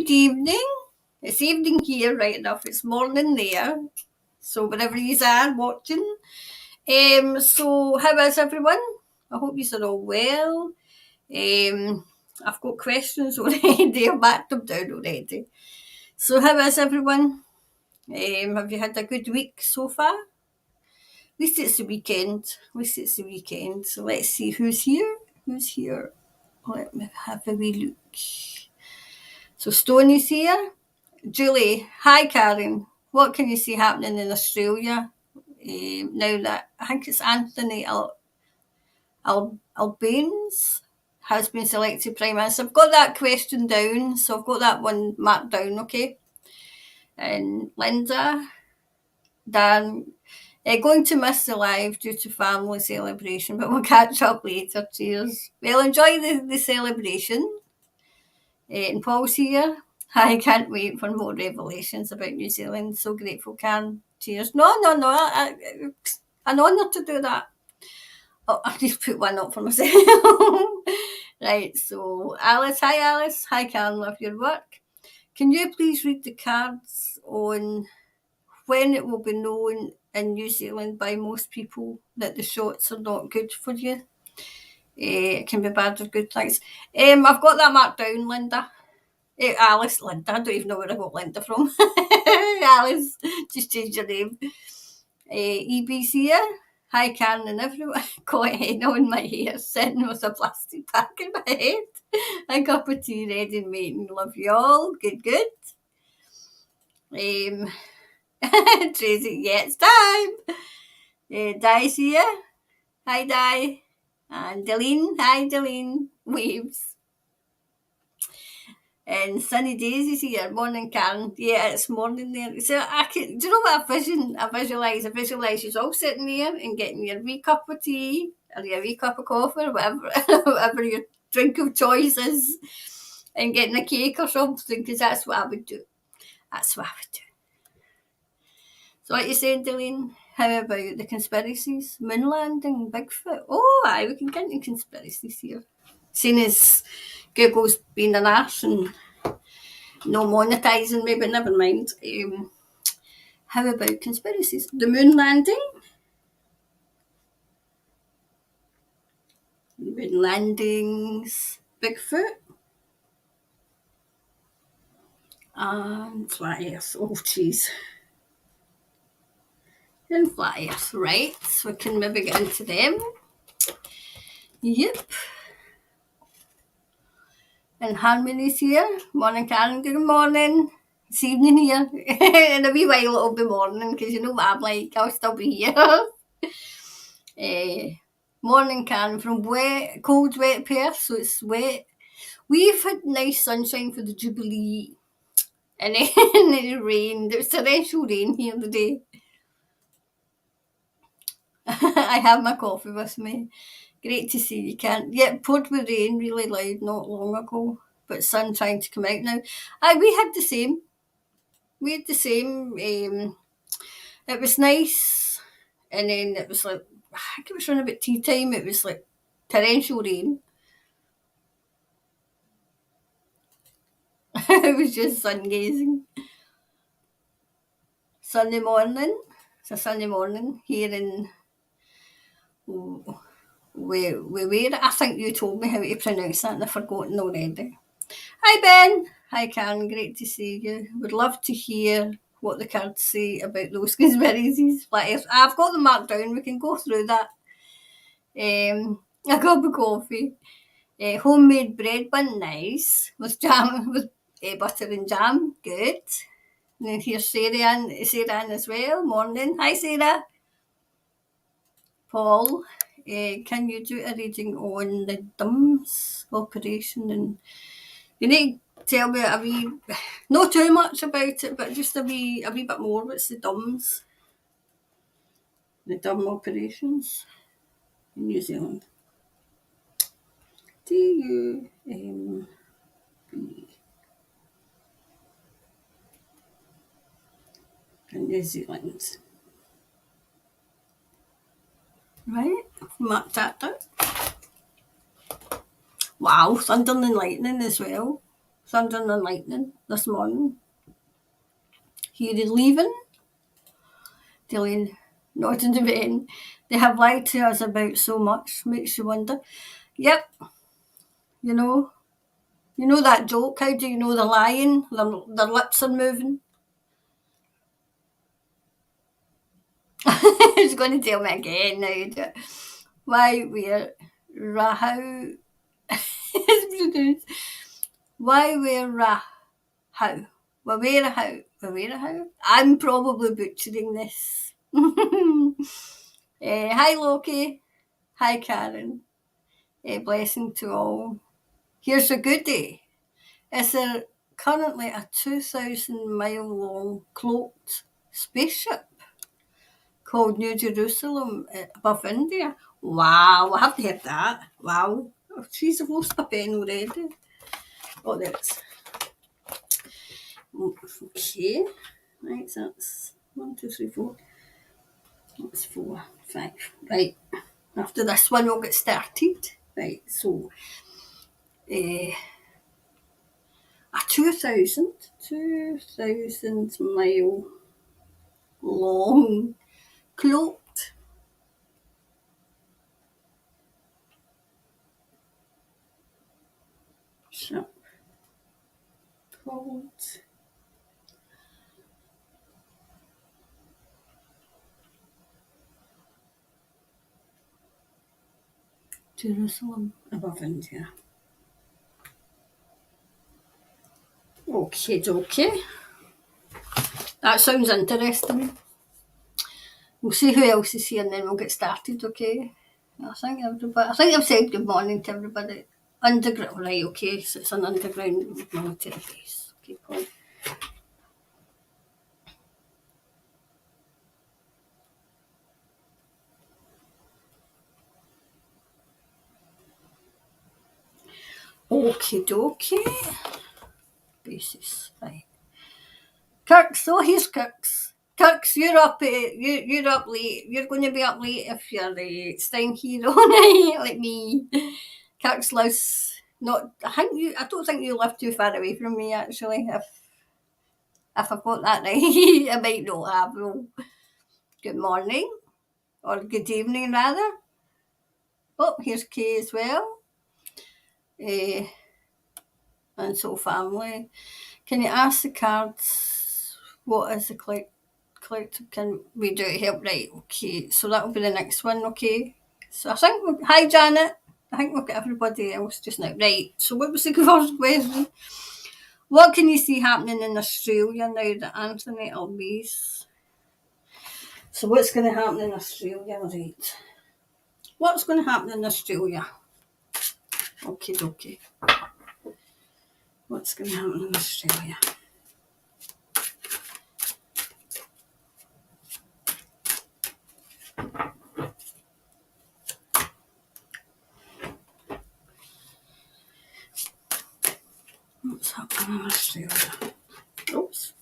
good evening. It's evening here, right enough. It's morning there. So wherever you are watching. So how is everyone? I hope you are all well. I've got questions already. I've marked them down already. So how is everyone? Have you had a good week so far? At least it's the weekend. So let's see who's here. Let me have a wee look. So Stoney's here. Julie, hi Karen. What can you see happening in Australia now that I think it's Anthony Albanese has been selected Prime Minister? I've got that question down, so I've got that one marked down, okay? And Linda, Dan, going to miss the live due to family celebration, but we'll catch up later. Cheers. Well, enjoy the celebration. And Paul's here. I can't wait for more revelations about New Zealand. So grateful, Karen. Cheers. No. An honour to do that. Oh, I just put one up for myself. Right, so Alice. Hi, Karen. Love your work. Can you please read the cards on when it will be known in New Zealand by most people that the shots are not good for you? It can be bad or good, thanks. I've got that marked down, Linda. Alice, Linda, I don't even know where I got Linda from. Alice, just change your name. EB's here. Hi, Karen and everyone. Caught hen on my hair, sitting with a plastic bag in my head. A cup of tea ready and waiting. Love you all. Good. Tracy, yeah, it's time. Di's here. Hi, Di. And Delene. Hi, Delene. Waves. And Sunny Days is here. Morning, Karen. Yeah, it's morning there. So do you know what I visualise? I visualise you all sitting there and getting your wee cup of tea or your wee cup of coffee or whatever your drink of choice is, and getting a cake or something, because that's what I would do. So what you saying, Delene? How about the conspiracies? Moon landing, Bigfoot? Oh, aye, we can get into conspiracies here. Seeing as Google's been an arse and no monetising me, but never mind. How about conspiracies? The moon landing? Moon landings, Bigfoot? And flat earth. Oh, jeez. And flat earth, right. So we can maybe get into them. Yep. And Harmony's here. Morning, Karen. Good morning. It's evening here. In a wee while it'll be morning, because you know what I'm like. I'll still be here. Morning, Karen, from cold, wet Perth, so it's wet. We've had nice sunshine for the Jubilee, and then it rained. It was torrential rain here today. I have my coffee with me. Great to see you, Karen. Yeah, it poured with rain really loud not long ago, but sun trying to come out now. We had the same. It was nice, and then it was like, I think it was around about tea time. It was like torrential rain. It was just sun gazing. Sunday morning. It's a Sunday morning here in where I think you told me how to pronounce that and I've forgotten already. Hi Ben. Hi Karen, great to see you. Would love to hear what the cards say about those conspiracies. I've got them marked down, we can go through that. A cup of coffee. Homemade bread bun, nice. With jam, with butter and jam, good. And then here's Sarah Ann as well. Morning. Hi, Sarah. Paul, can you do a reading on the DUMS operation? And you need to tell me a wee, not too much about it, but just a wee bit more. What's the DUMS? The DUM operations in New Zealand. DUMB. In New Zealand. Right, mark that down. Wow, thunder and lightning as well. thunder and lightning this morning. Here is leaving. Dillian nodding the vein. They have lied to us about so much, makes you wonder. Yep, you know. You know that joke, how do you know they're lying? Their lips are moving. He's going to tell me again now. Why we're Rahau. Why we're Rahau. Wawera I'm probably butchering this. Hi Loki. Hi Karen. Blessing to all. Here's a goodie. Is there currently a 2,000-mile long cloaked spaceship called New Jerusalem above India? Wow, I haven't heard that. Wow. Oh, jeez, I've lost my pen already. Oh, there it is. Okay. Right, so that's 1, 2, 3, 4. That's 4, 5. Right. After this one, we'll get started. Right, so a 2,000 mile long cloaked ship called Jerusalem above India. Okay. That sounds interesting. We'll see who else is here and then we'll get started, okay? I think I've said good morning to everybody. Underground, right, okay, so it's an underground military base. Okay, cool. Okie dokie. Basis, right. Kirks, oh here's Kirks. Kirks, you're up. You're up late. You're going to be up late if you're staying here all night like me. Kirks lives not. I don't think you live too far away from me actually. If I've got that right, I might not have. Well, good morning or good evening rather. Oh, here's Kay as well. And so family. Can you ask the cards what is the collective can we do to help? Right, okay. So that'll be the next one, okay. So I think hi Janet. I think we've got everybody else just now. Right. So what was the first question? What can you see happening in Australia now that Anthony Albanese? So what's going to happen in Australia, right? What's going to happen in Australia? Okay. What's going to happen in Australia? What's happening in Australia? Oops.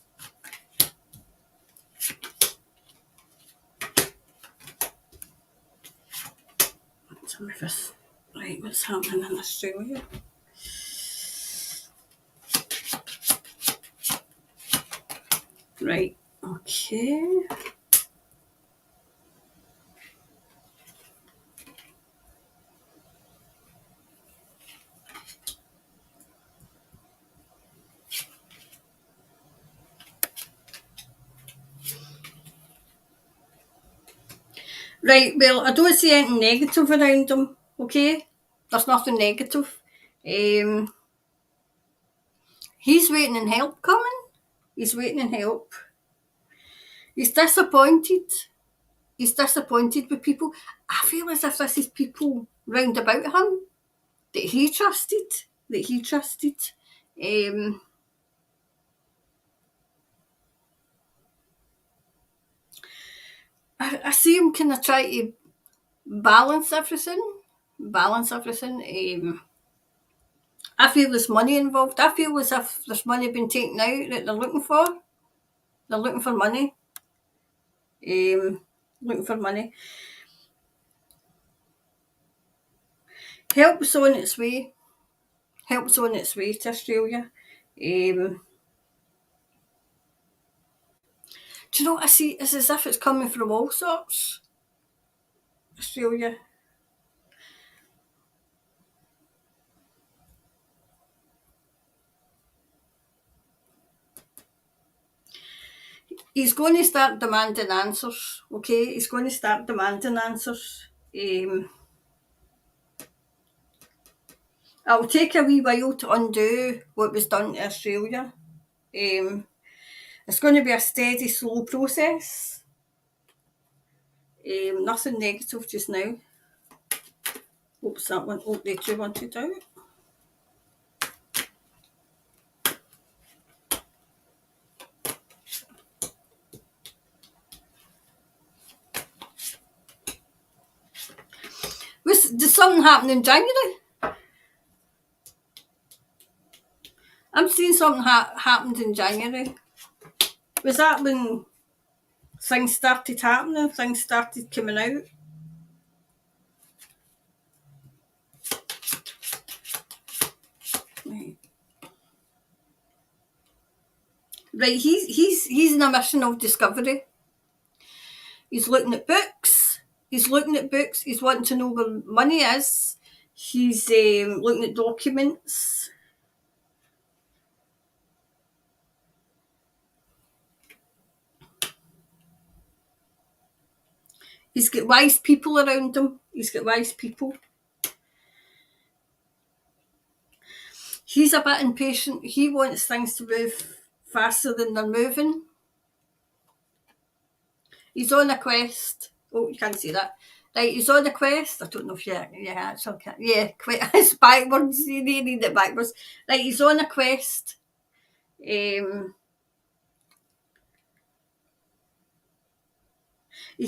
Let's move this. Right, what's happening in Australia? Right, okay. Right, well, I don't see anything negative around him, okay? There's nothing negative. He's waiting in help coming. He's waiting in help. He's disappointed. He's disappointed with people. I feel as if this is people round about him that he trusted. I see him kind of try to balance everything. I feel there's money involved. I feel as if there's money being taken out that they're looking for. They're looking for money. Looking for money. Help's on its way. To Australia. Do you know what I see? It's as if it's coming from all sorts. Australia. He's going to start demanding answers, okay? He's going to start demanding answers. It'll take a wee while to undo what was done to Australia. It's going to be a steady, slow process. Nothing negative just now. Oops, that one. Oh, they two wanted out. Did something happen in January? I'm seeing something happened in January. Was that when things started happening? Things started coming out? Right, he's in a mission of discovery. He's looking at books. He's wanting to know where money is. He's looking at documents. He's got wise people around him. He's a bit impatient. He wants things to move faster than they're moving. He's on a quest. Oh, you can't see that. Right, he's on a quest. I don't know if it's okay. Yeah, it's backwards. You need to read it backwards. Right, he's on a quest. He's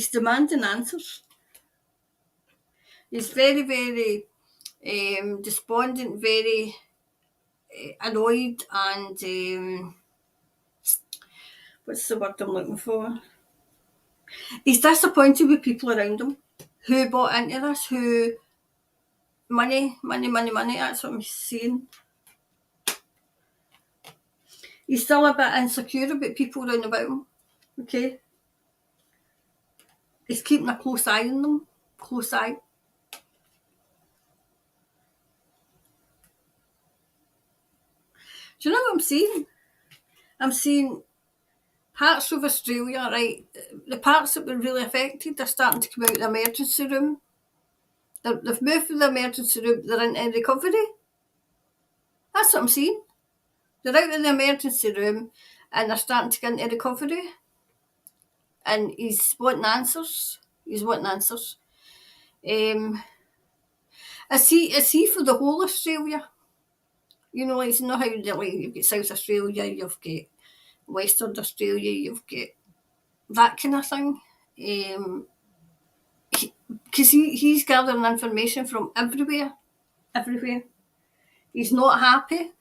demanding answers. He's very, very despondent, very annoyed, and what's the word I'm looking for? He's disappointed with people around him who bought into this, who money, that's what I'm saying. He's still a bit insecure about people around about him, okay? He's keeping a close eye on them, close eye. Do you know what I'm seeing? I'm seeing parts of Australia, right? The parts that were really affected are starting to come out of the emergency room. They've moved from the emergency room, they're into recovery. That's what I'm seeing. They're out in the emergency room and they're starting to get into recovery. And he's wanting answers. Is he for the whole Australia? You know, like, how you've got South Australia, you've got Western Australia, you've got that kind of thing. Because he's gathering information from everywhere. He's not happy.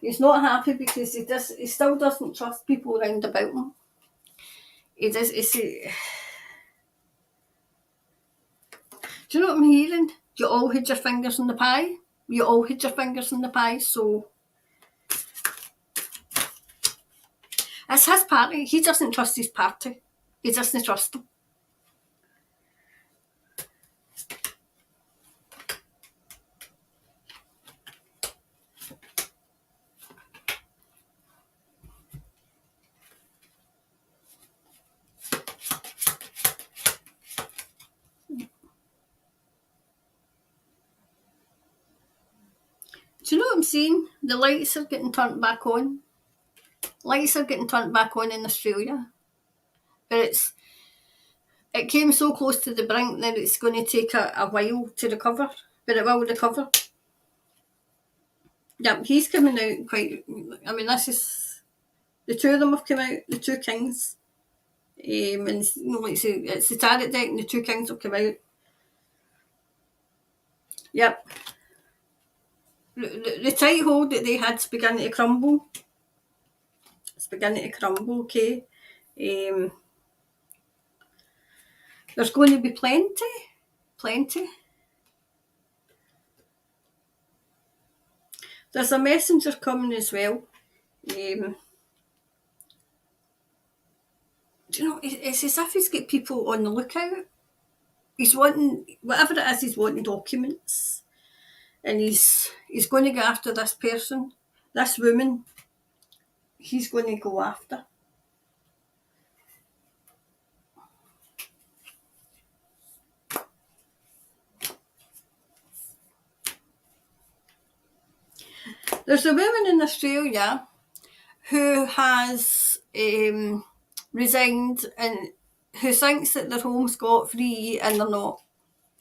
He's not happy because he still doesn't trust people around about him. He does. Do you know what I'm hearing? You all had your fingers in the pie. So it's his party. He doesn't trust his party. He doesn't trust them. Do you know what I'm seeing? The lights are getting turned back on. In Australia. But it came so close to the brink that it's going to take a while to recover. But it will recover. Yeah, he's coming out quite... I mean, this is... The two of them have come out, the two kings. And it's the tarot deck and the two kings have come out. Yep. The tight hold that they had's beginning to crumble. It's beginning to crumble, okay? There's going to be plenty. There's a messenger coming as well. Do you know, it's as if he's got people on the lookout. He's wanting, whatever it is, he's wanting documents. And he's going to go after this person, this woman. He's going to go after. There's a woman in Australia who has resigned and who thinks that they're home scot-free, and they're not.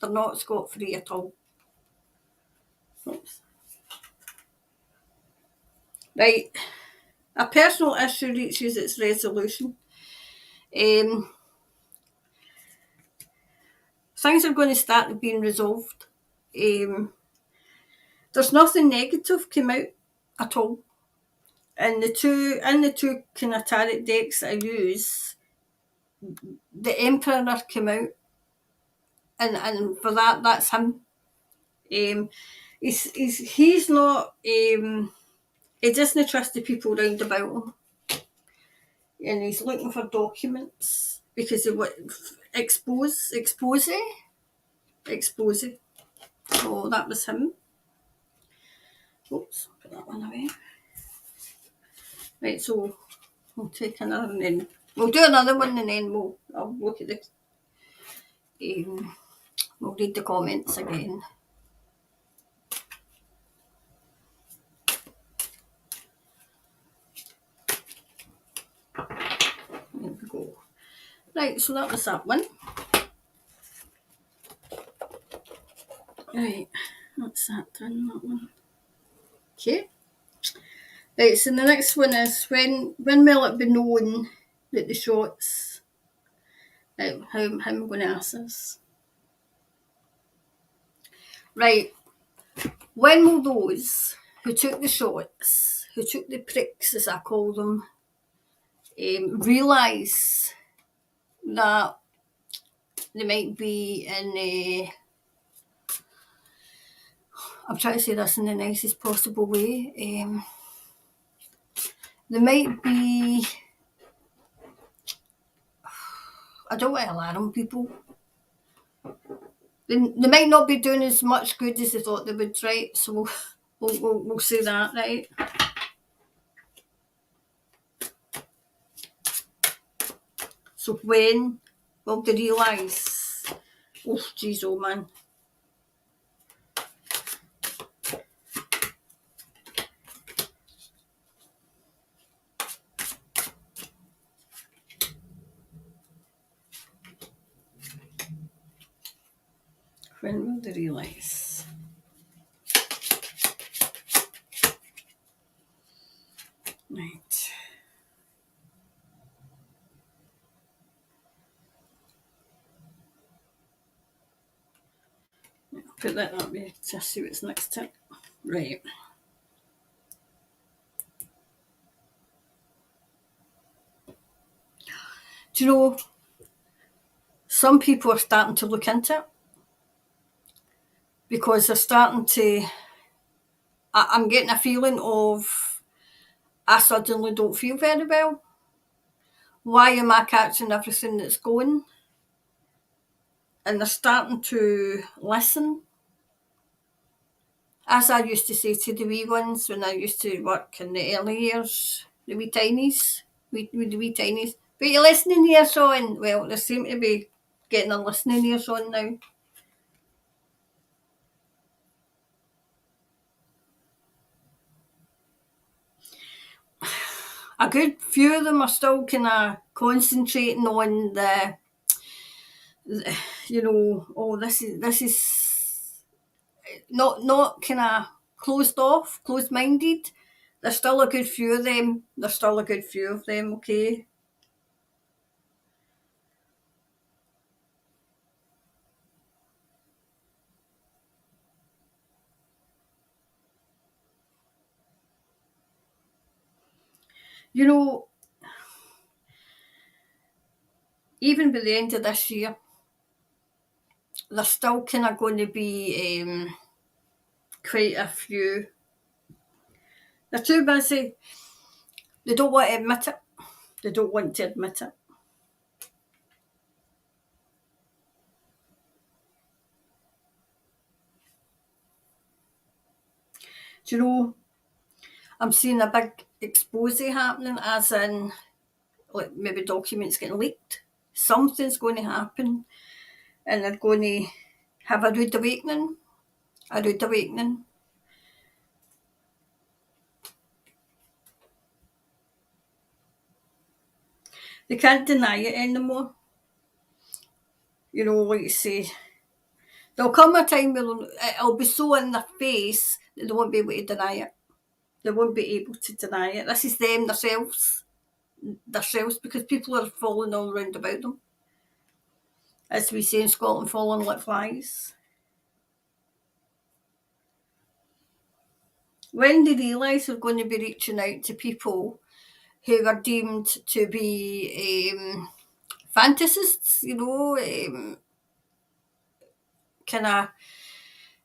They're not scot-free at all. Oops. Right. A personal issue reaches its resolution. Things are going to start being resolved. There's nothing negative came out at all. And the two kind of tarot decks that I use, the Emperor came out, and for that's him. He's not he doesn't trust the people round about him, and he's looking for documents because of what expose. So that was him. Oops, put that one away. Right, so we'll take another and then we'll do another one and then I'll look at we'll read the comments again. There we go. Right, so that was that one. Right, that's that done, that one. Okay. Right, so the next one is when will it be known that the shots, how I'm going to ask this. Right, when will those who took the shots, who took the pricks as I call them, realise that they might be in I'm trying to say this in the nicest possible way. They might be, I don't want to alarm people. They might not be doing as much good as they thought they would, right? So we'll say that, right? So when will they realise? Oh, geez, oh man. When will they realise? Right. I'll put that up there to see what's next to it. Right. Do you know, some people are starting to look into it because they're starting to, I'm getting a feeling of, I suddenly don't feel very well. Why am I catching everything that's going? And they're starting to listen. As I used to say to the wee ones when I used to work in the early years, the wee tinies, the wee tinies. But you listening ears on? Well, they seem to be getting their listening ears on now. A good few of them are still kind of concentrating on the you know, oh, this is not kind of closed off, closed minded. There's still a good few of them. Okay. You know, even by the end of this year, there's still kind of going to be quite a few They're too busy. They don't want to admit it. They don't want to admit it. Do you know, I'm seeing a big expose happening, as in, like, maybe documents getting leaked. Something's going to happen, and they're going to have a rude awakening. A rude awakening. They can't deny it anymore. You know, like you say, there'll come a time where it'll be so in their face that they won't be able to deny it. They won't be able to deny it. This is them themselves, because people are falling all around about them. As we say in Scotland, falling like flies. When they realise they're going to be reaching out to people who are deemed to be fantasists, you know, kind of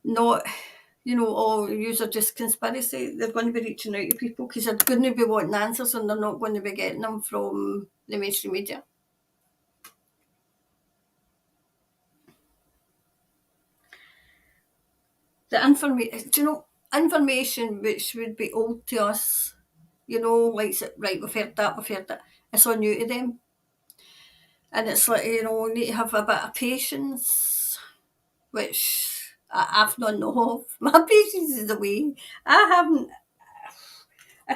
not, you know, all use are just conspiracy. They're going to be reaching out to people because they're going to be wanting answers, and they're not going to be getting them from the mainstream media. The information, do you know, information which would be old to us, you know, like, right, we've heard that, it's all new to them. And it's like, you know, we need to have a bit of patience, which I've not know of. My patience is away. I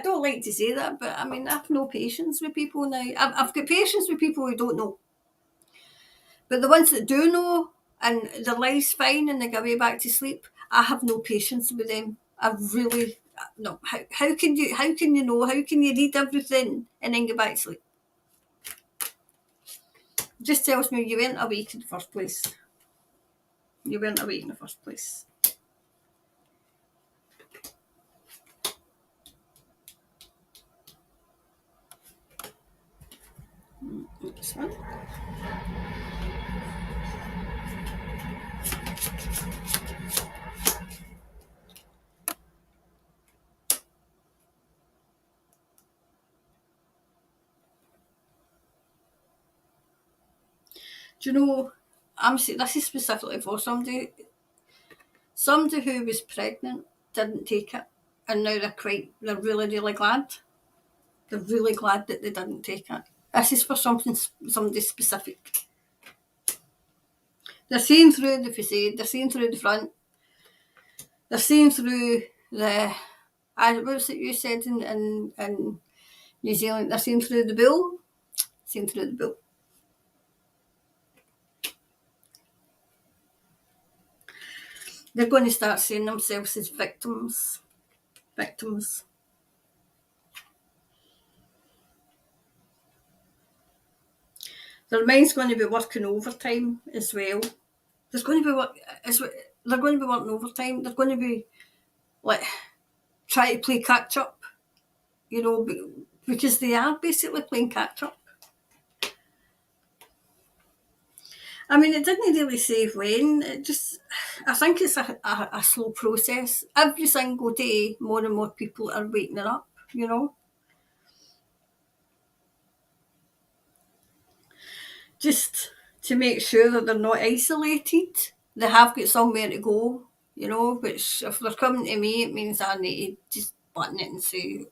don't like to say that, but I mean, I've no patience with people now. I've got patience with people who don't know. But the ones that do know and their life's fine and they go way back to sleep, I have no patience with them. I really no. How can you know? How can you read everything and then go back to sleep? It just tells me you weren't awake in the first place. You weren't awake in the first place. This one. Do you know? I'm saying this is specifically for somebody who was pregnant, didn't take it, and now they're really glad. They're really glad that they didn't take it. This is for somebody specific. They're seeing through the facade. They're seeing through the front. They're seeing through the. What was it you said in New Zealand? They're seeing through the bull. Seeing through the bull. They're going to start seeing themselves as victims. Victims. Their mind's going to be working overtime as well. There's going to be they're going to be working overtime. They're going to be like trying to play catch up, you know, because they are basically playing catch up. I mean, it didn't really say when. I think it's a slow process. Every single day, more and more people are waking up, you know. Just to make sure that they're not isolated. They have got somewhere to go, you know, which if they're coming to me, it means I need to just button it and say,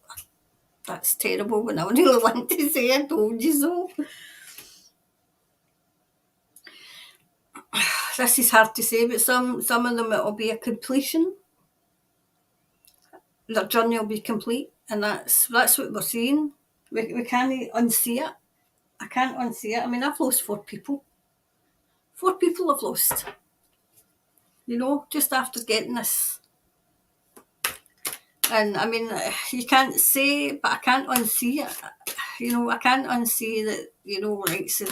that's terrible, when I would really want to say, I told you so. This is hard to say, but some of them it'll be a completion. Their journey will be complete, and that's what we're seeing. We can't unsee it. I can't unsee it. I mean, I've lost 4 people. 4 people I've lost. You know, just after getting this. And I mean, you can't say, but I can't unsee it. You know, I can't unsee that, you know, like, so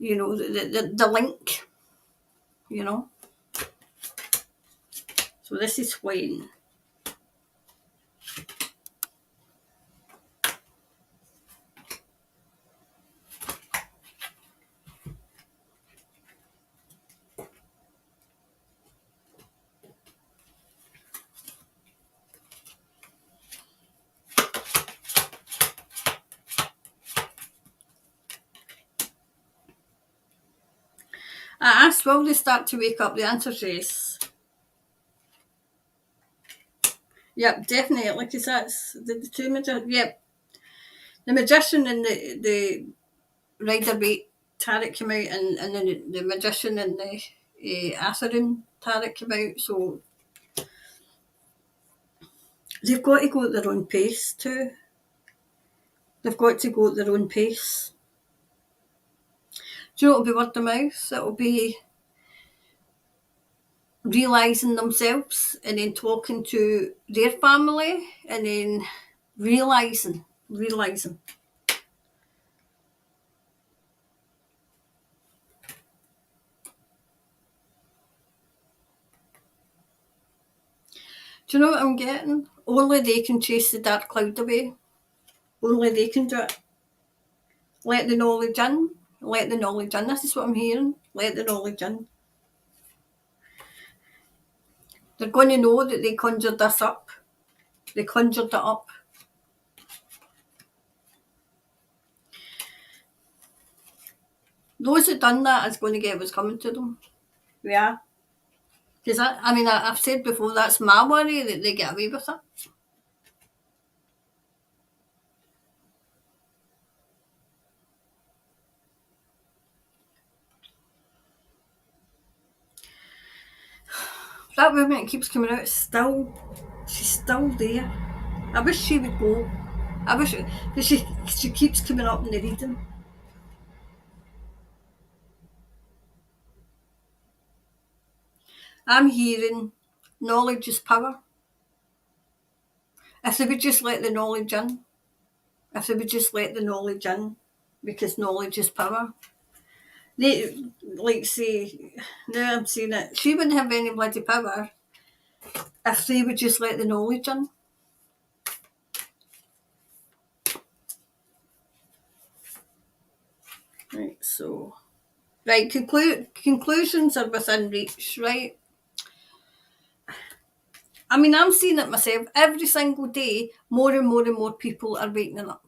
the link, you know. So this is when. I asked, will they start to wake up? The answer is yes. Yep, definitely, because that's the two Yep, the magician and the Rider Waite tarot came out, and then the magician and the Atherin tarot came out. So they've got to go at their own pace too. They've got to go at their own pace. Do you know it'll be word of mouth? It'll be realising themselves and then talking to their family and then realising. Do you know what I'm getting? Only they can chase the dark cloud away. Only they can do it. Let the knowledge in. Let the knowledge in. This is what I'm hearing. Let the knowledge in. They're going to know that they conjured this up. They conjured it up. Those that done that is going to get what's coming to them. Yeah. Because I've said before, that's my worry, that they get away with it. That woman that keeps coming out, she's still there. I wish she would go. I wish, because she keeps coming up in the reading. I'm hearing knowledge is power. If they would just let the knowledge in. If they would just let the knowledge in, because knowledge is power. They, like say, now I'm saying it, she wouldn't have any bloody power if they would just let the knowledge in. Right, so. Right, conclusions are within reach, right? I'm seeing it myself. Every single day, more and more and more people are waking up.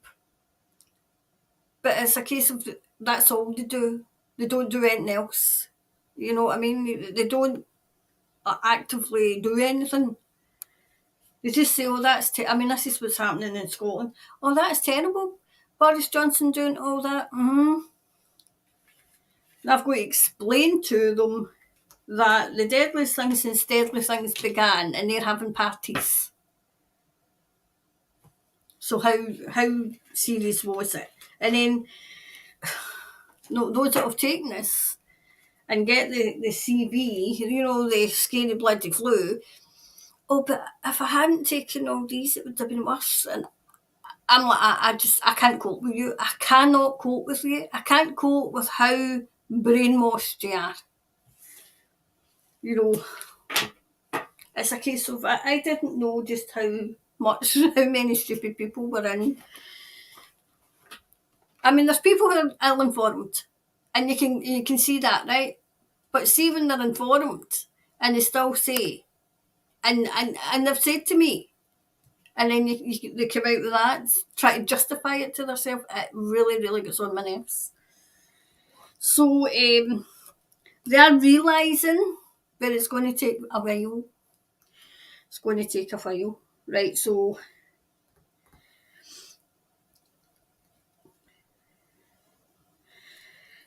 But it's a case of that's all they do. They don't do anything else. You know what I mean? They don't actively do anything. They just say, oh, that's... this is what's happening in Scotland. Oh, that's terrible. Boris Johnson doing all that. And I've got to explain to them that the deadliest thing since deadly things began, and they're having parties. So how serious was it? And then those that have taken this and get the CV, the scary bloody flu. Oh, but if I hadn't taken all these, it would have been worse. And I'm like, I can't cope with you. I cannot cope with you. I can't cope with how brainwashed you are. It's a case of I didn't know just how many stupid people were in. There's people who are ill-informed, and you can see that, right? But see when they're informed, and they still say, and they've said to me, and then they come out with that, try to justify it to themselves. It really, really gets on my nerves. So they are realising, but it's going to take a while. It's going to take a while, right? So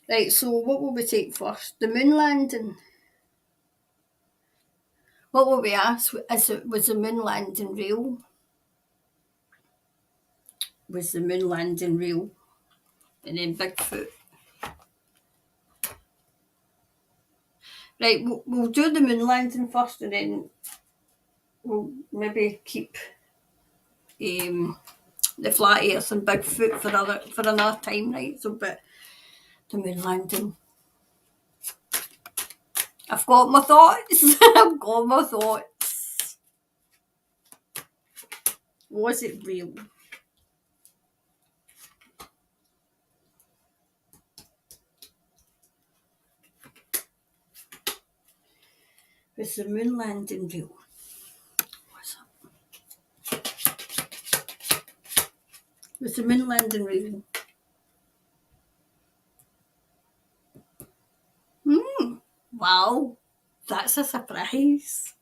what will we take first? The moon landing. What will we ask? Was the moon landing real? Was the moon landing real? And then Bigfoot. Right, we'll do the moon landing first, and then we'll maybe keep the flat earth and Bigfoot for another time, right? So, but the moon landing. I've got my thoughts. I've got my thoughts. Was it real? Was the moon landing real? Was the moon landing real? Wow, that's a surprise.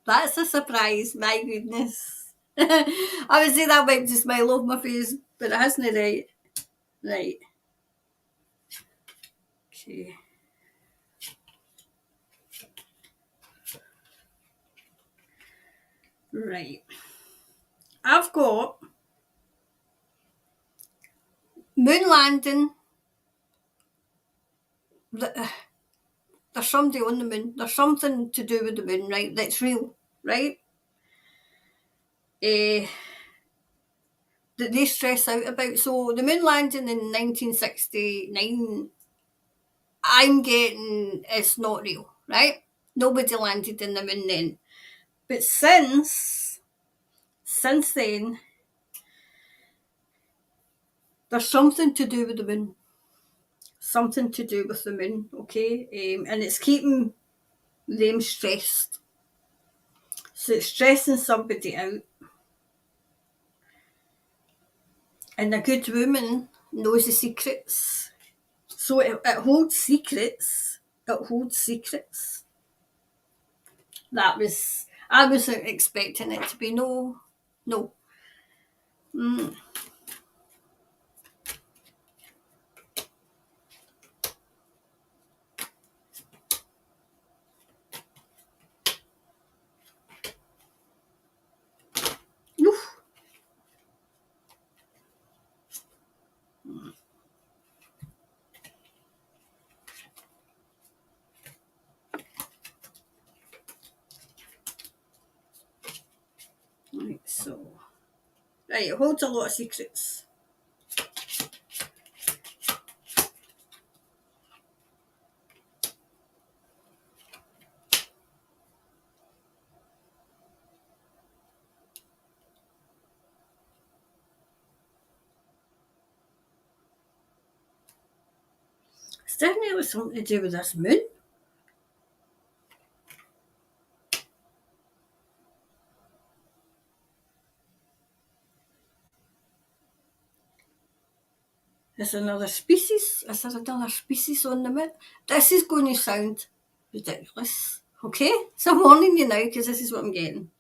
That's a surprise, my goodness. I would say that wiped a smile off my face, but it hasn't, right. Right. Okay. Right. I've got moon landing. There's somebody on the moon. There's something to do with the moon, right? That's real, right? Eh, that they stress out about. So the moon landing in 1969, I'm getting it's not real, right? Nobody landed in the moon then. But since then, there's something to do with the moon. Something to do with the moon, okay? And it's keeping them stressed. So it's stressing somebody out. And a good woman knows the secrets. So it holds secrets. It holds secrets. I wasn't expecting it to be no. Mm. Oof. Right, it holds a lot of secrets. It's definitely something to do with this moon. Is there another species? Is there another species on the moon? This is going to sound ridiculous. Okay? So I'm warning you now because this is what I'm getting.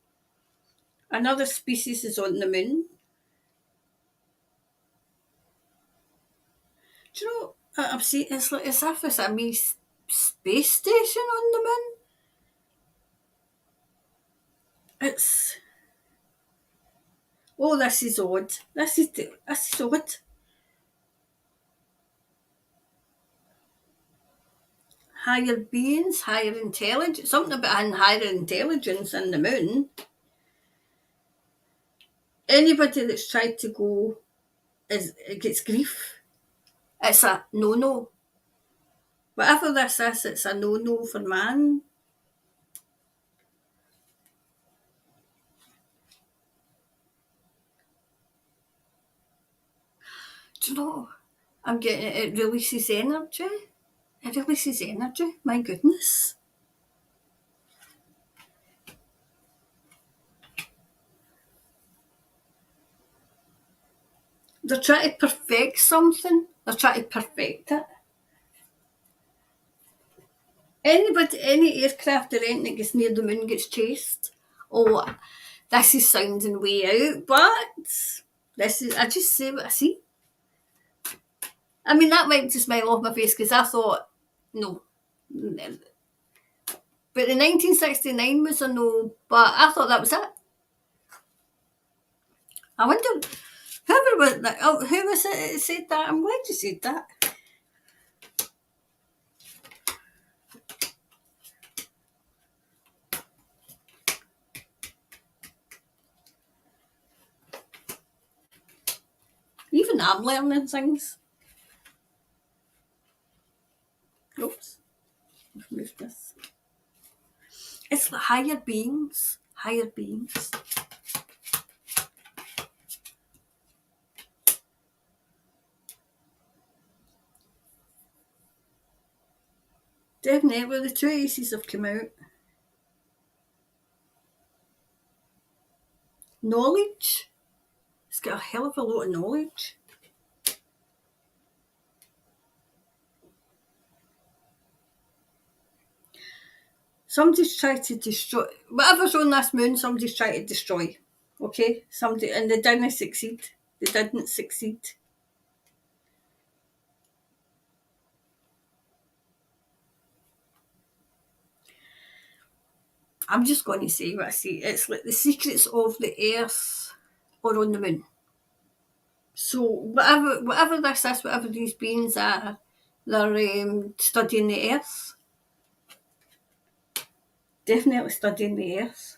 Another species is on the moon. Do you know, I've seen it's like as if it's a wee space station on the moon. It's this is odd. This is odd. Higher beings, higher intelligence, something about higher intelligence in the moon. Anybody that's tried to go it gets grief. It's a no. Whatever this is, it's a no for man. Do you know? I'm getting it releases energy. It releases energy. My goodness. They're trying to perfect something. They're trying to perfect it. Any aircraft or anything that gets near the moon gets chased. Oh, this is sounding way out, but I just say what I see. I mean, that wiped a smile off my face because I thought, no. But the 1969 was a no, but I thought that was it. I wonder, whoever was that, who was it that said that? I'm glad you said that. Even I'm learning things. Oops, I've moved this. It's the higher beings. Higher beings. Definitely, the two aces have come out. Knowledge. It's got a hell of a lot of knowledge. somebody's trying to destroy whatever's on this moon. Somebody's trying to destroy. Okay, somebody, and they didn't succeed. They didn't succeed. I'm just going to say what I see. It's like the secrets of the Earth are on the moon. So whatever this is, whatever these beings are, they're studying the Earth. Definitely studying the Earth.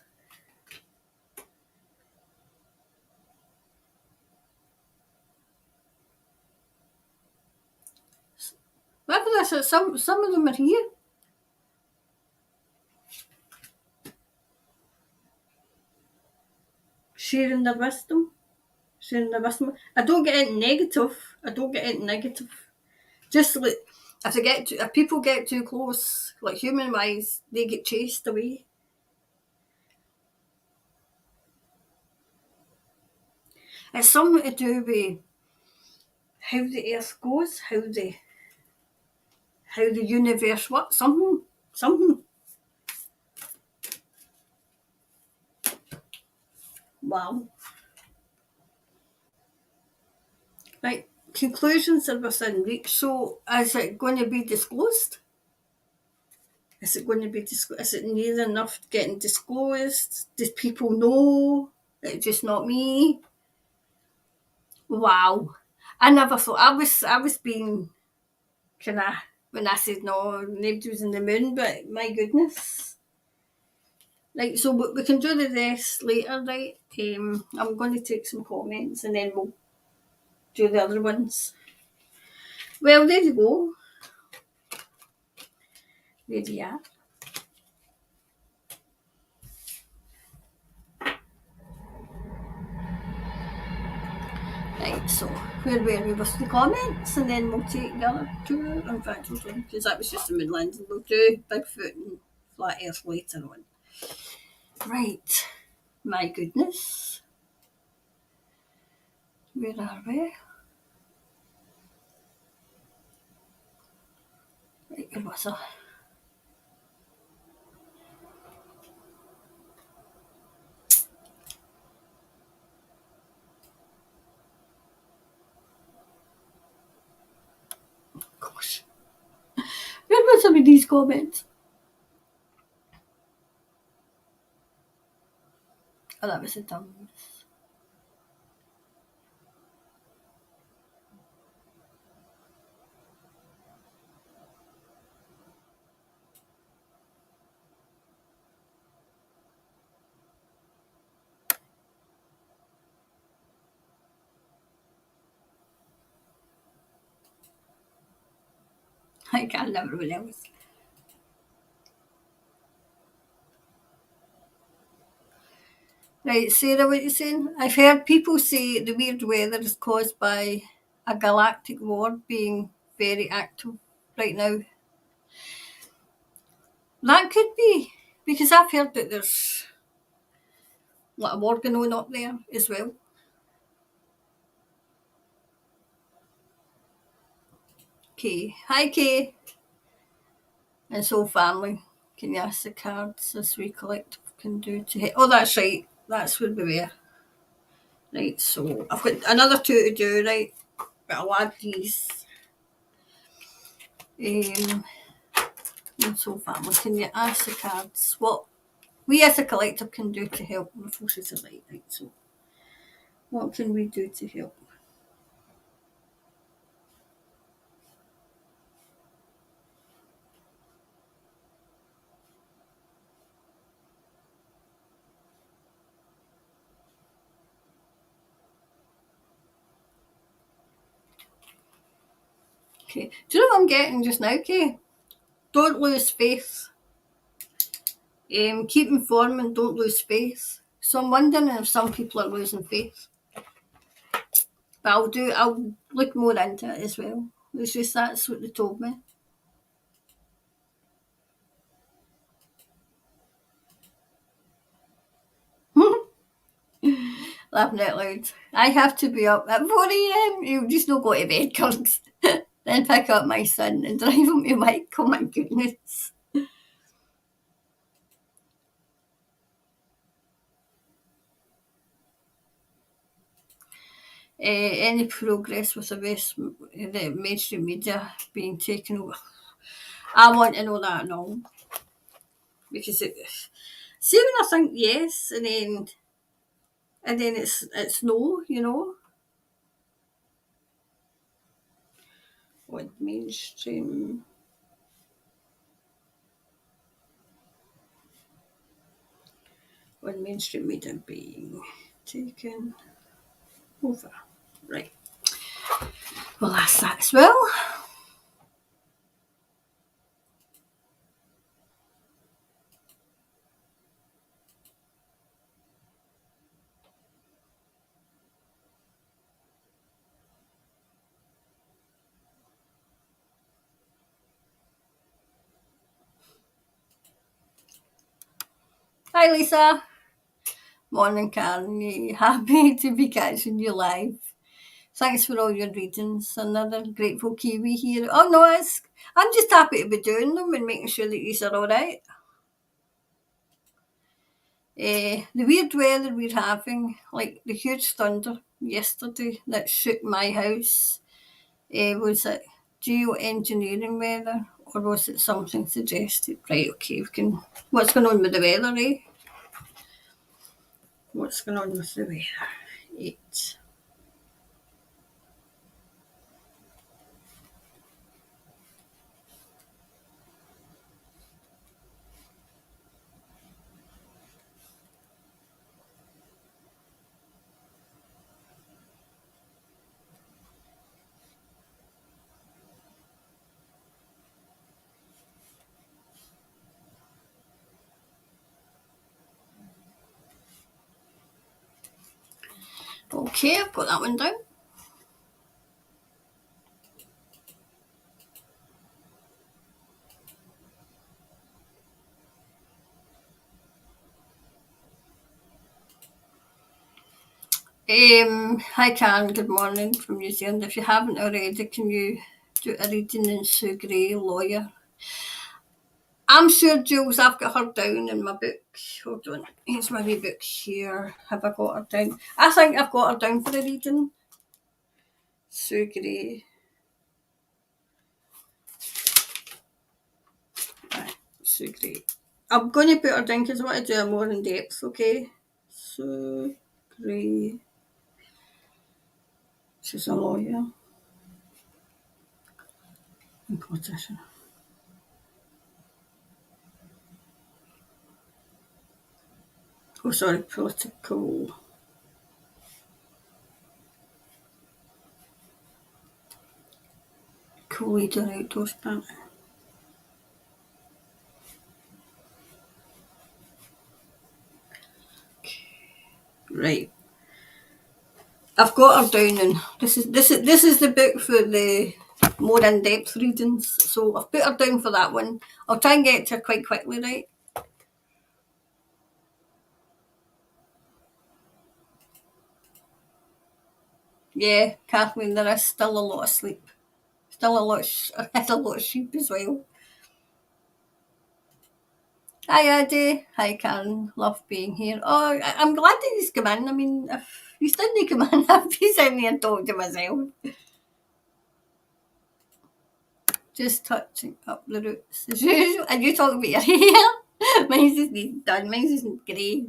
Whatever this is, some of them are here. Sharing their wisdom. Sharing their wisdom. I don't get into negative. I don't get into negative. Just like if people get too close, like human wise, they get chased away. It's something to do with how the earth goes, how the universe works, something. Wow. Right. Conclusions are within reach. So is it going to be disclosed? Is it going to be disclosed? Is it near enough getting disclosed? Do people know? It's just not me. Wow. I never thought I was being kind of when I said no, nobody was in the moon, but my goodness. Right, so we can do the rest later, right? I'm going to take some comments and then we'll do the other ones. Well, there you go. There you are. Right, so where were we with the comments, and then we'll take the other two. In fact, because that was just the Midlands, and we'll do Bigfoot and Flat Earth later on. Right, my goodness. Where are we? Right, where was I? Gosh. Where was some of these comments? Oh, that was the dumbest. I can't remember what else. Right, Sarah, what you saying? I've heard people say the weird weather is caused by a galactic war being very active right now. That could be, because I've heard that there's like a war going on up there as well. Kay. Hi, Kay. And so, family, can you ask the cards as we collective can do to hit? Oh, that's right. That's where we were. Right, so I've got another two to do, right? But I'll add these. And so, family, can you ask the cards what we as a collective can do to help the forces of light? Right, so what can we do to help? Okay, do you know what I'm getting just now, Kay? Don't lose faith. Keep informing, don't lose faith. So I'm wondering if some people are losing faith. But I'll look more into it as well. It's just that's what they told me. Laughing out loud. I have to be up at 4 a.m. You just not go to bed, Kirks. Then pick up my son and drive him to Mike. Oh my goodness. Any progress with the mainstream media being taken over. I want to know that and all. Because see when I think yes and then it's no, What mainstream media being taken over. Right. Well, that's that as well. Hi, Lisa. Morning, Karen. Happy to be catching you live. Thanks for all your readings. Another grateful Kiwi here. Oh no, I'm just happy to be doing them and making sure that these are all right. The weird weather we're having, like the huge thunder yesterday that shook my house, was it geoengineering weather or was it something suggested? Right, okay, what's going on with the weather, eh? What's going on with the weather? 8. Okay, I've got that one down. Hi Karen, good morning from New Zealand. If you haven't already, can you do a reading in Sue Gray, lawyer? I'm sure, Jules, I've got her down in my book. Hold on, here's my wee book here. Have I got her down? I think I've got her down for a reading. Sue Gray. Right, Sue Gray. I'm going to put her down because I want to do a more in depth, okay? Sue Gray. She's a lawyer and politician. Oh, sorry, political. Co-leader outdoors banner. Right. I've got her down, and this is the book for the more in-depth readings. So I've put her down for that one. I'll try and get to her quite quickly, right? Yeah, Kathleen, there is still a lot of sleep. Still a lot. I had a lot of sleep as well. Hi, Eddie. Hi, Karen. Love being here. Oh, I'm glad that he's come in. I mean, if you didn't come in, I'd be sitting here and talking to myself. Just touching up the roots as usual. And you talk about your hair. Mine's isn't done. Mine's isn't grey.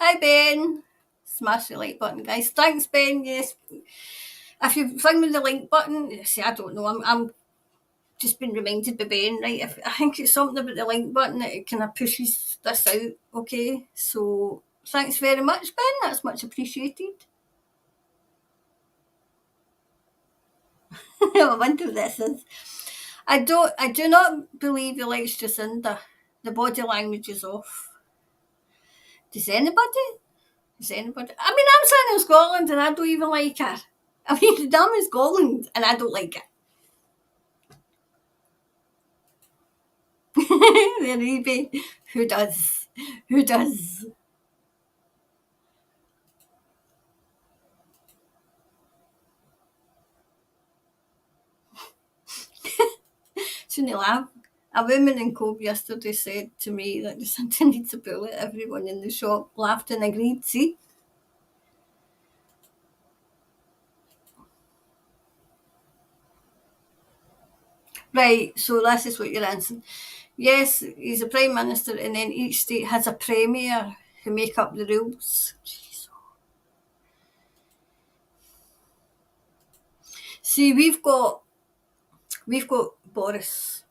Hi, Ben. Smash the like button, guys. Thanks, Ben. Yes. If you find me the like button, see, I don't know. I'm just been reminded by Ben, right? I think it's something about the like button that it kind of pushes this out. Okay. So thanks very much, Ben. That's much appreciated. I wonder who this is. I do not believe he likes Jacinda. The body language is off. Does anybody? Does anybody? I mean, I'm sitting in Scotland and I don't even like her. I mean, I'm in Scotland and I don't like her. There you be. Who does? Who does? Shouldn't laugh. A woman in Cove yesterday said to me that Jacinta needs a bullet. Everyone in the shop laughed and agreed. See? Right, so this is what you're answering. Yes, he's a Prime Minister, and then each state has a Premier who make up the rules. Jeez. See, we've got Boris,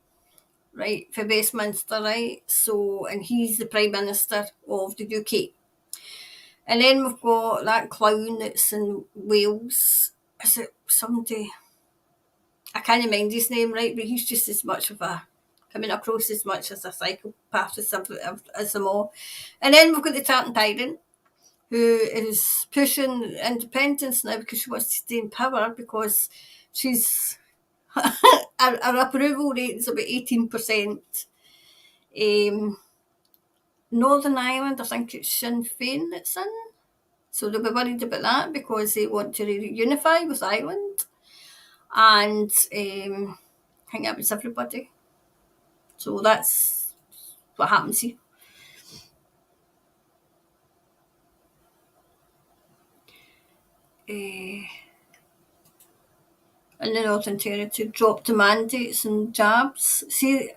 right, for Westminster, right? So, and he's the Prime Minister of the UK. And then we've got that clown that's in Wales. Is it somebody? I can't mind his name, right? But he's just as much of a coming across as much as a psychopath as them all. And then we've got the Tartan Tyrant, who is pushing independence now because she wants to stay in power because she's her approval rate is about 18%. Northern Ireland, I think it's Sinn Féin that's in. So they'll be worried about that because they want to reunify with Ireland. And I think that was everybody. So that's what happens here. In the Northern Territory, dropped the mandates and jabs. See,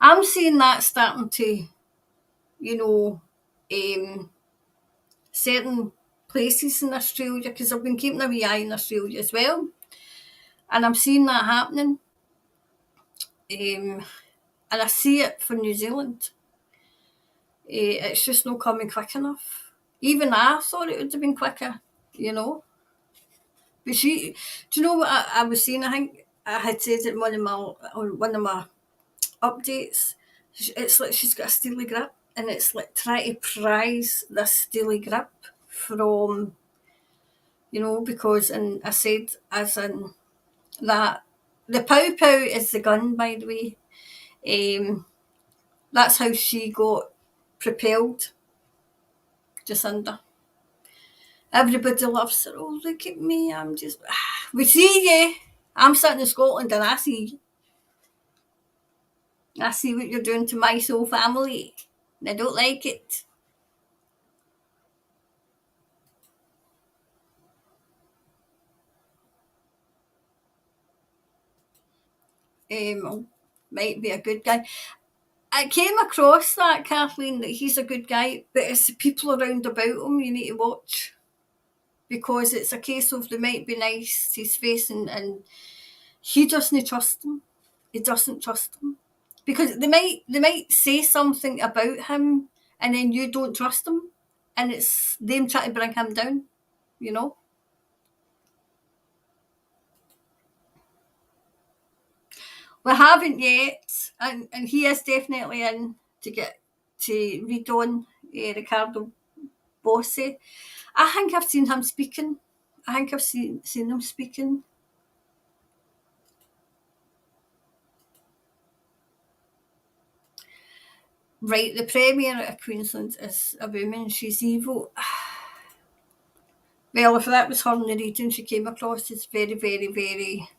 I'm seeing that starting to, you know, certain places in Australia, because I've been keeping a wee eye in Australia as well, and I'm seeing that happening. And I see it for New Zealand. It's just not coming quick enough. Even I thought it would have been quicker, you know. But do you know what I was saying? I think I had said it on one of my updates. It's like she's got a steely grip, and it's like trying to prise this steely grip from, you know, because, and I said as in that the pow pow is the gun, by the way. That's how she got propelled, Jacinda. Everybody loves her. Oh, look at me. I'm just. We see you. I'm sitting in Scotland and I see. I see what you're doing to my soul family. And I don't like it. Might be a good guy. I came across that, Kathleen, that he's a good guy, but it's the people around about him you need to watch. Because it's a case of they might be nice to his face and he doesn't trust them. He doesn't trust them. Because they might say something about him and then you don't trust them and it's them trying to bring him down, you know. We haven't yet, and he is definitely in to get to read on Ricardo Bossi. I think I've seen him speaking. I think I've seen him speaking. Right, the Premier of Queensland is a woman. She's evil. Well, if that was her in the reading, she came across as very, very, very,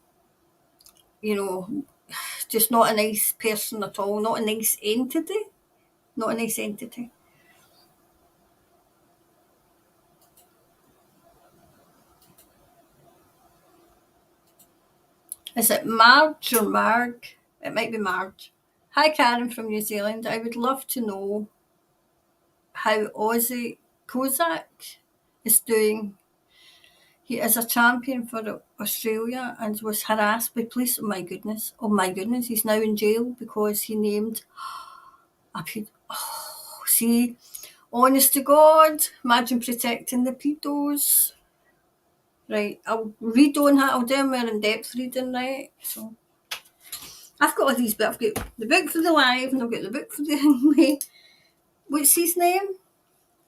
you know, just not a nice person at all. Not a nice entity. Not a nice entity. Is it Marge or Marg? It might be Marge. Hi, Karen from New Zealand. I would love to know how Ozzy Kozak is doing. He is a champion for Australia and was harassed by police. Oh my goodness. Oh my goodness. He's now in jail because he named a oh, see, honest to God, imagine protecting the pedos. Right, I'll read on that. I'll do a more in-depth reading, right? So I've got all these, but I've got the book for the live and I've got the book for the what's his name?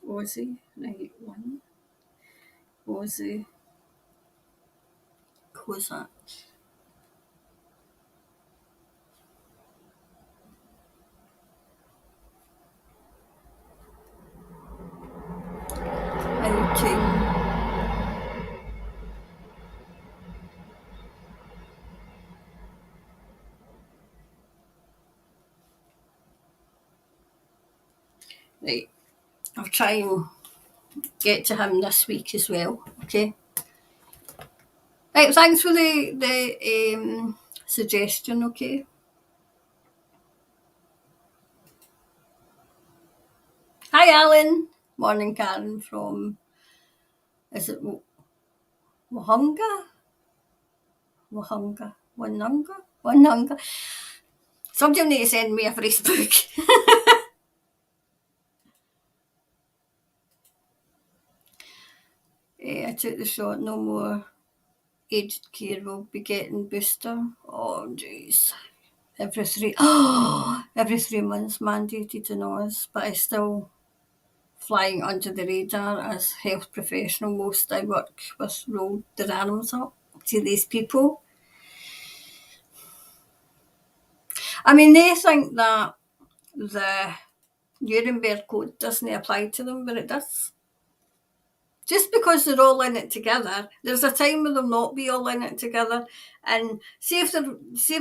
Ozzy, right, one. Ozzy Kozak. Okay. Right, I'll try and get to him this week as well. Okay. Right, thanks for the suggestion. Okay. Hi, Alan. Morning, Karen from. Is it Wahunga? Wahunga. Wanunga? Wanunga. Somebody need to send me a Facebook. I took the shot. No more aged care will be getting booster. Oh, jeez. Every 3 months mandated in Oz, but I still flying under the radar as health professional. Most I work with rolled their arms up to these people. I mean, they think that the Nuremberg Code doesn't apply to them, but it does. Just because they're all in it together, there's a time when they'll not be all in it together. And see if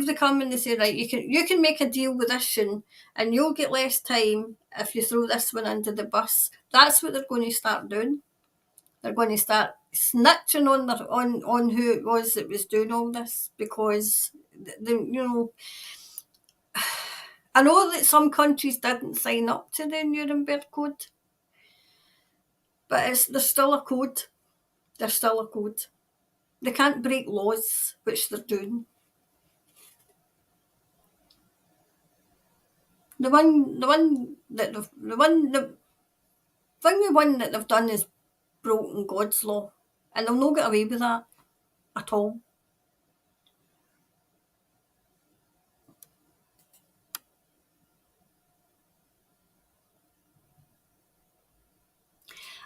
they come and they say, right, you can make a deal with this and you'll get less time if you throw this one under the bus. That's what they're going to start doing. They're going to start snitching on who it was that was doing all this, because I know that some countries didn't sign up to the Nuremberg Code, but there's still a code. There's still a code. They can't break laws, which they're doing. The one that they've done is broken God's law, and they'll not get away with that at all.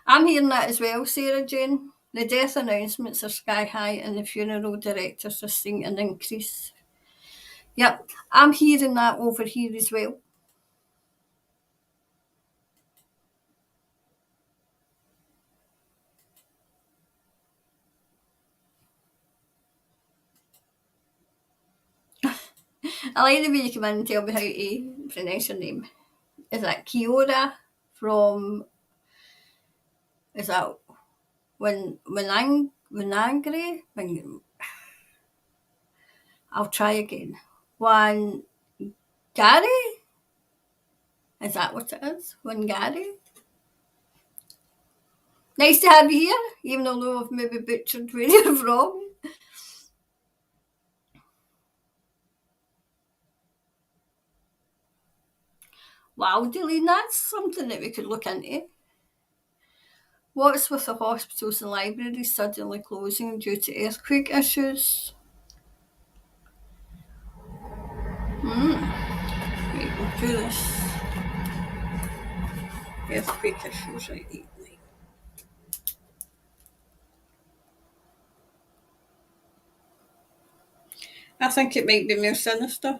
I'm hearing that as well, Sarah Jane. The death announcements are sky high, and the funeral directors are seeing an increase. Yep, I'm hearing that over here as well. I like the way you come in and tell me how to pronounce your name. Is that Kiora from? Is that Winangre? I'll try again. One Gary? Is that what it is? One Gary? Nice to have you here, even though I've maybe butchered where you're from. Wow, Deline, that's something that we could look into. What's with the hospitals and libraries suddenly closing due to earthquake issues? Right, we'll do this. Earthquake issues, right? I think it might be more sinister.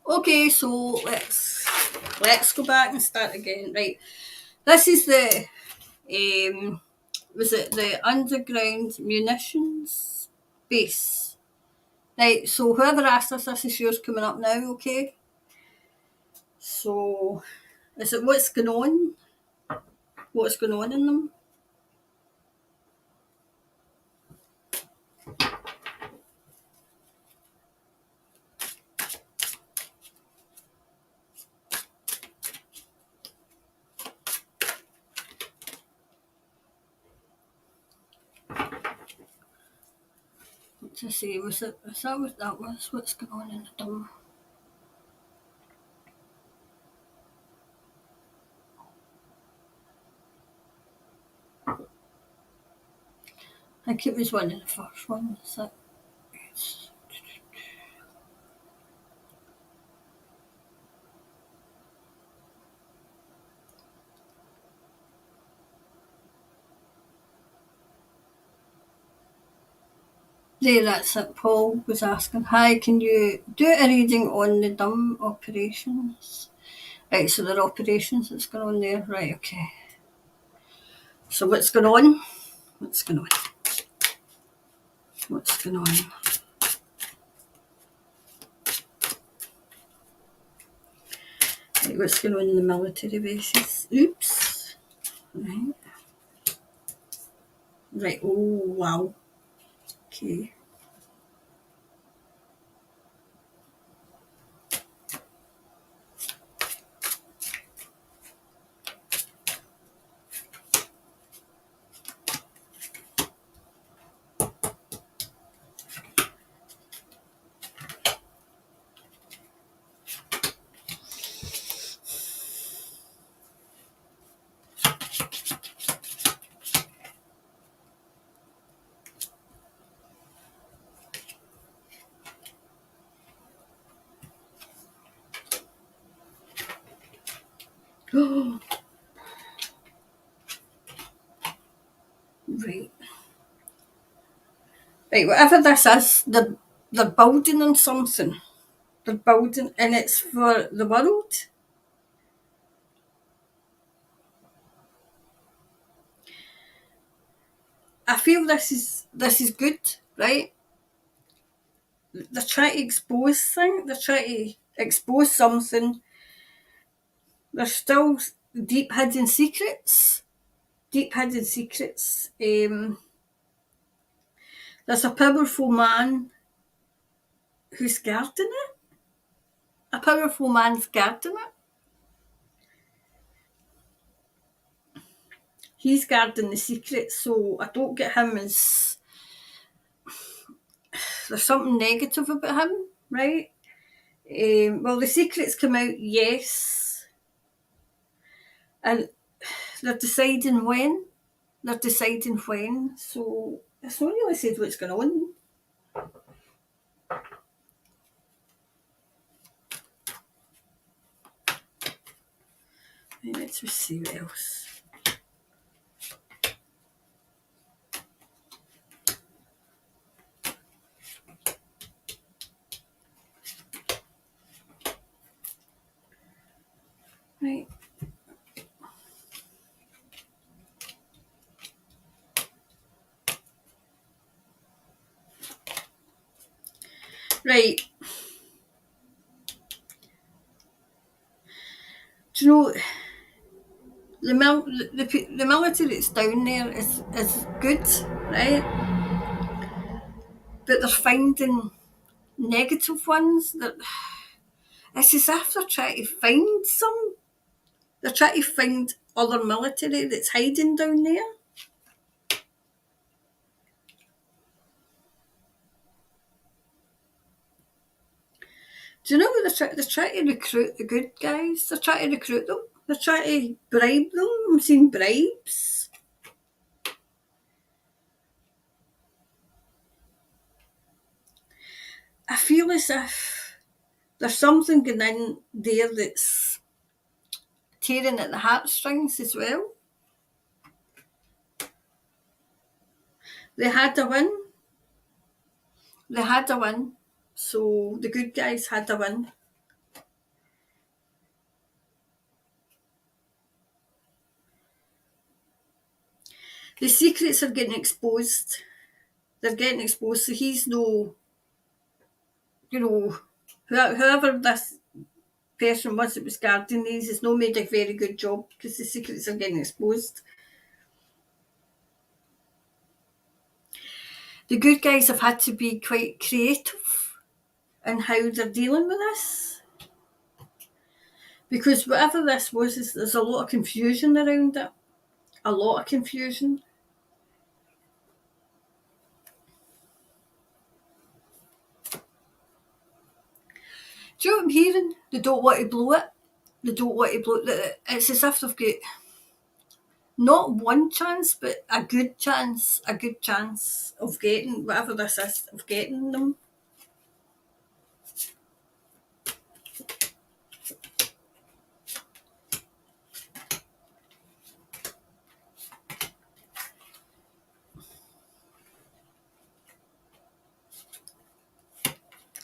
Okay, so let's go back and start again. Right, this is the was it the underground munitions base? Right, so whoever asked us, this is yours coming up now. Okay, so is it what's going on? What's going on in them? To see, was that what that was? What's going on in them? I think it was one of the first ones. There, that's it. Paul was asking, hi, can you do a reading on the dumb operations? Right, so there are operations that's going on there. Right, okay. So what's going on? What's going on? What's going on? Right, what's going on in the military bases? Oops. Right. Right, oh wow. Okay. Oh, right. Right, whatever this is, they're building on something. They're building, and it's for the world. I feel this is good, right? They're trying to expose things. They're trying to expose something. There's still deep hidden secrets. Deep hidden secrets. There's a powerful man who's guarding it. A powerful man's guarding it. He's guarding the secrets, so I don't get him as there's something negative about him, right? Well, the secrets come out, yes, and they're deciding when. They're deciding when, so it's not really said what's going on. Right, let's just see what else. Right. Right. Do you know the military that's down there is good, right? But they're finding negative ones that it's as if they're trying to find some. They're trying to find other military that's hiding down there. Do you know what they're trying? They're trying to recruit the good guys. They're trying to recruit them. They're trying to bribe them. I'm seeing bribes. I feel as if there's something going in there that's tearing at the heartstrings as well. They had a win. They had a win. So the good guys had a win. The secrets are getting exposed. They're getting exposed. So he's no, whoever this person was that was guarding these has not made a very good job because the secrets are getting exposed. The good guys have had to be quite creative in how they're dealing with this. Because whatever this was, there's a lot of confusion around it. A lot of confusion. Do you know what I'm hearing? They don't want to blow it. They don't want to blow it. It's as if they've got not one chance, but a good chance of getting whatever this is, of getting them.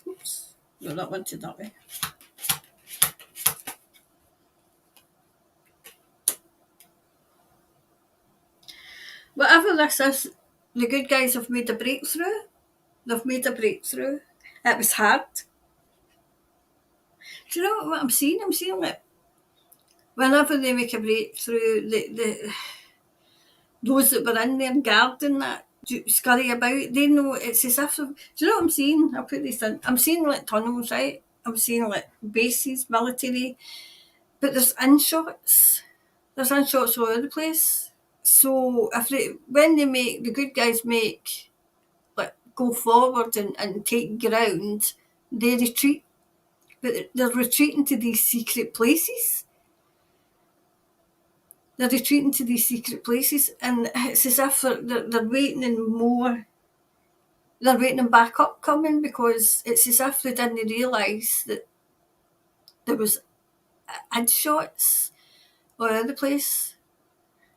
Oops. No, that went to that way. Whatever this is, the good guys have made a breakthrough. They've made a breakthrough. It was hard. Do you know what I'm seeing? I'm seeing that whenever they make a breakthrough, those that were in there guarding that, scurry about, they know it's as if, do you know what I'm seeing? I'll put this in. I'm seeing like tunnels, right? I'm seeing like bases, military, but there's inshots. There's inshots all over the place. So if when they make, the good guys make, like, go forward and take ground, they retreat. But they're retreating to these secret places. They're retreating to these secret places, and it's as if they're waiting and more. They're waiting and backup coming, because it's as if they didn't realise that there was shots all over the place.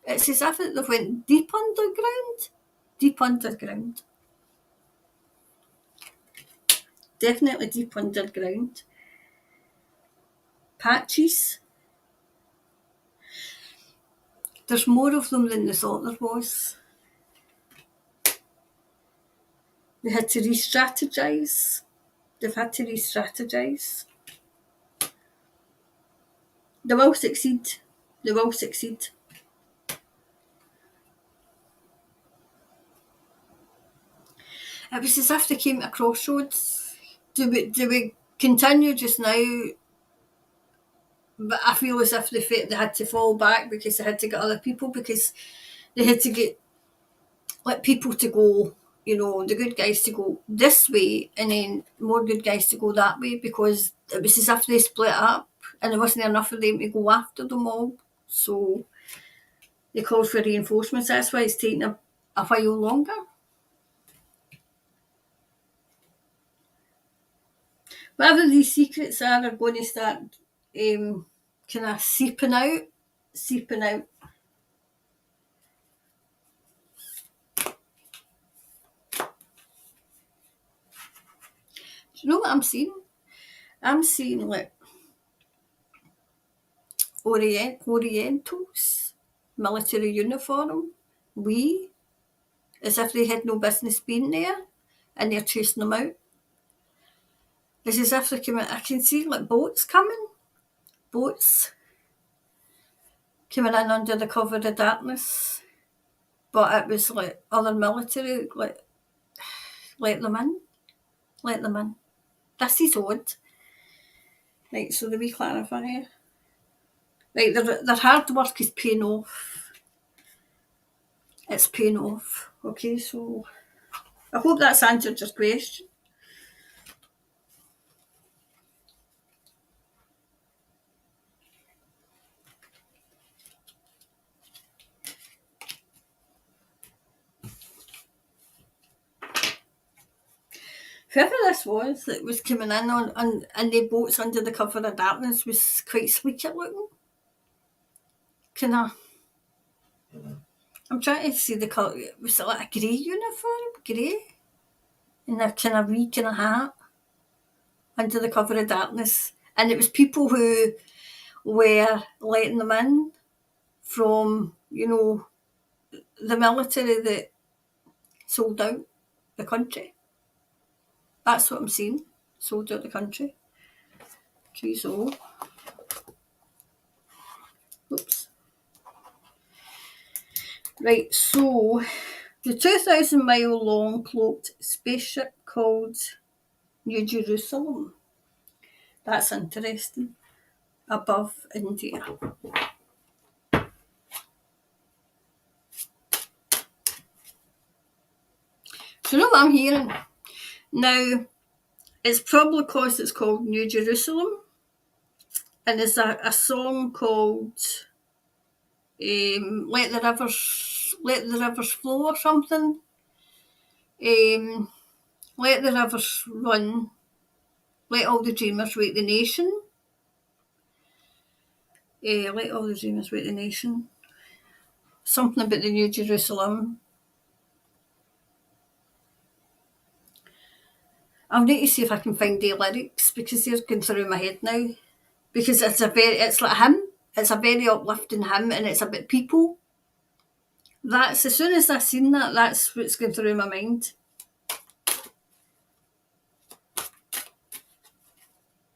It's as if they went deep underground. Deep underground. Definitely deep underground. Patches. There's more of them than they thought there was. They had to re-strategise. They've had to re-strategise. They will succeed. They will succeed. It was as if they came to a crossroads. Do we continue just now? But I feel as if they had to fall back because they had to get other people, because they had to get, like, people to go, the good guys to go this way, and then more good guys to go that way, because it was as if they split up and there wasn't enough of them to go after them all. So they called for reinforcements. That's why it's taking a while longer. Whatever these secrets are going to start kind of seeping out. Seeping out. Do you know what I'm seeing? I'm seeing, like, Orientals, military uniform, as if they had no business being there, and they're chasing them out. It's as if they're coming. I can see, like, boats coming in under the cover of darkness. But it was like other military, like, let them in. Let them in. This is odd. Right, so the wee clarifier. Right, their hard work is paying off. It's paying off. Okay, so I hope that's answered your question. Whoever this was that was coming in on the boats under the cover of darkness was quite sleek looking. Kinda, I'm trying to see the colour. Was it like a grey uniform? Grey? And a kind of wee kind of hat under the cover of darkness. And it was people who were letting them in from, the military that sold out the country. That's what I'm seeing. Sold out the country. Okay, so. Oops. Right, so the 2,000-mile long cloaked spaceship called New Jerusalem. That's interesting. Above India. So you know what I'm hearing? Now, it's probably because it's called New Jerusalem, and there's a song called Let the Rivers Flow or something. Let the rivers run, let all the dreamers wake the nation. Let all the dreamers wake the nation. Something about the New Jerusalem. I'll need to see if I can find the lyrics, because they're going through my head now. Because it's like a hymn. It's a very uplifting hymn, and it's about people. That's, as soon as I seen that, that's what's going through my mind.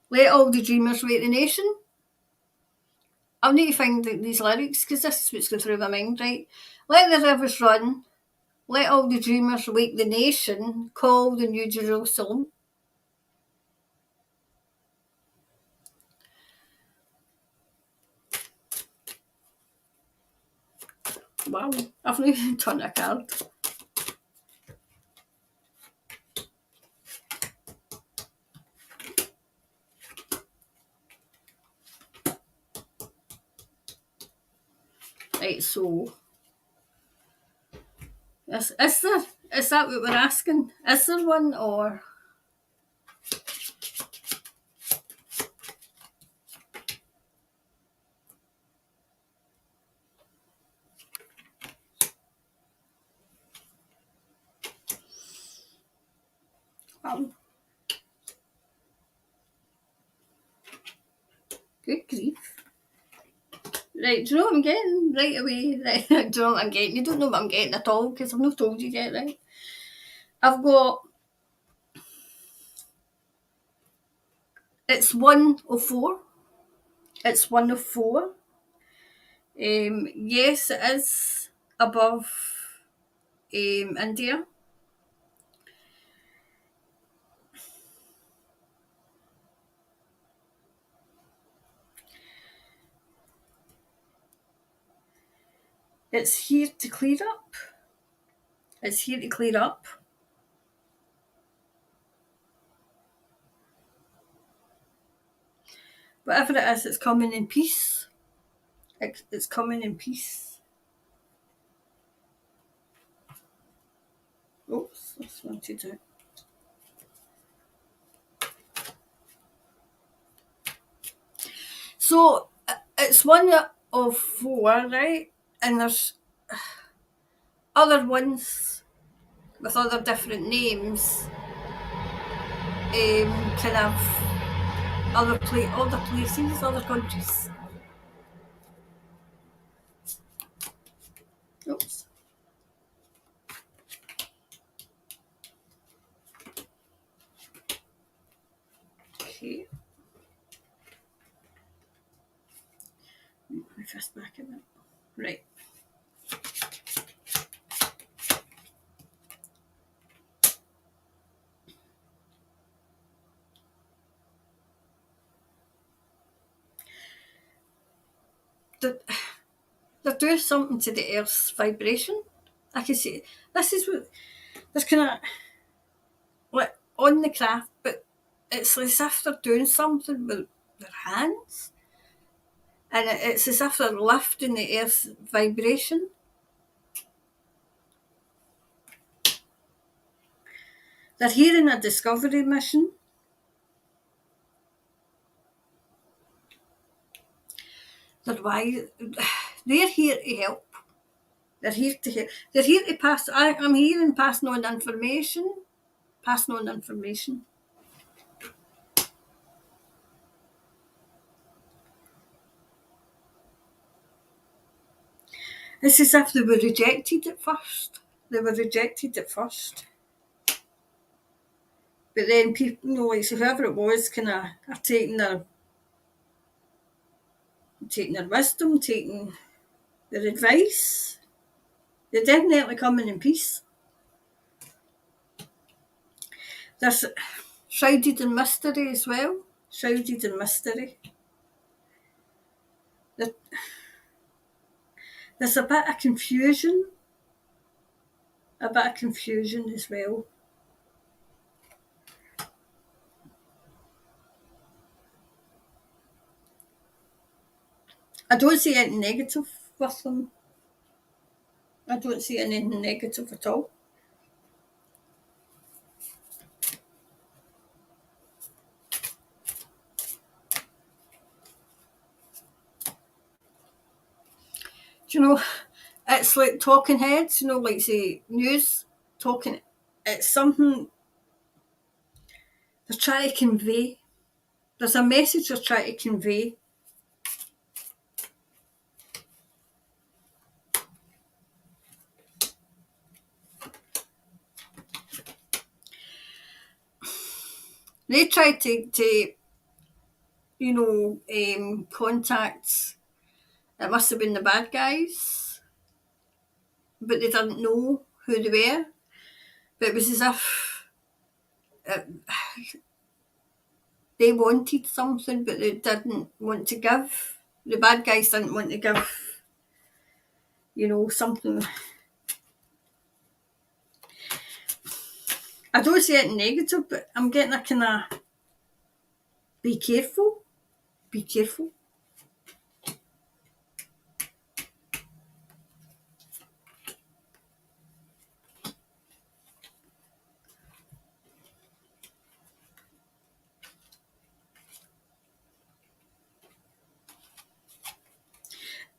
Let all the dreamers wake the nation. I'll need to find these lyrics because this is what's going through my mind, right? Let the rivers run. Let all the dreamers wake the nation. Call the New Jerusalem. Wow, I've not even done a card. Right, so is that what we're asking? Is there one, or good grief. Right, do you know what I'm getting right away? Right, do you know what I'm getting? You don't know what I'm getting at all because I've not told you yet, right? I've got, it's 104. It's 104. Yes, it is above India. It's here to clear up. It's here to clear up. Whatever it is, it's coming in peace. It's coming in peace. Oops, that's what to do. So it's one of four, right? And there's other ones with other different names. Can have other places, other countries. Oops. Okay. My fist back in it. Right. They're doing something to the Earth's vibration. I can see this is what there's kind of like on the craft, but it's as if they're doing something with their hands, and it's as if they're lifting the Earth's vibration. They're here in a discovery mission. They're here to help. They're here to help. They're here to pass. I'm hearing passing on information. Passing on information. It's as if they were rejected at first. They were rejected at first. But then people, like so whoever it was, kind of are taking their wisdom, taking their advice. They're definitely coming in peace. There's shrouded in mystery as well. Shrouded in mystery. There's a bit of confusion. A bit of confusion as well. I don't see anything negative with them. I don't see anything negative at all. Do you know, it's like talking heads, like say news, talking. It's something they're trying to convey. There's a message they're trying to convey. They tried to contact. It must have been the bad guys, but they didn't know who they were. But it was as if it, they wanted something, but they didn't want to give. The bad guys didn't want to give, something. I don't say it negative, but I'm getting a kind of be careful, be careful.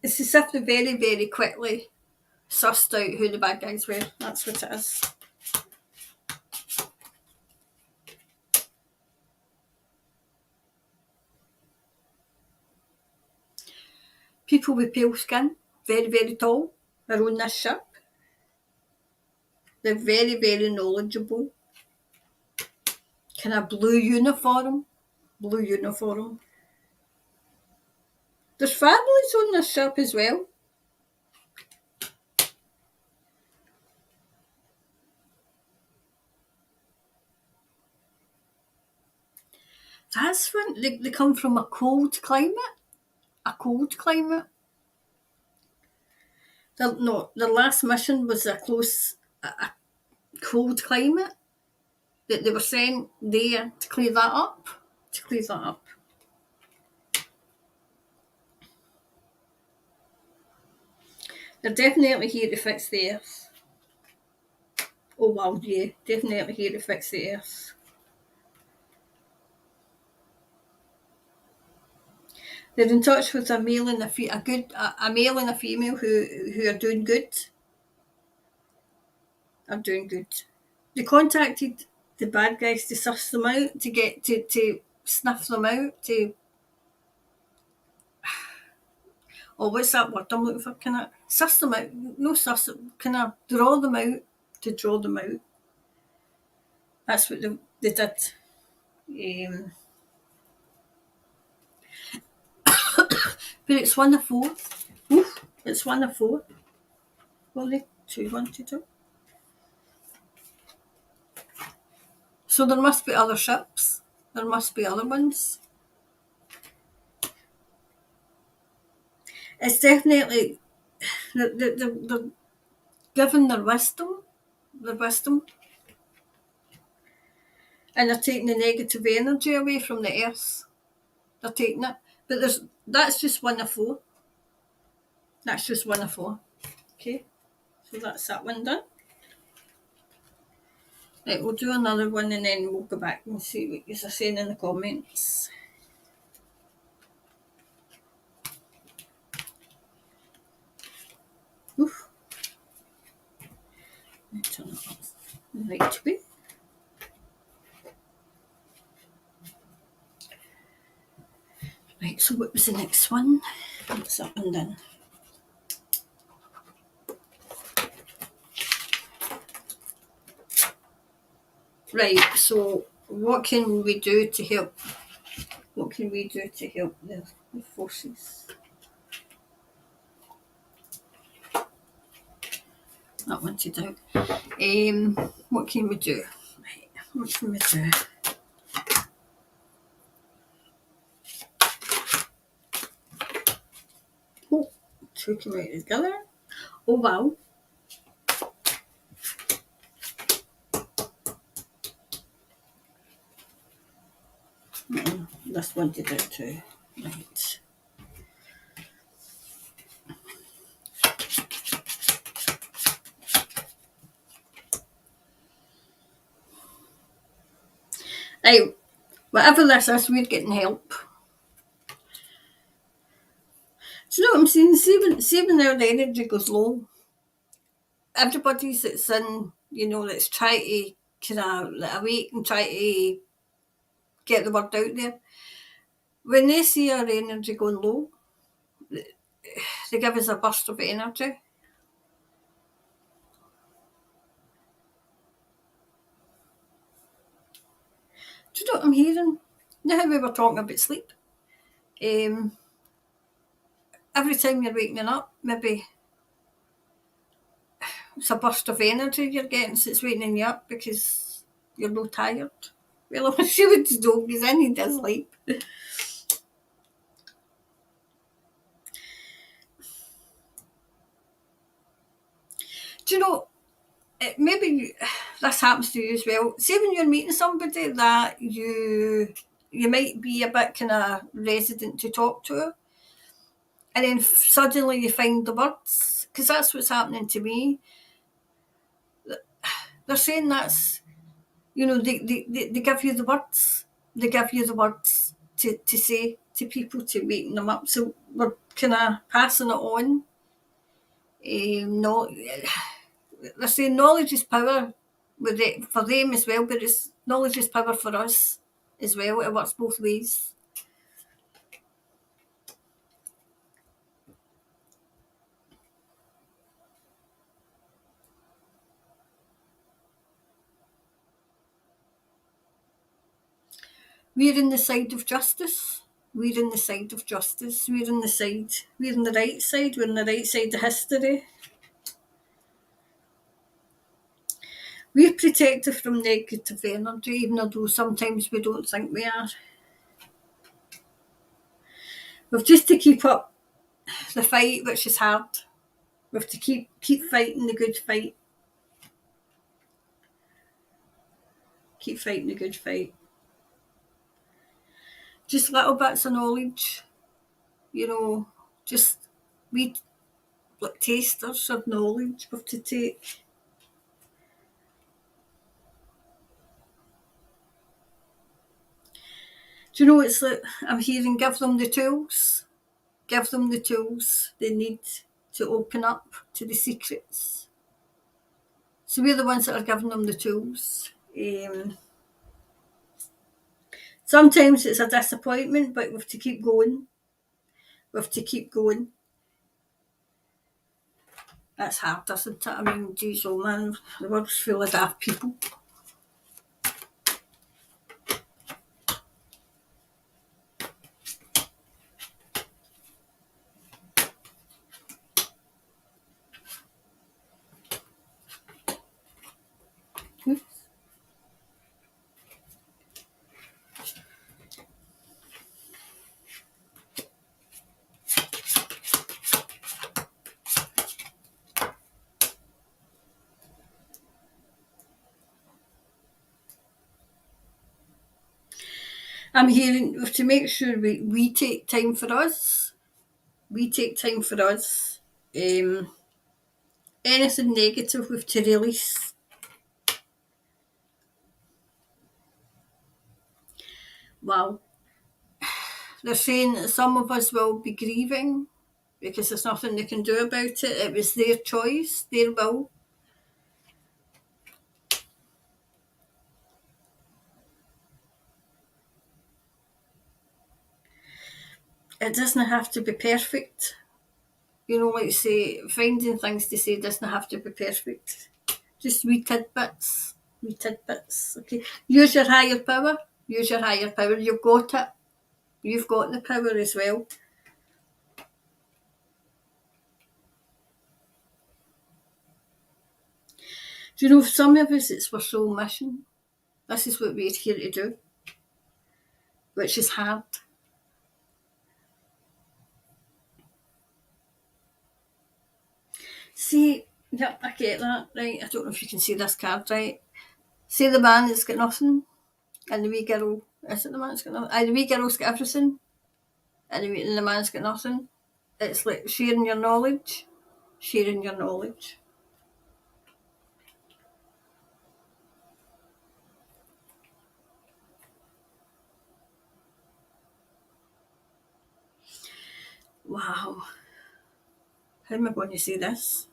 It's as if they very, very quickly sussed out who the bad guys were. That's what it is. People with pale skin, very, very tall, are on this ship. They're very, very knowledgeable. Kind of blue uniform. There's families on this ship as well. That's when they come from a cold climate. A cold climate. The last mission was a cold climate that they were sent there to clear that up. They're definitely here to fix the Earth. Oh wow, yeah, definitely here to fix the Earth. They're in touch with a male and a male and a female who are doing good. They contacted the bad guys to suss them out, to get to snuff them out, to what's that word I'm looking for? Kind of suss them out, no suss, kind of draw them out, to draw them out. That's what they did. But it's 1 of 4. Oof, it's 1 of 4. Well, they 1, 2, 2. So there must be other ships. There must be other ones. It's definitely they're given their wisdom, and they're taking the negative energy away from the earth. They're taking it, but that's just 1 of 4. That's just 1 of 4. Okay, so that's that one done. Right, we'll do another one and then we'll go back and see what you're saying in the comments. Oof. Let's turn it off the right way. Right, so what was the next one? What's that one done? Right, so what can we do to help? What can we do to help the forces? That one to do. What can we do? Right, what can we do? Oh, 2 come out together. Oh wow. This one to do too. Right. Right, whatever this is, we're getting help. Do you know what I'm saying? See when their energy goes low, everybody's that's in, that's trying to kind of awake and try to get the word out there. When they see our energy going low, they give us a burst of energy. Do you know what I'm hearing? You know how we were talking about sleep? Um, every time you're waking up, maybe it's a burst of energy you're getting, so it's waking you up because you're no tired. Well, I'm sure it's dog because I need to sleep. Do you know, maybe this happens to you as well. Say when you're meeting somebody that you might be a bit kind of resident to talk to, and then suddenly you find the words, because that's what's happening to me. They're saying that's, they give you the words. They give you the words to say to people to wake them up. So we're kind of passing it on. No, they're saying knowledge is power for them as well, but it's knowledge is power for us as well. It works both ways. We're in the side of justice. We're in the side of justice. We're on the right side. We're on the right side of history. We're protected from negative energy, even though sometimes we don't think we are. We've just to keep up the fight, which is hard. We have to keep fighting the good fight. Keep fighting the good fight. Just little bits of knowledge, just we like tasters of knowledge we have to take. Do you know, it's like I'm hearing give them the tools. Give them the tools they need to open up to the secrets. So we're the ones that are giving them the tools. Sometimes it's a disappointment, but we have to keep going. We have to keep going. That's hard, isn't it? I mean, geez, oh man, the world's full of daft people. I'm hearing to make sure we take time for us. We take time for us. Anything negative we have to release. Well, they're saying that some of us will be grieving because there's nothing they can do about it. It was their choice, their will. It doesn't have to be perfect. Like say, finding things to say doesn't have to be perfect. Just wee tidbits. Wee tidbits. Okay. Use your higher power. Use your higher power. You've got it. You've got the power as well. Do you know, some of us, it's our soul mission. This is what we're here to do, which is hard. See, yep, I get that, right? I don't know if you can see this card, right? See the man that's got nothing, and the wee girl, is it the man that's got nothing? The wee girl's got everything, and the man's got nothing. It's like sharing your knowledge, sharing your knowledge. Wow. How am I going to say this?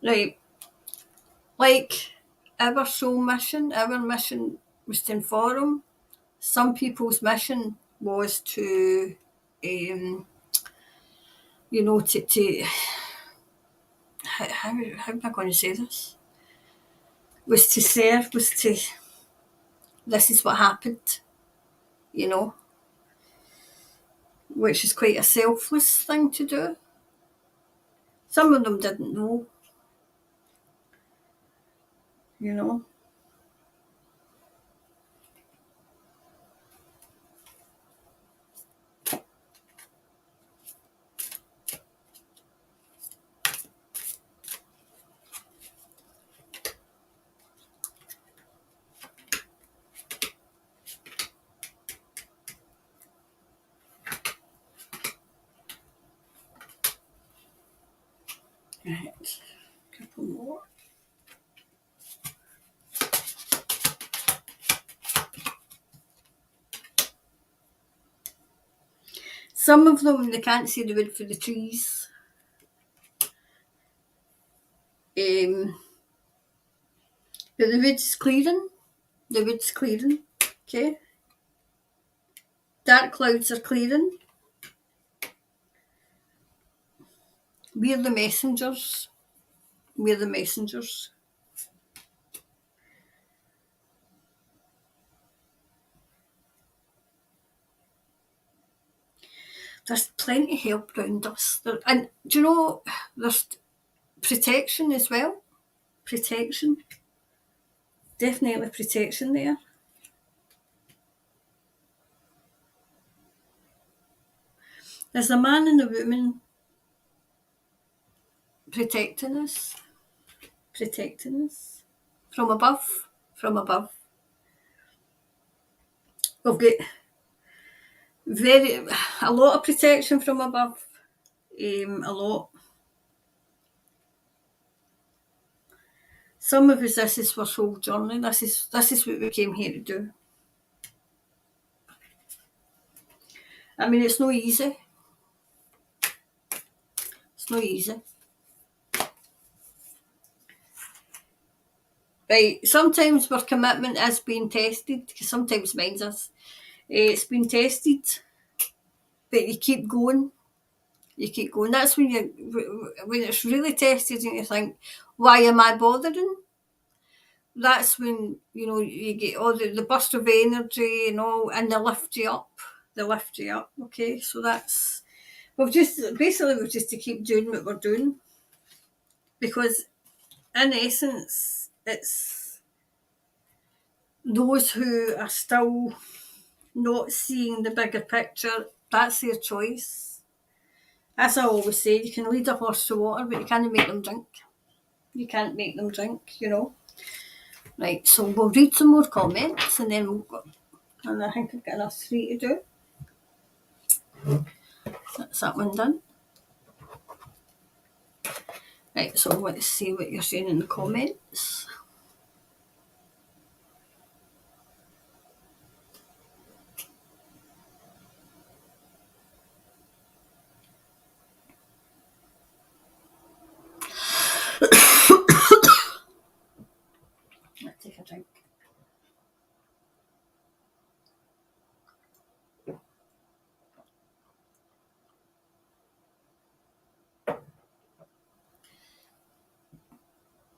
Right, like our mission was to inform. Some people's mission was to, to how am I going to say this? Was to serve, was to this is what happened, you know, which is quite a selfless thing to do. Some of them didn't know, you know. Right, a couple more. Some of them, they can't see the wood for the trees. But the wood's clearing. The wood's clearing. Okay. Dark clouds are clearing. We're the messengers. We're the messengers. There's plenty of help around us. And do you know, there's protection as well. Protection. Definitely protection there. There's a man and a woman protecting us. Protecting us. From above. From above. We've got a lot of protection from above. A lot. Some of us, this is our soul journey. This is what we came here to do. I mean, it's no easy. It's no easy. Right, sometimes our commitment is being tested, because sometimes mine's is. It's been tested, but you keep going. You keep going. That's when it's really tested and you think, why am I bothering? That's when, you know, you get all the burst of energy and all, and they lift you up. They lift you up, okay? So we've just to keep doing what we're doing. Because in essence, it's those who are still not seeing the bigger picture, that's their choice. As I always say, you can lead a horse to water, but you can't make them drink. You can't make them drink, you know. Right, so we'll read some more comments and then we'll go. And I think I've got enough 3 to do. That's that one done. Right, so let's see what you're saying in the comments. Let's take a drink.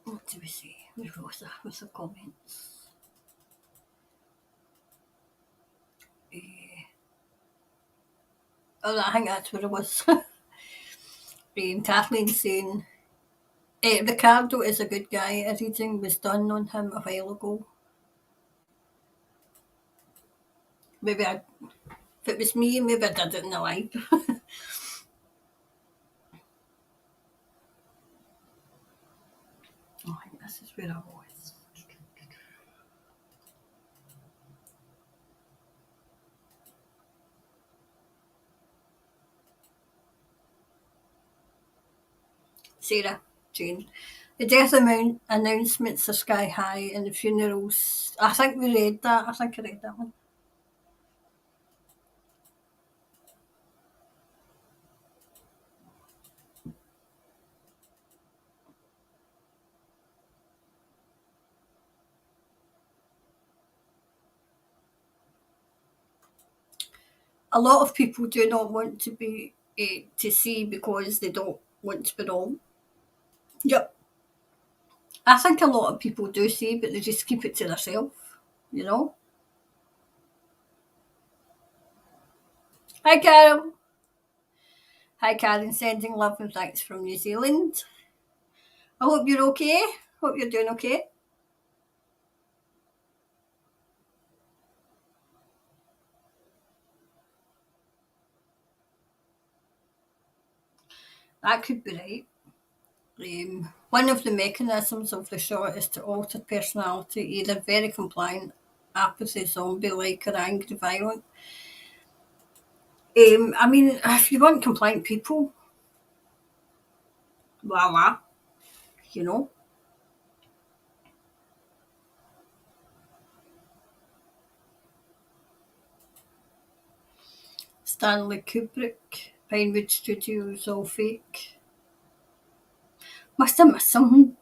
What do we say? Where's Rosa with the comments? I think that's where it was. Kathleen saying, Ricardo is a good guy. A reading was done on him a while ago. If it was me, maybe I did it in the live. I think this is where I was. Sarah, Jane. The death announcements are sky high and the funerals. I think we read that. I think I read that one. A lot of people do not want to be to see because they don't want to be wrong. Yep. I think a lot of people do see, but they just keep it to themselves, you know. Hi, Carol. Hi, Karen. Sending love and thanks from New Zealand. I hope you're okay. Hope you're doing okay. That could be right. One of the mechanisms of the shot is to alter personality, either very compliant, apathy, zombie-like, or angry, violent. I mean, if you want compliant people, voila, you know. Stanley Kubrick, Pinewood Studios, all fake. Must have missed something.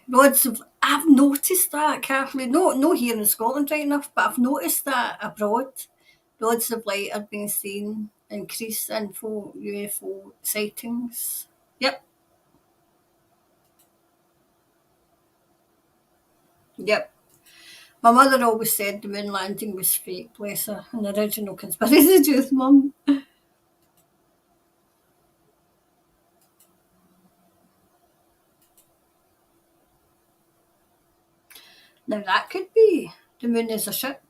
Lots of I've noticed that carefully. No, here in Scotland right enough, but I've noticed that abroad. Rods of light are being seen. Increased info UFO sightings. Yep, yep. My mother always said the moon landing was fake, bless her, an original conspiracy juice, mum. Now that could be. The moon is a ship.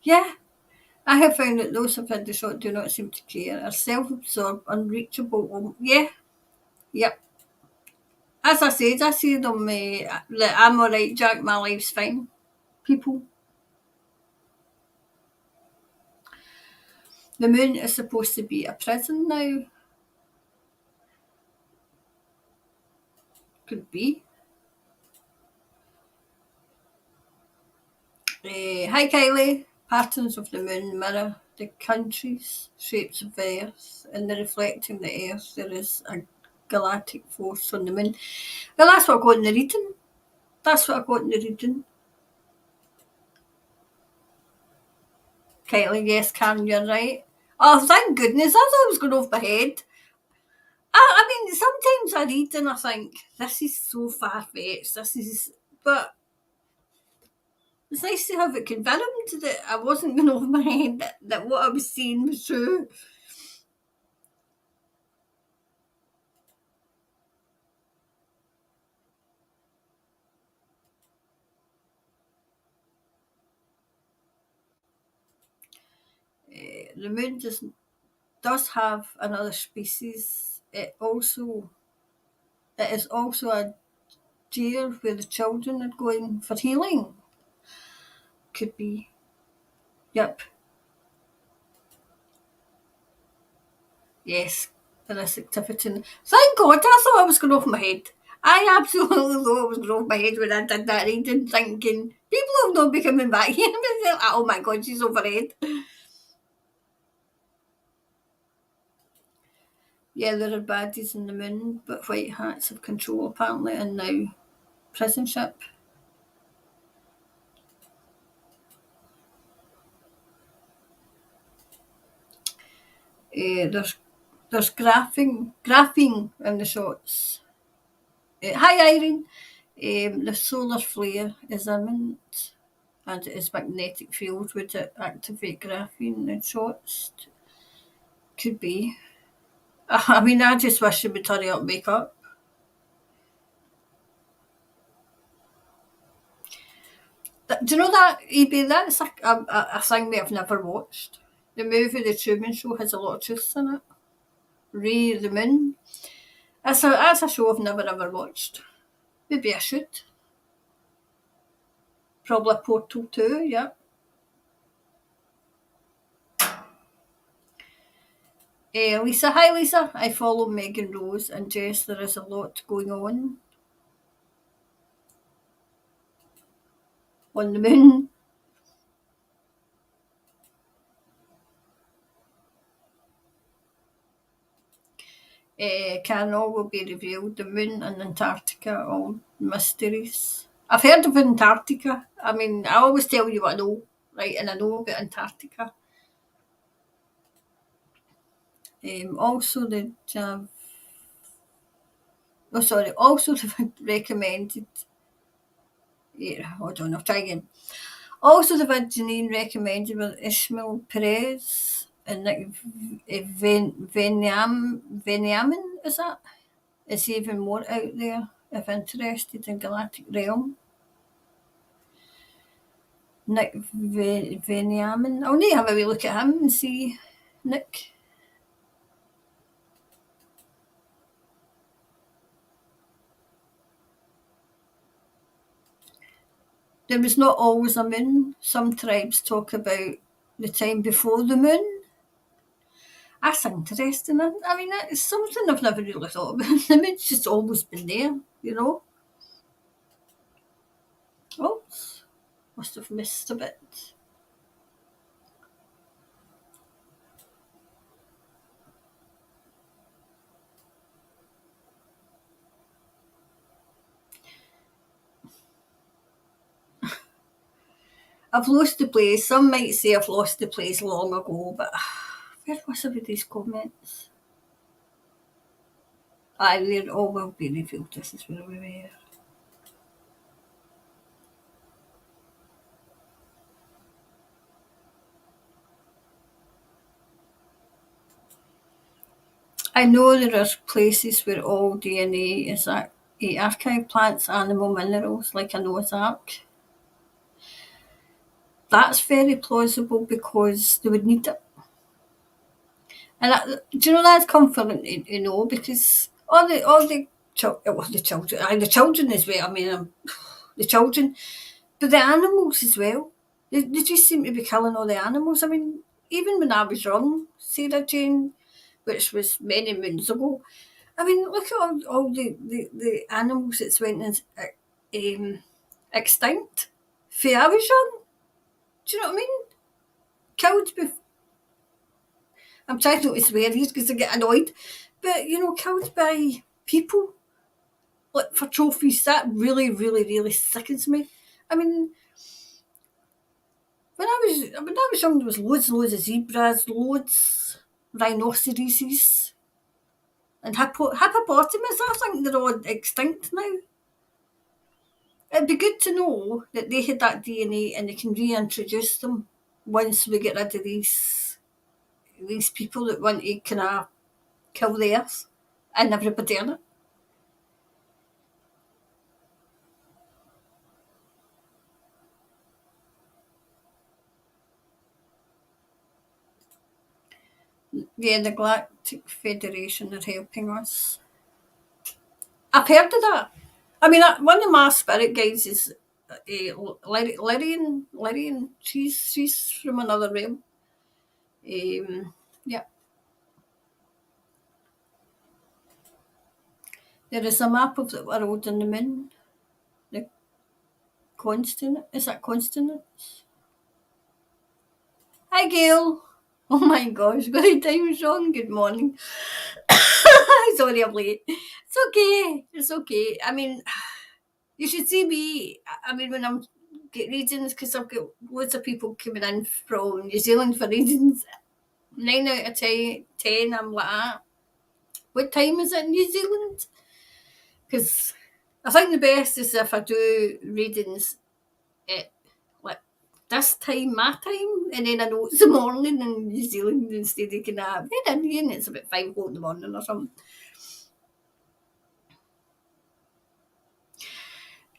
Yeah, I have found that those who've had the shot do not seem to care, are self absorbed, unreachable. Yeah, yep. As I said, I see them like I'm alright, Jack, my life's fine. People. The moon is supposed to be a prison now. Could be. Hi Kylie. Patterns of the moon mirror the countries, shapes of the earth, and the reflecting the earth. There is a galactic force on the moon. Well, that's what I got in the reading. That's what I got in the reading. Kylie, yes, Karen, you're right. Oh, thank goodness. I thought it was going off my head. I mean, sometimes I read and I think, this is so far fetched. This is. But it's nice to have it confirmed that I wasn't going over my head, that what I was seeing was true. The moon does have another species. It is also a deer where the children are going for healing. Could be. Yep. Yes. There is activity. Thank God, I thought I was going off my head. I absolutely thought I was going off my head when I did that reading, thinking people will not be coming back here. Like, oh my God, she's overhead. Yeah, there are baddies in the moon, but white hats have control apparently, and now prison ship. There's graphing in the shots. Hi Irene. The solar flare is imminent, and its magnetic field would activate graphene in shots. Could be. I mean, I just wish she would hurry up and wake up. Do you know that eBay? That's a thing we have never watched. The movie The Truman Show has a lot of truths in it. Ray the Moon. That's a show I've never ever watched. Maybe I should. Probably Portal 2, yeah. Lisa, hi Lisa. I follow Megan Rose and Jess. There is a lot going on the moon. Can all will be revealed. The moon and Antarctica, all mysteries. I've heard of Antarctica. I mean, I always tell you what I know, right? And I know about Antarctica. Also, they'd have, oh sorry, also they've recommended, yeah, hold on, I'll try again. Also, they've had Janine recommended with Ishmael Perez and Nick Veniamin, is that? Is even more out there if interested in Galactic Realm. Nick Veniamin. I'll need to have a wee look at him and see Nick. There was not always a moon. Some tribes talk about the time before the moon. That's interesting. I mean, it's something I've never really thought about. The moon's just always been there, you know. Oops, must have missed a bit. I've lost the place. Some might say I've lost the place long ago, but where was everybody's comments? Aye, we're all will be revealed. This is where we were. I know there are places where all DNA is archive plants, animal minerals, like a Noah's Ark. That's very plausible because they would need it. And do you know that's comforting to know because the children, the children as well. I mean, the children, but the animals as well. They just seem to be killing all the animals. I mean, even when I was young, Sarah Jane, which was many moons ago, I mean, look at all the animals that's went extinct. For I was young, do you know what I mean? Killed before. I'm trying not to swear here because I get annoyed, but killed by people like for trophies. That really, really, really sickens me. I mean, when I was young, there was loads and loads of zebras, loads rhinoceroses, and hippopotamus. I think they're all extinct now. It'd be good to know that they had that DNA and they can reintroduce them once we get rid of these people that want to kind of kill the earth and everybody in it. Yeah, the Galactic Federation are helping us. I've heard of that. I mean, one of my spirit guides is Lyrian. She's from another realm. Yeah, there is a map of the world in the moon. The constant is that consonants? Hi, Gail. Oh my gosh, got the time wrong. Good morning. Sorry, I'm late. It's okay. It's okay. I mean, you should see me. I mean, when I'm get readings, because I've got loads of people coming in from New Zealand for readings. 9 out of 10, I'm like, what time is it in New Zealand? Because I think the best is if I do readings at like this time, my time, and then I know it's the morning in New Zealand instead of kind of Indian, it's about 5 o'clock in the morning or something.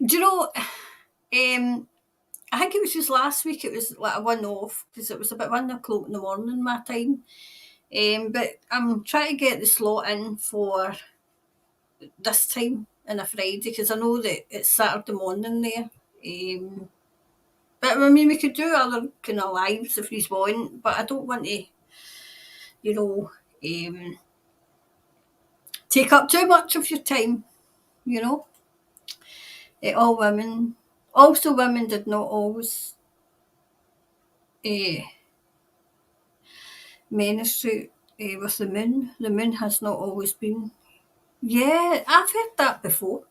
Do you know? I think it was just last week. It was like a one-off because it was about 1 o'clock in the morning my time. But I'm trying to get the slot in for this time on a Friday because I know that it's Saturday morning there. But I mean, we could do other kind of lives if we want, but I don't want to, you know, take up too much of your time. You know, all women. Also, women did not always uh, ministry with the moon. The moon has not always been. Yeah, I've heard that before.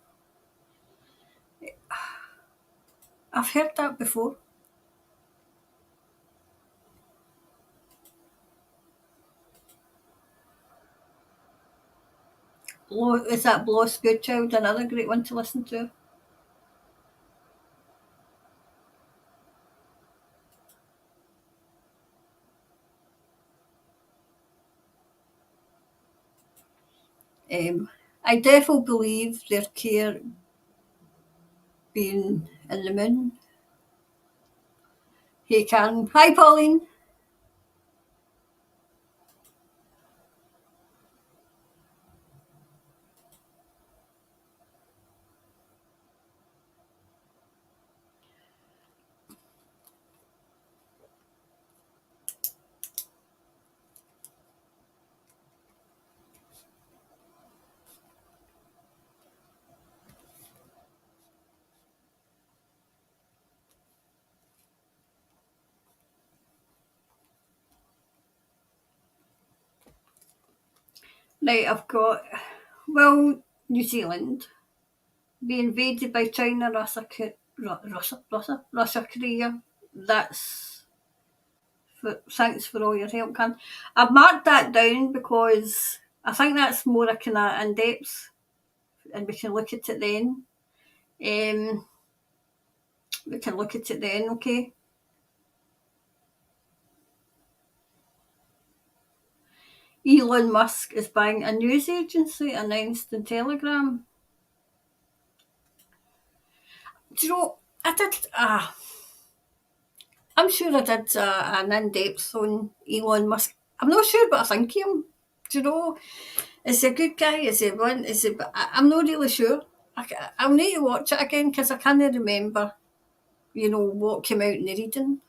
I've heard that before. Is that Bloss Goodchild another great one to listen to? Um, I definitely believe their care being in the moon. Hey Karen. Hi Pauline. Right, I've got, well, New Zealand be invaded by China, Russia, Korea. That's thanks for all your help, Can. I've marked that down because I think that's more a kind of in depth, and we can look at it then. Um, we can look at it then, okay? Elon Musk is buying a news agency, announced in Telegram. Do you know, I did, I'm sure I did an in-depth on Elon Musk. I'm not sure, but I think him. Do you know, is he a good guy? Is he one? Is he? I'm not really sure. I'll need to watch it again because I can't remember, what came out in the reading.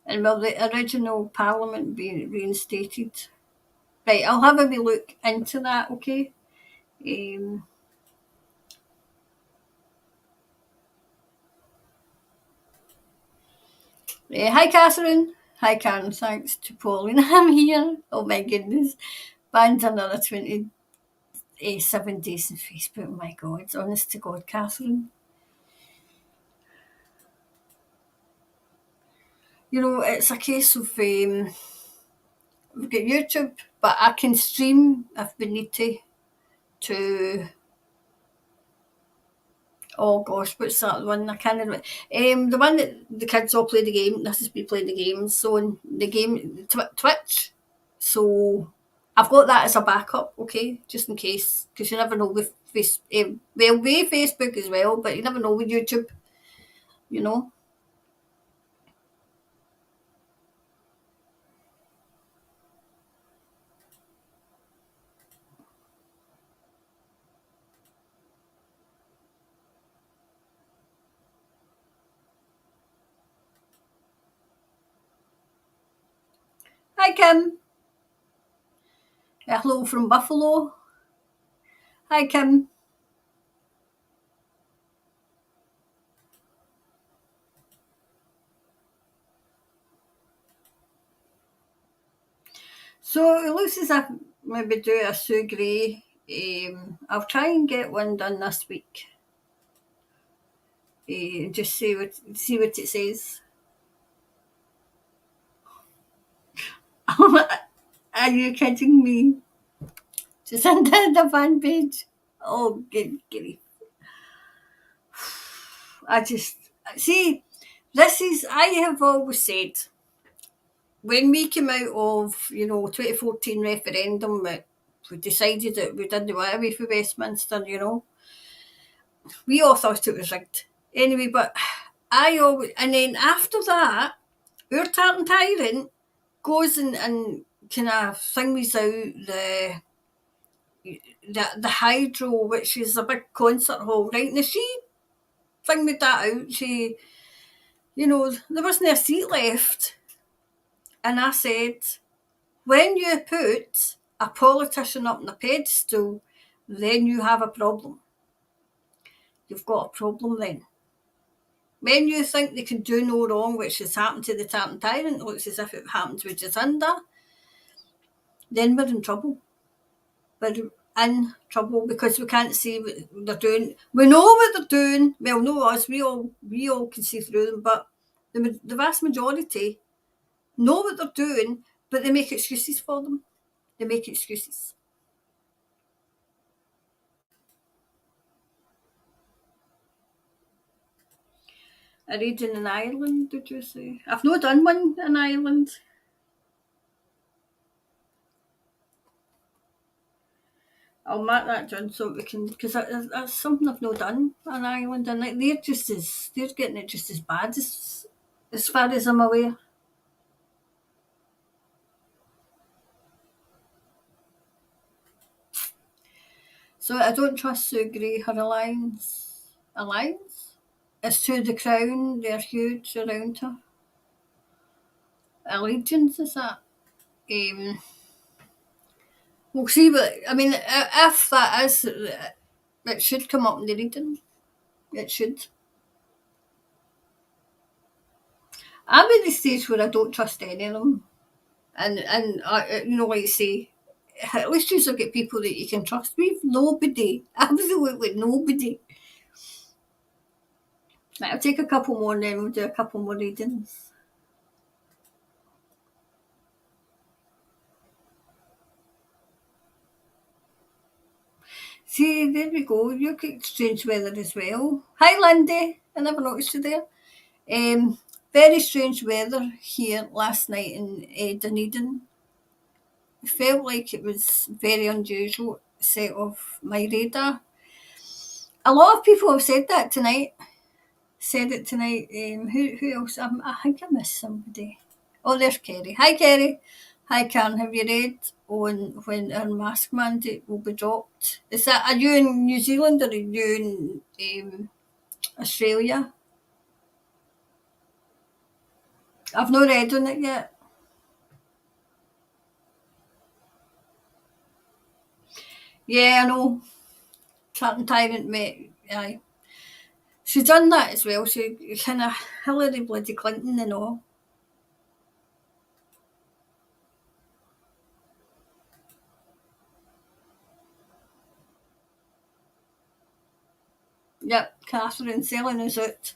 And will the original Parliament be reinstated? Right, I'll have a wee look into that, okay? Um, Hi, Catherine. Hi, Karen. Thanks to Pauline. I'm here. Oh, my goodness. Banned another 7 days on Facebook. Oh, my God. Honest to God, Catherine. It's a case of we've got YouTube, but I can stream if we need to. Oh gosh, what's that one? I can't remember. The one that the kids all play the game. This is me playing the games. So on the game Twitch. So I've got that as a backup, okay, just in case, because you never know with with Facebook as well, but you never know with YouTube, you know. Hi Kim. Hello from Buffalo. Hi Kim. So it looks as if maybe do a Sue Gray. I'll try and get one done this week. Just see what it says. Are you kidding me? Just enter the fan page. Oh, good grief. I just see. This is. I have always said when we came out of 2014 referendum, we decided that we didn't want away from Westminster. We all thought it was rigged anyway. But I always, and then after that, our tartan tyrant goes and kind of thingies out the hydro, which is a big concert hall, right? Now she thingied that out. There wasn't a seat left, and I said, when you put a politician up on a pedestal, then you have a problem. You've got a problem then. When you think they can do no wrong, which has happened to the Tartan Tyrant, looks as if it happened to Jacinda, then we're in trouble. We're in trouble because we can't see what they're doing. We know what they're doing. Well, no us. We all can see through them, but The vast majority know what they're doing, but they make excuses for them. They make excuses. A reading in Ireland, did you say? I've not done one in Ireland. I'll mark that down so we can, because that's something I've not done in Ireland, and like they're getting it just as bad as far as I'm aware. So I don't trust Sue Gray, her alliance. It's to the crown, they're huge around her. Allegiance is that? Um, we'll see, but I mean, if that is, it should come up in the reading. It should. I'm at the stage where I don't trust any of them, and like you say, at least you still get people that you can trust. We've nobody, absolutely nobody. Right, I'll take a couple more, and then we'll do a couple more readings. See, there we go. You get strange weather as well. Hi, Lindy. I never noticed you there. Very strange weather here last night in Dunedin. It felt like it was very unusual set off my radar. A lot of people have said that tonight. Said it tonight. Who else? I think I missed somebody. Oh, there's Kerry. Hi, Kerry. Hi, Karen. Have you read on when our mask mandate will be dropped? Are you in New Zealand or are you in Australia? I've not read on it yet. Yeah, I know. Tartan Tyrant met. Aye. She's done that as well. She kind of Hillary bloody Clinton and all. Yep, Catherine selling us out.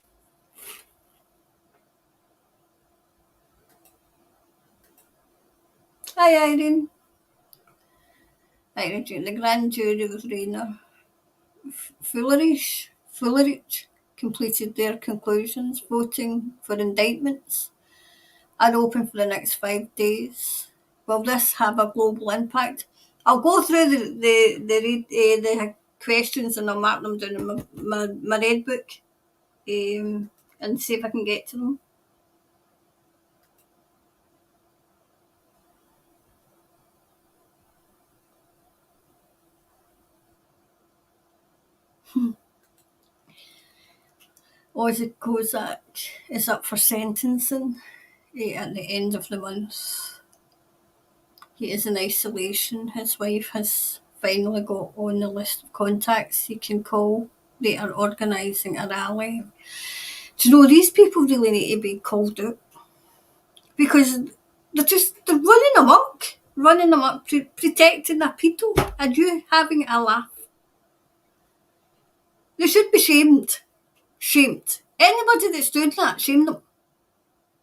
Hi, Irene. Irene, the grand jury with Rainer Fullerich completed their conclusions. Voting for indictments are open for the next 5 days. Will this have a global impact? I'll go through the questions and I'll mark them down in my red book and see if I can get to them. Ozzy Kozak is up for sentencing at the end of the month. He is in isolation. His wife has finally got on the list of contacts he can call. They are organising a rally. Do you know, these people really need to be called out because they're running amok, protecting their people, and you having a laugh. They should be shamed. Shamed. Anybody that's doing that, shame them.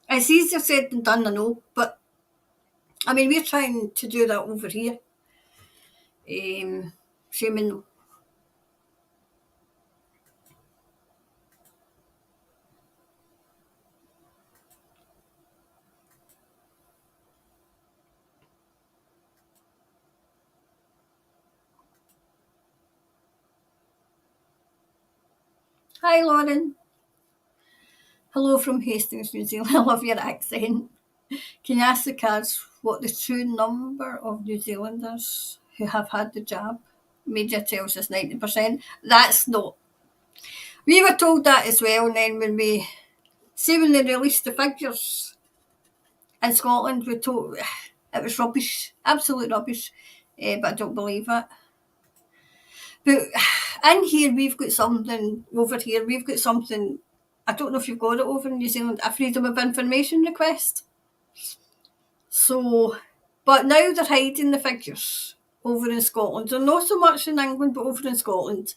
It's easier said than done, I know, but I mean, we're trying to do that over here. Shaming them. Hi, Lauren. Hello from Hastings, New Zealand. I love your accent. Can you ask the cards what the true number of New Zealanders who have had the jab? Media tells us 90%. That's not. We were told that as well, and then when they released the figures in Scotland, we told it was rubbish, absolute rubbish, but I don't believe it. But in here, we've got something, over here, we've got something, I don't know if you've got it over in New Zealand, a freedom of information request. So, but now they're hiding the figures over in Scotland. They're not so much in England, but over in Scotland.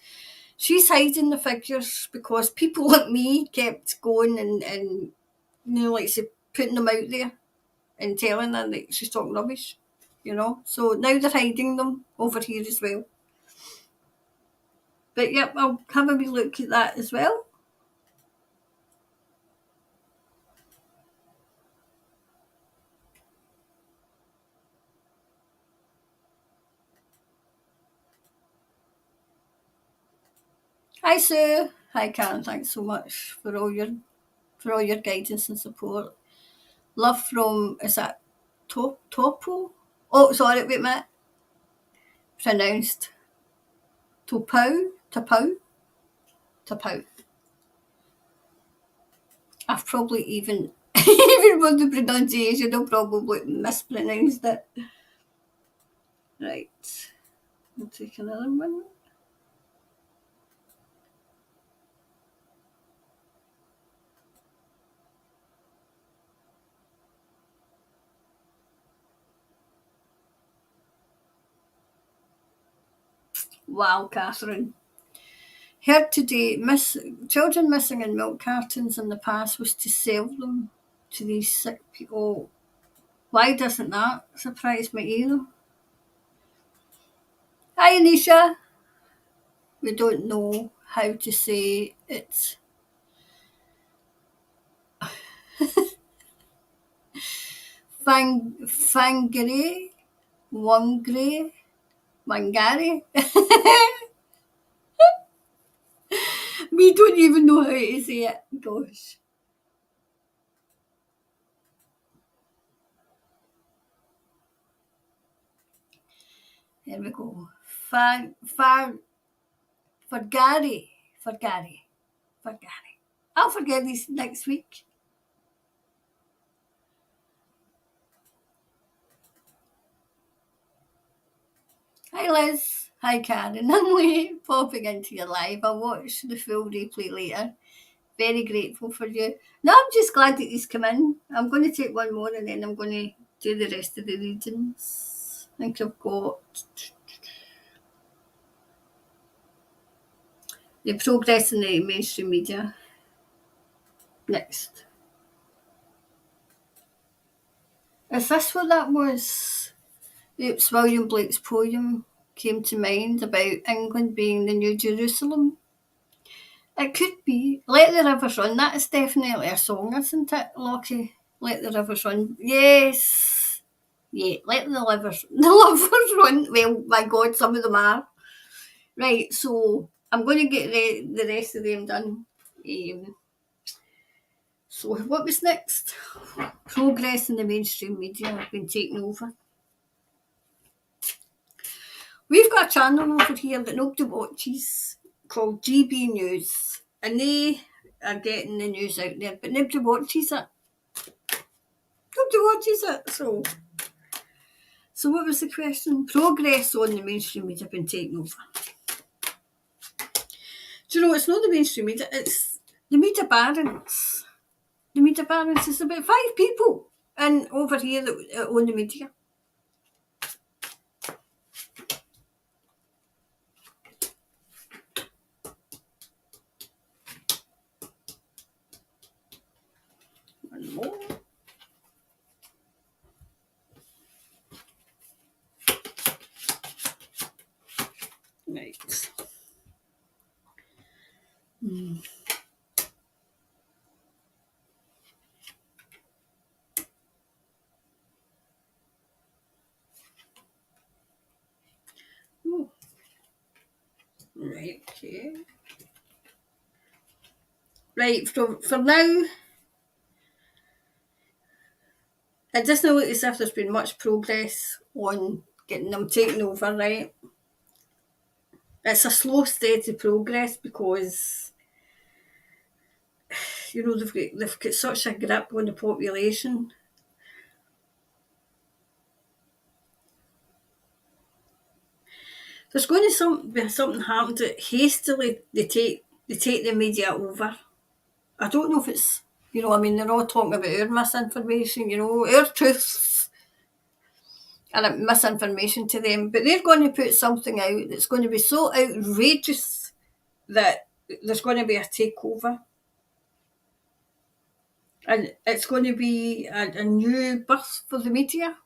She's hiding the figures because people like me kept going and like say, putting them out there and telling her that she's talking rubbish, So now they're hiding them over here as well. But yep, I'll have a wee look at that as well. Hi Sue. Hi Karen. Thanks so much for all your guidance and support. Love from, is that Topo? Oh, sorry, wait a minute. Pronounced Topau. I've probably even with the pronunciation, I've probably mispronounced it. Right. We'll take another one. Wow, Catherine. Heard today, children missing in milk cartons in the past was to sell them to these sick people. Why doesn't that surprise me either? Hi, Anisha. We don't know how to say it's Fangare, Wangare. We don't even know how to say it. Gosh. Here we go. Forgari. I'll forget this next week. Hi Liz. Hi Karen. I'm only popping into your live. I'll watch the full replay later. Very grateful for you. No, I'm just glad that he's come in. I'm going to take one more and then I'm going to do the rest of the readings. I think I've got the progress in the mainstream media next. Is this what that was? Oops, William Blake's poem came to mind about England being the New Jerusalem. It could be. Let the Rivers Run. That is definitely a song, isn't it, Lockie? Let the Rivers Run. Yes. Yeah, let the rivers run. Well, my God, some of them are. Right, so I'm going to get the rest of them done. So what was next? Progress in the mainstream media have been taken over. We've got a channel over here that nobody watches called GB News, and they are getting the news out there, but nobody watches it. So what was the question? Progress on the mainstream media have been taken over. Do you know, it's not the mainstream media, it's the media barons. The media barons is about 5 people and over here that own the media. One more. Right. Oh. Right, okay. Right, for now, it doesn't look as if there's been much progress on getting them taken over, right? It's a slow, steady progress because, they've got such a grip on the population. There's going to be something happen that hastily they take the media over. I don't know if it's, they're all talking about our misinformation, our truths and misinformation to them, but they're going to put something out that's going to be so outrageous that there's going to be a takeover. And it's going to be a new birth for the media.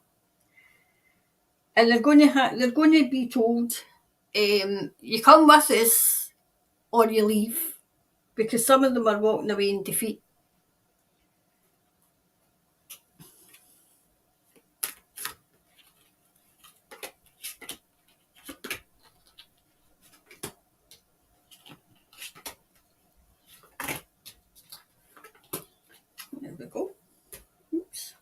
And they're going to be told, you come with us or you leave, because some of them are walking away in defeat. There we go. Oops.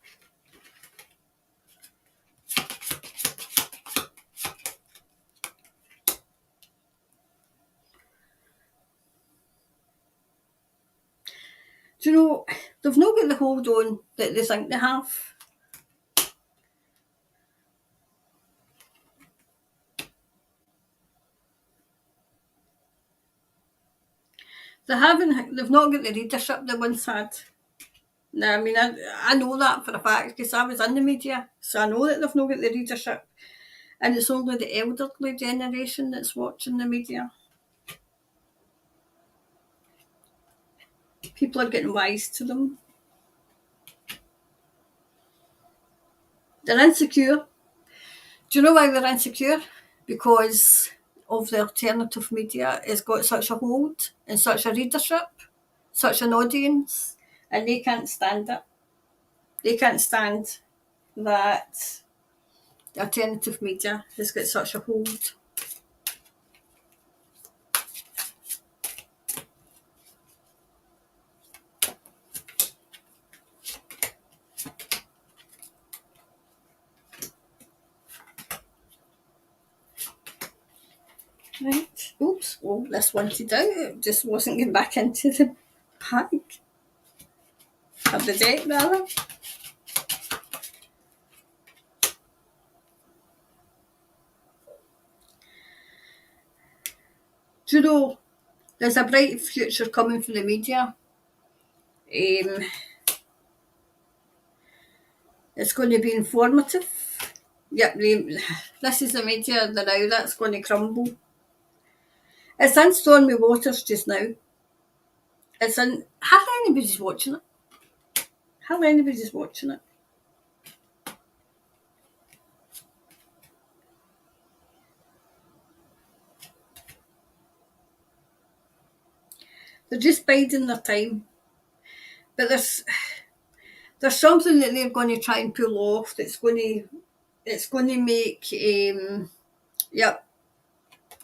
Do you know, they've not got the hold on that they think they have. They've not got the readership they once had. Now, I mean, I know that for a fact because I was in the media, so I know that they've not got the readership. And it's only the elderly generation that's watching the media. People are getting wise to them. They're insecure. Do you know why they're insecure? Because of the alternative media has got such a hold and such a readership, such an audience, and they can't stand it. They can't stand that the alternative media has got such a hold. Right. Oops. Oh, this wanted out. It just wasn't getting back into the bag. Of the deck, rather. Do you know, there's a bright future coming for the media. It's going to be informative. Yep, this is the media now that's going to crumble. It's in stormy waters just now. It's in. Hardly anybody's watching it. Hardly anybody's watching it. They're just biding their time. But there's something that they're going to try and pull off that's going to make yep,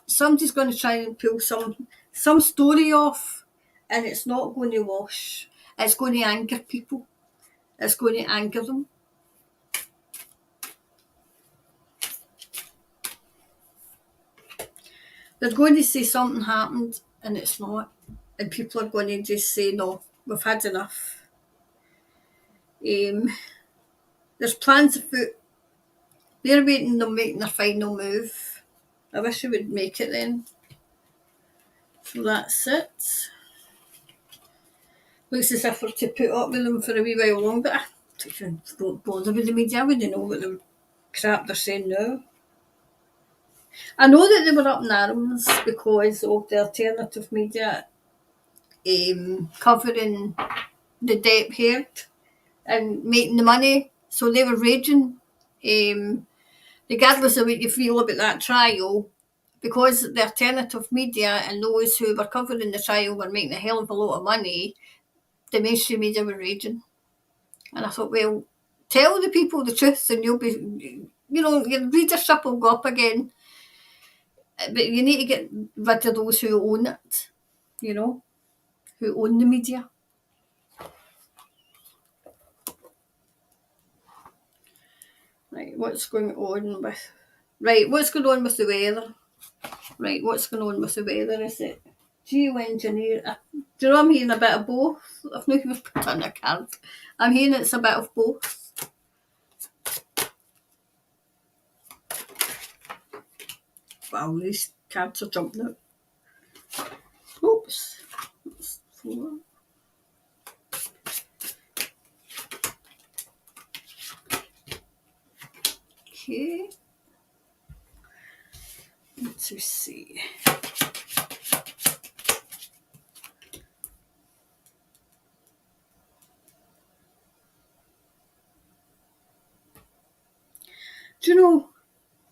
somebody's going to try and pull some story off, and it's not going to wash. It's going to anger people. It's going to anger them. They're going to say something happened and it's not, and people are going to just say, no, we've had enough. There's plans afoot. They're waiting on making their final move. I wish they would make it then. So that's it. Looks as if we're to put up with them for a wee while longer. I don't bother with the media. I wouldn't know what the crap they're saying now. I know that they were up in arms because of the alternative media covering the debt herd and making the money. So they were raging. Regardless of what you feel about that trial, because the alternative media and those who were covering the trial were making a hell of a lot of money, the mainstream media were raging. And I thought, well, tell the people the truth and you'll be, your readership will go up again. But you need to get rid of those who own it, who own the media. Right, what's going on with the weather? Right, what's going on with the weather? Is it geoengineer? Do you know I'm hearing a bit of both? I've not even put on a card. I'm hearing it's a bit of both. Wow, these cards are jumping out. Oops. That's 4. Okay. Let's see. Do you know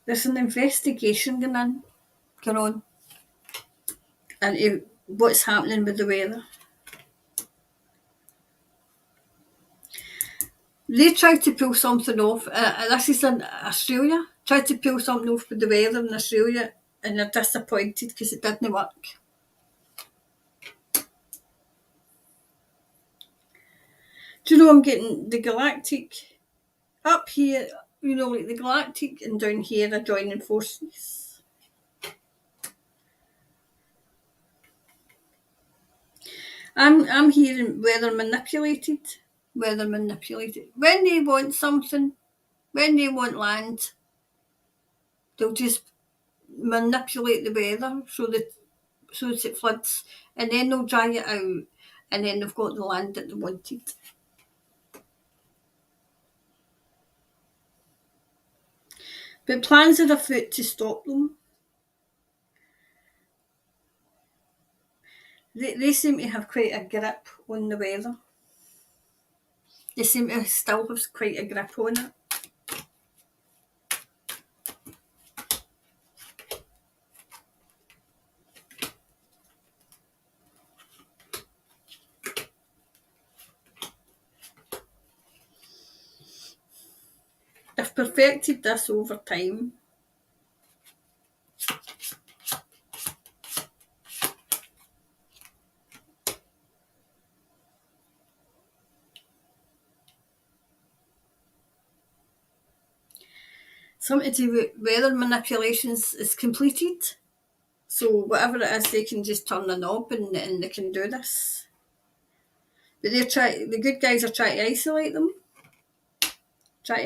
there's an investigation going on into what's happening with the weather? They tried to pull something off. This is in Australia. Tried to pull something off with the weather in Australia, and they're disappointed because it didn't work. Do you know I'm getting the galactic up here? You know, like the galactic, and down here are joining forces. I'm hearing weather manipulated. Weather manipulated. When they want something, when they want land, they'll just manipulate the weather so that it floods, and then they'll dry it out, and then they've got the land that they wanted. But plans are afoot to stop them. They seem to have quite a grip on the weather. They seem to still have quite a grip on it. They've perfected this over time. Something to do with weather manipulations is completed. So whatever it is, they can just turn the knob and they can do this. But the good guys are trying to isolate them. Do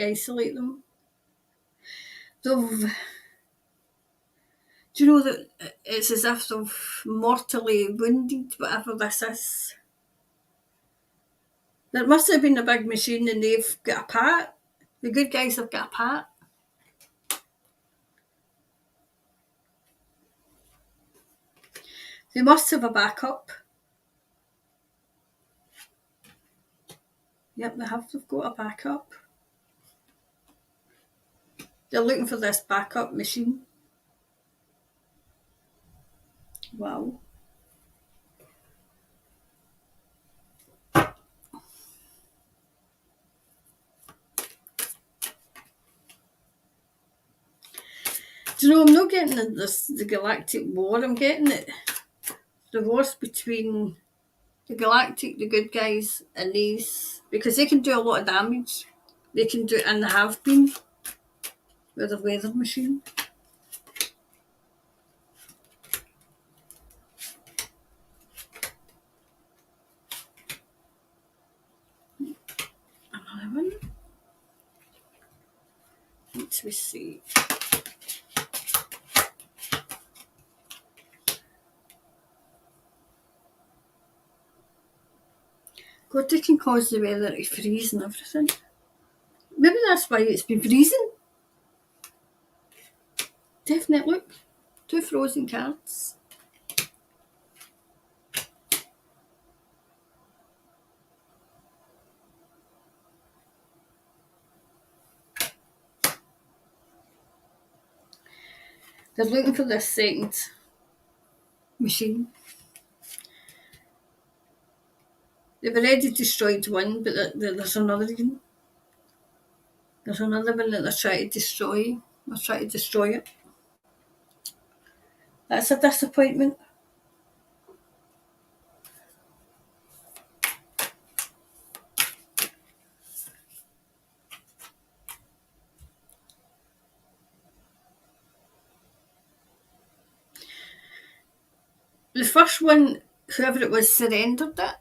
you know that it's as if they've mortally wounded whatever this is? There must have been a big machine and they've got a part. The good guys have got a part. They must have a backup. Yep, they've got a backup. They're looking for this backup machine. Wow. Do you know, I'm not getting the galactic war, I'm getting it. The wars between the galactic, the good guys, and these, because they can do a lot of damage. They can do, and they have been, with the weather machine. Another one. Let's see. God, they can cause the weather to freeze and everything. Maybe that's why it's been freezing. Definitely. Look, 2 frozen cards. They're looking for this second machine. They've already destroyed one, but there's another one. There's another one that they're trying to destroy. They're trying to destroy it. That's a disappointment. The first one, whoever it was, surrendered it.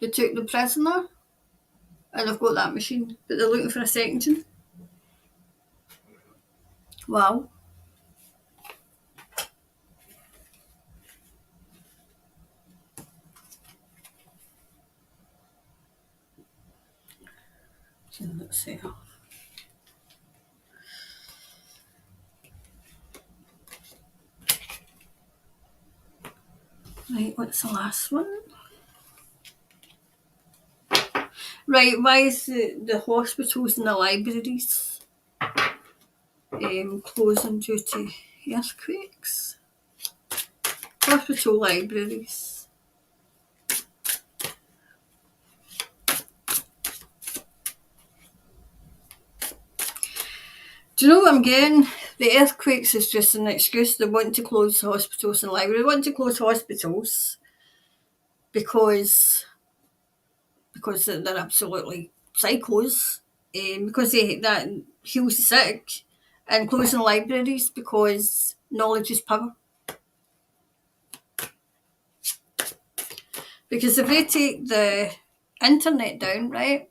They took the prisoner, and they've got that machine, but they're looking for a second one. Wow. So let's see. Right, what's the last one? Right, why is the hospitals and the libraries closing due to earthquakes. Hospital libraries. Do you know what I'm getting? The earthquakes is just an excuse. They want to close hospitals and libraries. They want to close hospitals because they're absolutely psychos. Because that heals the sick, and closing libraries because knowledge is power. Because if they take the internet down, right?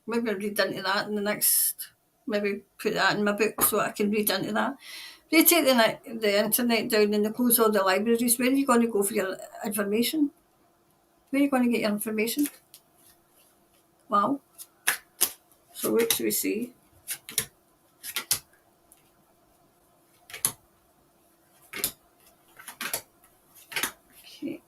Maybe I'll read into that in the next. Maybe put that in my book so I can read into that. If they take the internet down and they close all the libraries, where are you going to go for your information? Where are you going to get your information? Wow. So what should we see? Okay.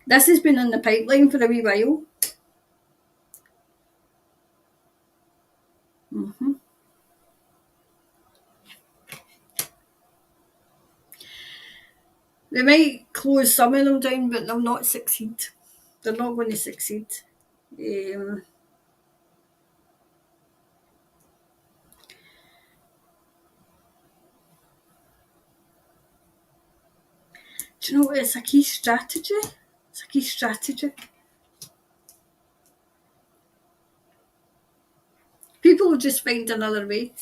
This has been in the pipeline for a wee while. They might close some of them down, but they'll not succeed. They're not going to succeed. Do you know what? It's a key strategy. It's a key strategy. People will just find another way.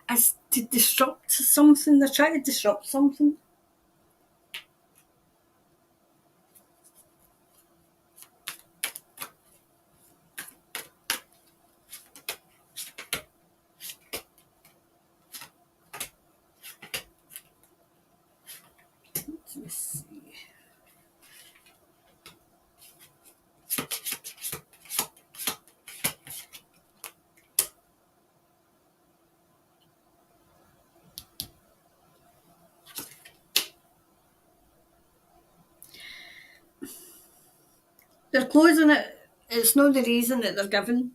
As to disrupt something. They're trying to disrupt something. Let me see. They're closing it. It's not the reason that they're given.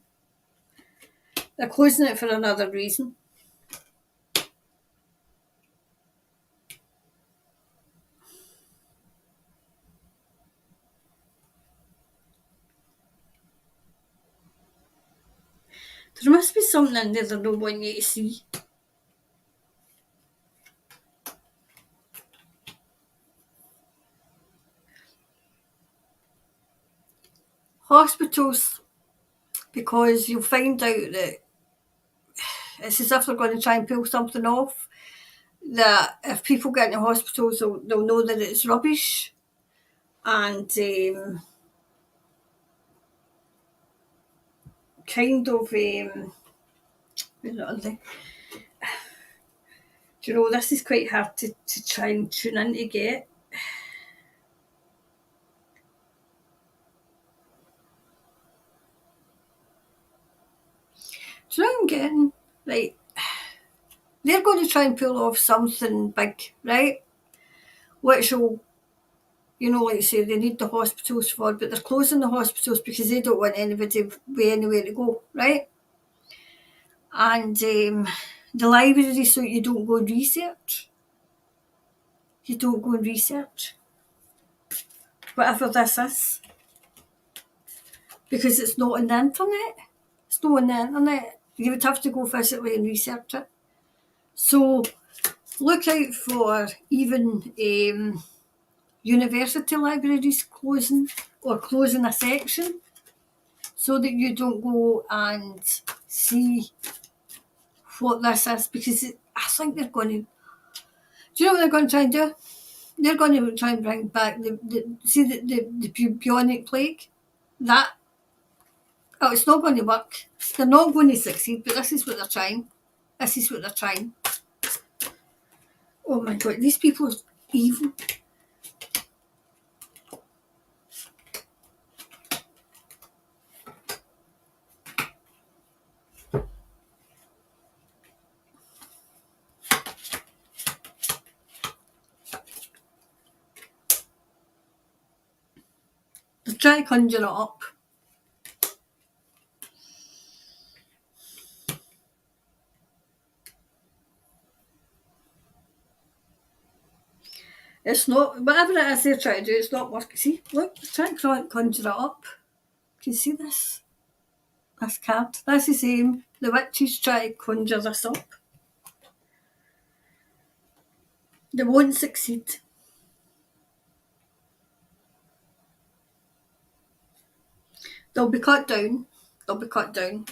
They're closing it for another reason. There must be something in there they don't want you to see. Hospitals, because you'll find out that it's as if they're going to try and pull something off. That if people get into hospitals, they'll know that it's rubbish. And kind of, where are they? Do you know, this is quite hard to try and tune in to get. Do you know what I'm getting? Right. They're going to try and pull off something big, right? Which will, like you say, they need the hospitals for, but they're closing the hospitals because they don't want anybody with anywhere to go, right? And the library, so you don't go and research. You don't go and research. Whatever this is. Because it's not on the internet. It's not on the internet. You would have to go physically and research it. So look out for even university libraries closing or closing a section so that you don't go and see what this is, because I think they're going to. Do you know what they're going to try and do? They're going to try and bring back the bubonic plague. It's not going to work. They're not going to succeed, but this is what they're trying. This is what they're trying. Oh my God, these people are evil. try to conjure it up. It's not, whatever it is they're trying to do, it's not working. See, look, try to conjure it up. Can you see this? This card. That's the same. The witches try to conjure this up. They won't succeed. They'll be cut down. They'll be cut down.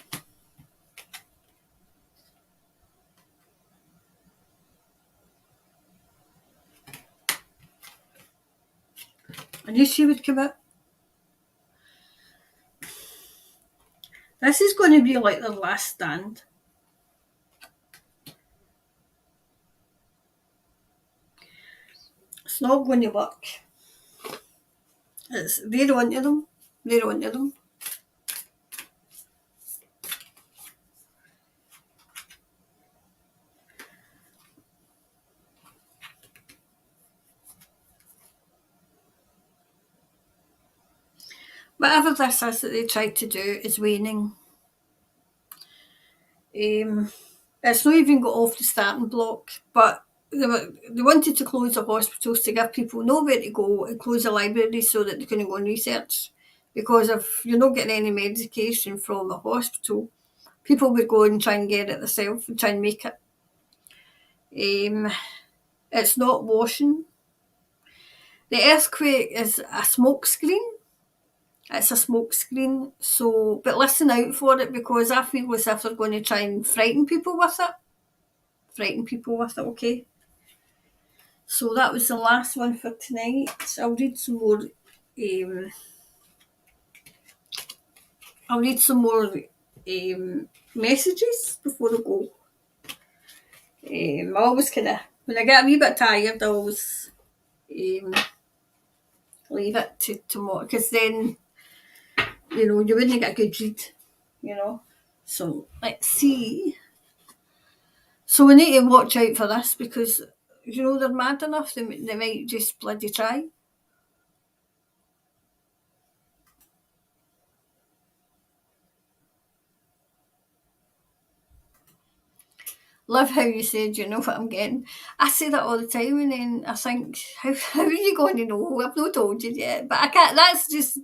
I knew she would come out. This is going to be like their last stand. It's not going to work. They're onto them. They're onto them. Whatever this is that they tried to do is waning. It's not even got off the starting block, but they wanted to close the hospitals to give people nowhere to go and close the libraries so that they couldn't go and research. Because if you're not getting any medication from the hospital, people would go and try and get it themselves and try and make it. It's not washing. The earthquake is a smoke screen. It's a smoke screen. So, but listen out for it, because I feel as if they're going to try and frighten people with it. Okay? So that was the last one for tonight. I'll read some more. Messages before I go. I always kind of, when I get a wee bit tired, I always leave it to tomorrow, because then, you wouldn't get a good read, So let's see. So we need to watch out for this, because, they're mad enough, they might just bloody try. Love how you said, you know what I'm getting. I say that all the time, and then I think, how are you going to know? I've not told you yet. But I can't, that's just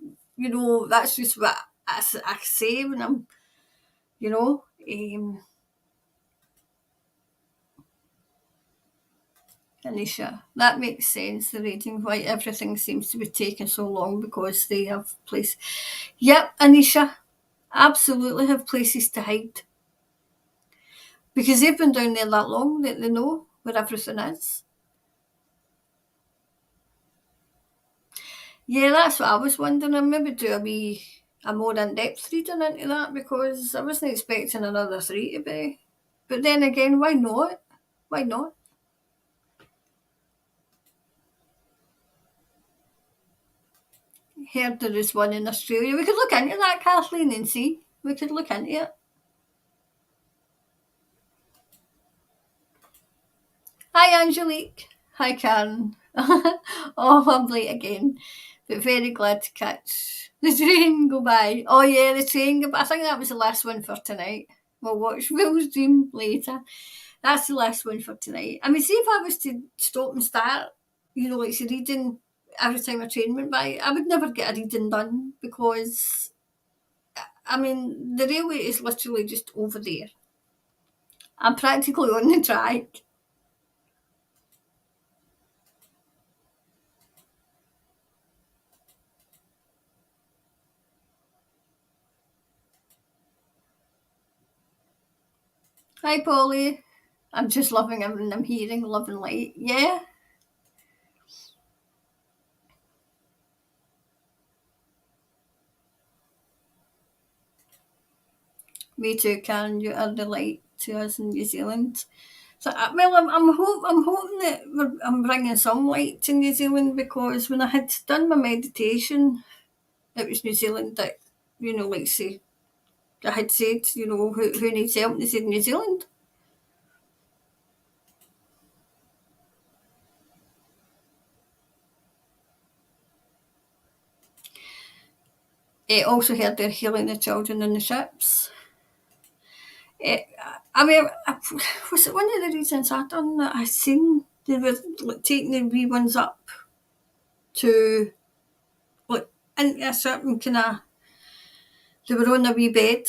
what I say when I'm, Anisha, that makes sense, the reading, why everything seems to be taking so long, because they have place. Yep, Anisha, absolutely have places to hide. Because they've been down there that long that they know where everything is. Yeah, that's what I was wondering. I maybe do a more in-depth reading into that, because I wasn't expecting another 3 to be. But then again, why not? Why not? Heard there is one in Australia. We could look into that, Kathleen, and see. We could look into it. Hi, Angelique. Hi, Karen. Oh, I'm late again, but very glad to catch the train go by. Oh, yeah, the train go by. I think that was the last one for tonight. We'll watch Will's Dream later. That's the last one for tonight. I mean, see, if I was to stop and start, like say reading every time a train went by, I would never get a reading done, because, I mean, the railway is literally just over there. I'm practically on the track. Hi, Polly. I'm just loving everything I'm hearing, love and light. Yeah. Me too, Karen. You are the light to us in New Zealand. So, well, I'm hoping that I'm bringing some light to New Zealand, because when I had done my meditation, it was New Zealand that, like say, I had said, who needs help? And they said New Zealand. Also heard they're healing the children in the ships. I mean, was it one of the reasons I done that I seen they were like, taking the wee ones up to like into a certain kind of, they were on a wee bed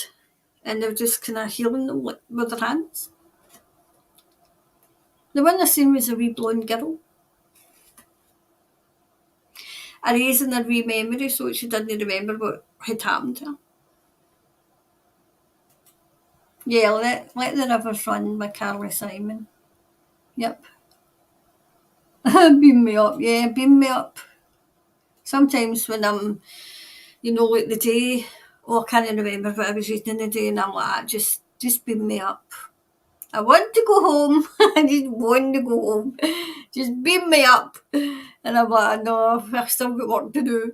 and they were just kind of healing them like, with their hands. The one I seen was a wee blonde girl, erasing her wee memory so she didn't remember what had happened to her. Yeah, let the rivers run by Carly Simon. Yep. Beam me up, yeah, beam me up. Sometimes when I'm, like the day, I can't remember what I was reading the day, and I'm like, just beam me up. I want to go home. I just want to go home. Just beam me up. And I'm like, no, I've still got work to do.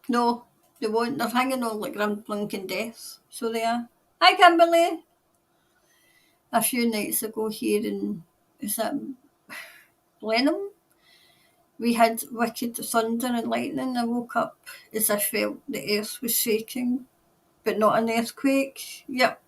No, they won't. They're hanging on like Grim Blinking Death. So they are. Hi, Kimberly. A few nights ago here in, is that Blenheim? We had wicked thunder and lightning. I woke up as I felt the earth was shaking, but not an earthquake. Yep.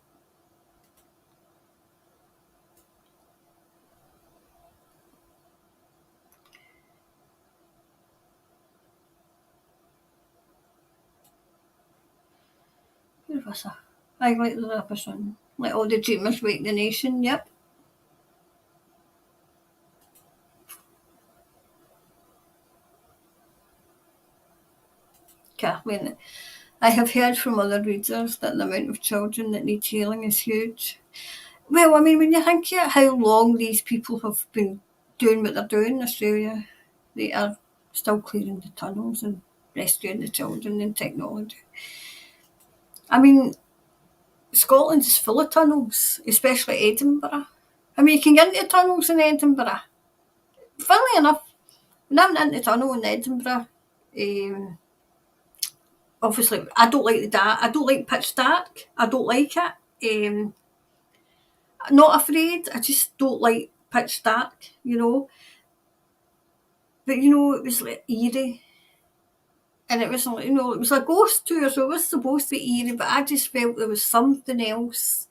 Where was I? I like the Rapper Sun. Let all the dreamers wake the nation. Yep. Kathleen, I have heard from other readers that the amount of children that need healing is huge. Well, I mean, when you think about how long these people have been doing what they're doing in Australia, they are still clearing the tunnels and rescuing the children and technology. I mean, Scotland is full of tunnels, especially Edinburgh. I mean, you can get into tunnels in Edinburgh. Funnily enough, when I went into the tunnel in Edinburgh, obviously I don't like the dark. I don't like pitch dark. I don't like it. Not afraid. I just don't like pitch dark. But it was like eerie. And it was like, it was a ghost tour, so it was supposed to be eerie, but I just felt there was something else.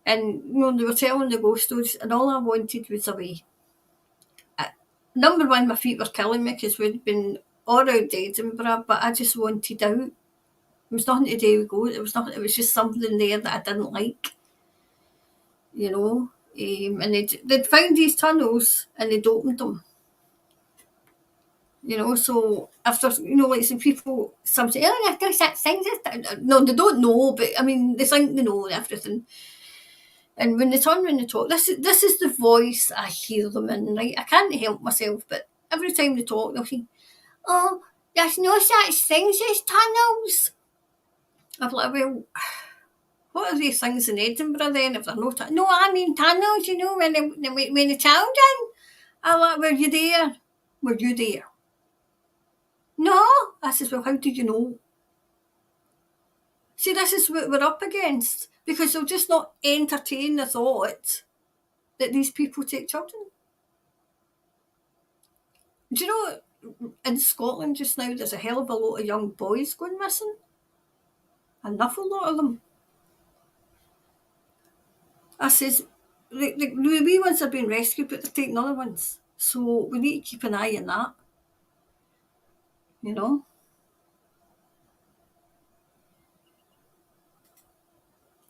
And they were telling the ghost stories, and all I wanted was away. Number one, my feet were killing me because we'd been all around Edinburgh, but I just wanted out. There was nothing to do with go. It was nothing. It was just something there that I didn't like. And they'd found these tunnels and they'd opened them. So after like some people, some say, "Oh, there's that thing." No, they don't know, but I mean, they think they know everything. And when they turn around and talk, this is the voice I hear them in. Right, I can't help myself, but every time they talk, they'll say, "Oh, there's no such things as tunnels." I'm like, well, what are these things in Edinburgh then? If they're no tunnels? No, I mean tunnels. When the children. I'm like, were you there? Were you there? No. I says, well, how did you know? See, this is what we're up against because they'll just not entertain the thought that these people take children. Do you know, in Scotland just now, there's a hell of a lot of young boys going missing? An awful lot of them. I says, the wee ones are being rescued, but they're taking other ones. So we need to keep an eye on that.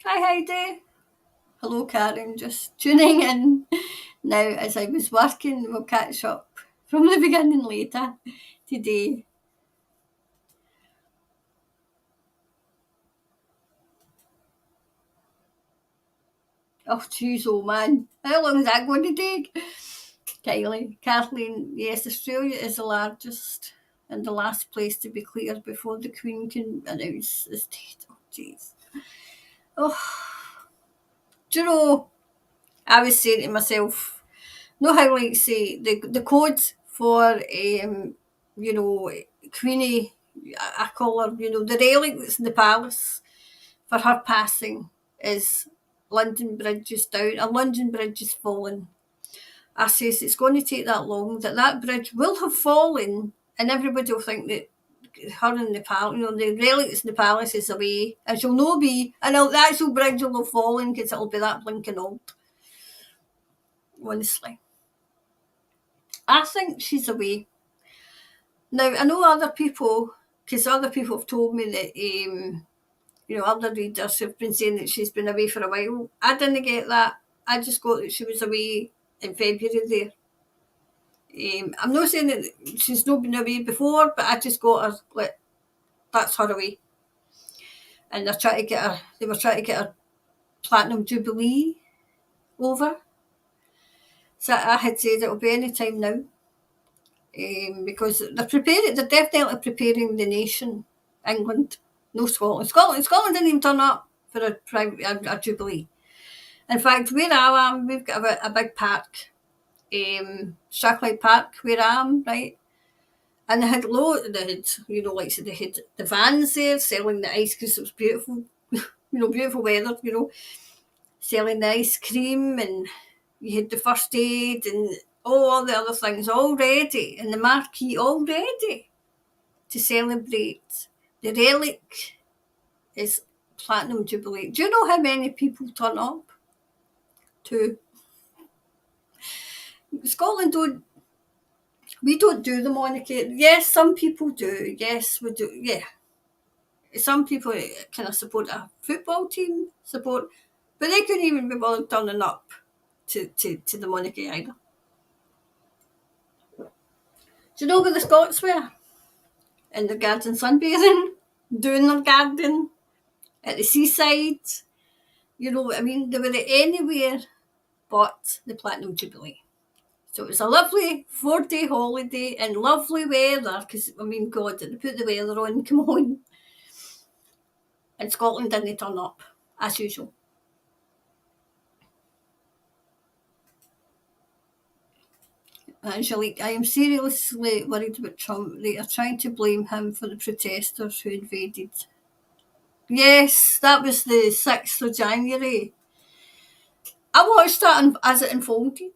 Hi, Heidi. Hello, Karen. Just tuning in now as I was working. We'll catch up from the beginning later today. Oh, jeez, oh man. How long is that going to take? Kylie. Kathleen, yes, Australia is the largest and the last place to be cleared before the Queen can announce the state. Oh, jeez. Oh, do you know, I was saying to myself, how like say the code for Queenie, I call her, the relic that's in the palace for her passing is London Bridge is down, and London Bridge is fallen. I says it's going to take that long, that bridge will have fallen, and everybody will think that her in the palace, the relics in the palace is away, and she'll no be, and the actual bridge will have fallen because it'll be that blinking old. Honestly, I think she's away. Now, I know other people, because other people have told me that, other readers have been saying that she's been away for a while. I didn't get that. I just got that she was away in February there. I'm not saying that she's not been away before, but I just got her, like, that's her away. And they were trying to get her Platinum Jubilee over. So I had said it'll be any time now. Because they're definitely preparing the nation, England, no Scotland. Scotland didn't even turn up for a Jubilee. In fact, where I am, we've got a big park, Strathclyde Park, where I am, right? And they had the vans there selling the ice because it was beautiful, beautiful weather, selling the ice cream, and you had the first aid and all the other things all ready in the marquee, all ready to celebrate. The relic is Platinum Jubilee. Do you know how many people turn up? To Scotland we don't do the monarchy. Yes, some people do. Yes, we do. Yeah. Some people kind of support a football team, but they couldn't even be bothered turning up to the monarchy either. Do you know where the Scots were? In their garden sunbathing, doing their garden, at the seaside. You know what I mean? They were anywhere but the Platinum Jubilee. So it was a lovely 4-day holiday and lovely weather, because, God, did they put the weather on? Come on. And Scotland didn't turn up, as usual. Angelique, I am seriously worried about Trump. They are trying to blame him for the protesters who invaded. Yes, that was the 6th of January. I watched that as it unfolded.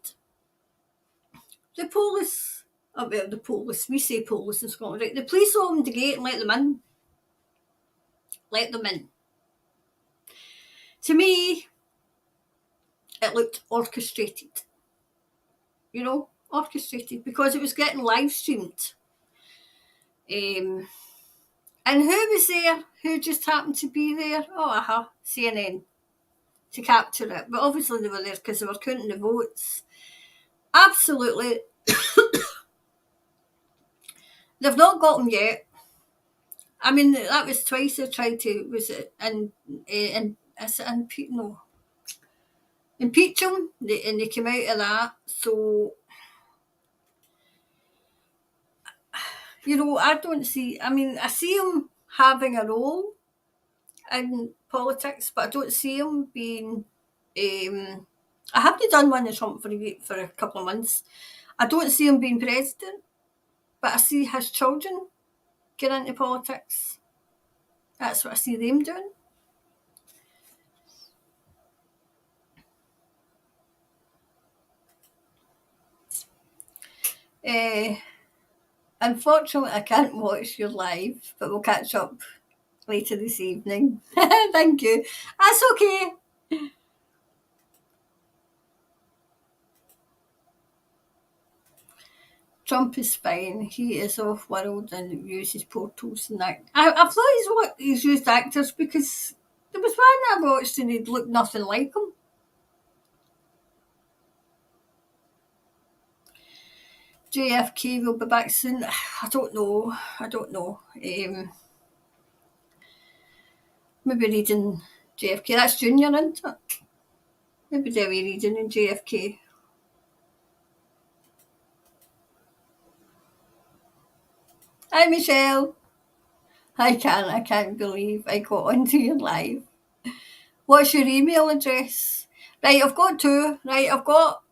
The police, we say police in Scotland, right? The police opened the gate and let them in. Let them in. To me, it looked orchestrated. Orchestrated, because it was getting live streamed. And who was there? Who just happened to be there? Oh, CNN, to capture it. But obviously they were there because they were counting the votes. Absolutely. They've not got them yet. That was twice they tried to, was it, impeach him, and they came out of that. So, I don't see, I see him having a role in politics, but I don't see him being, I haven't done one of Trump for a couple of months. I don't see him being president, but I see his children get into politics. That's what I see them doing. Unfortunately, I can't watch your live, but we'll catch up later this evening. Thank you. That's okay. Trump is fine. He is off-world and uses portals and that. I thought he's used actors, because there was one I watched and he'd looked nothing like him. JFK will be back soon. I don't know. Maybe reading JFK. That's Junior, isn't it? Maybe they'll be reading in JFK. Hi, Michelle. I can't believe I got onto your live. What's your email address? Right, I've got two. Right, I've got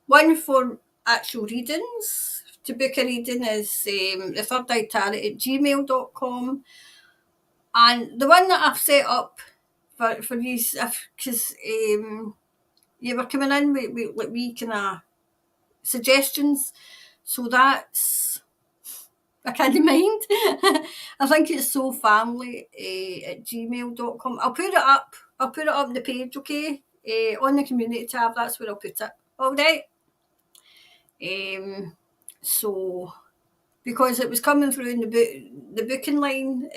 one for actual readings. To book a reading is the third eye tarot at gmail.com. And the one that I've set up for these, because you were coming in with we kind of suggestions. So that's, I can't mind. I think it's sofamily at gmail.com. I'll put it up. I'll put it up on the page, okay? On the community tab, that's where I'll put it. All right. So because it was coming through in the booking line,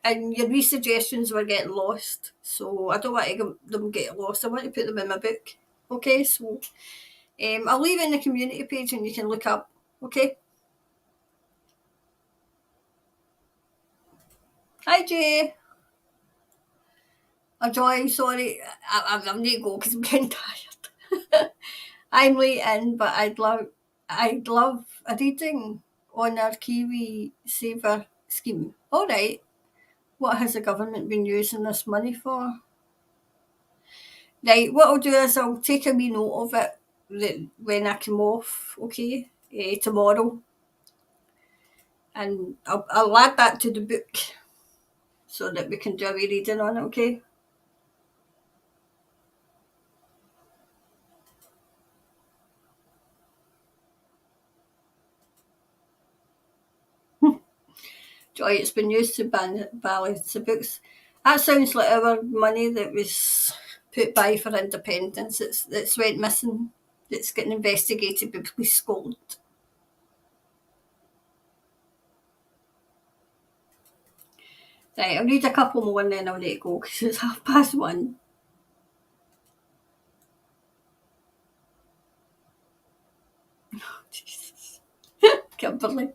and your wee suggestions were getting lost. So I don't want them get lost. I want to put them in my book. Okay, so I'll leave it in the community page and you can look up. Okay. Hi, Jay. Oh, Joy, sorry. I'm need to go because I'm getting tired. I'm late in, but I'd love a reading on our Kiwi Saver scheme. All right. What has the government been using this money for? Right, what I'll do is I'll take a wee note of it when I come off, okay, tomorrow. And I'll add that to the book so that we can do a wee reading on it, okay? Joy, it's been used to balance the books. That sounds like our money that was put by for independence. It's went missing. It's getting investigated by Police Scotland. Right, I'll read a couple more and then I'll let it go because it's 1:30. Jesus. Kimberly.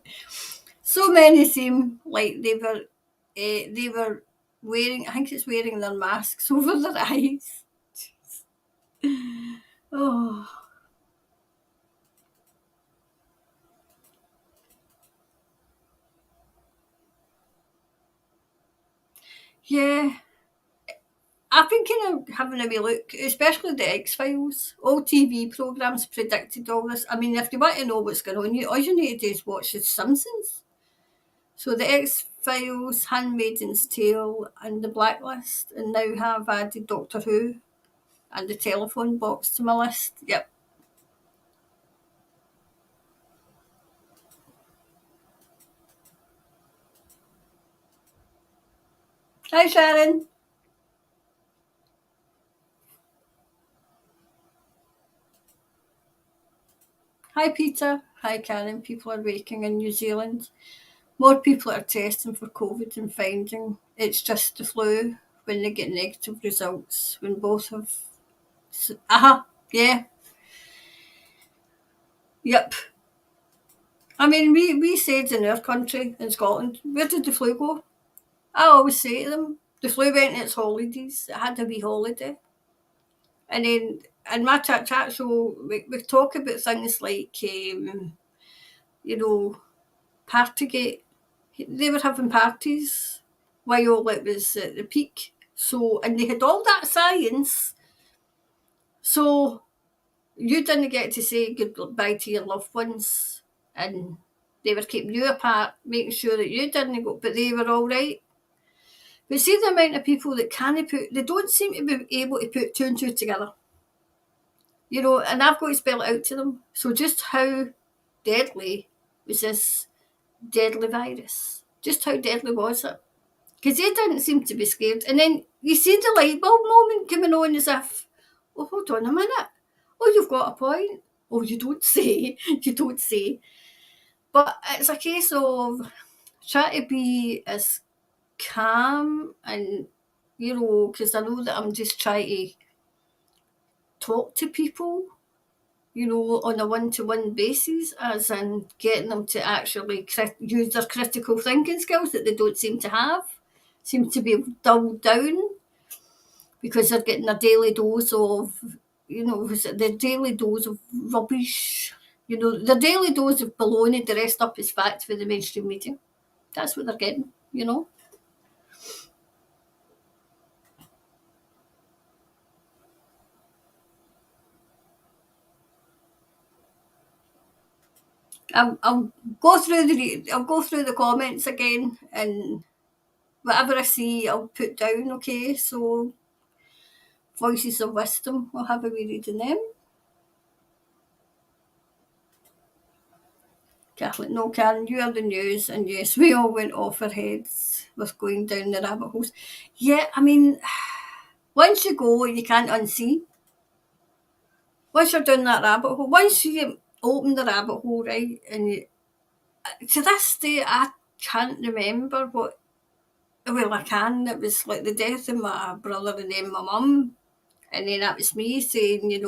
So many seem like they were wearing, I think it's wearing their masks over their eyes. Oh, yeah. I've been kind of having a wee look, especially the X Files. All TV programmes predicted all this. I mean, if you want to know what's going on, all you need to do is watch The Simpsons. So the X Files, Handmaid's Tale, and The Blacklist, and now have added Doctor Who and the telephone box to my list. Yep. Hi, Sharon. Hi, Peter. Hi, Karen. People are waking in New Zealand. More people are testing for COVID and finding it's just the flu when they get negative results, when both have. Yeah, yep. I mean, we said in our country, in Scotland, where did the flu go? I always say to them, the flu went on its holidays. It had a wee holiday. And then in my chat show, we talk about things like, you know, Partygate. They were having parties while it was at the peak. So, and they had all that science. So you didn't get to say goodbye to your loved ones, and they were keeping you apart, making sure that you didn't go, but they were all right. But see the amount of people that they don't seem to be able to put two and two together. And I've got to spell it out to them. So just how deadly was this deadly virus? Just how deadly was it? Because they didn't seem to be scared. And then you see the light bulb moment coming on as if, oh, hold on a minute. Oh, you've got a point. Oh, you don't say. You don't say. But it's a case of trying to be as calm and, because I know that I'm just trying to talk to people, on a one-to-one basis, as in getting them to actually use their critical thinking skills that they don't seem to have, seem to be dulled down because they're getting a daily dose of, their daily dose of rubbish, their daily dose of baloney, the rest up is fact for the mainstream media. That's what they're getting. I'll go through the comments again, and whatever I see, I'll put down. Okay, so voices of wisdom. We'll have a wee reading them. Catholic, no, Karen, you are the news, and yes, we all went off our heads with going down the rabbit holes. Yeah, I mean, once you go, you can't unsee. Once you're down that rabbit hole, once you open the rabbit hole, right, and you, to this day, I can't remember what. Well, I can. It was like the death of my brother and then my mum, and then that was me saying,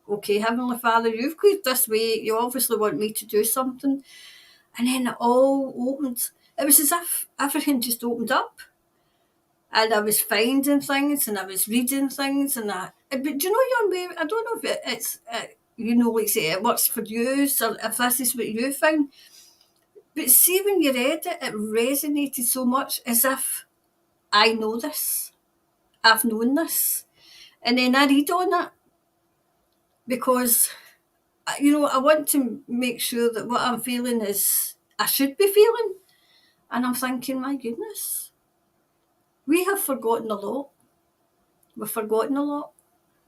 okay, Heavenly Father, you've cleared this way. You obviously want me to do something. And then it all opened. It was as if everything just opened up. And I was finding things and I was reading things. But do you know, your way, I don't know if it's, like say, it works for you, or if this is what you found. But see, when you read it, it resonated so much as if I know this. I've known this. And then I read on it because, I want to make sure that what I'm feeling is I should be feeling. And I'm thinking, my goodness, we have forgotten a lot. We've forgotten a lot.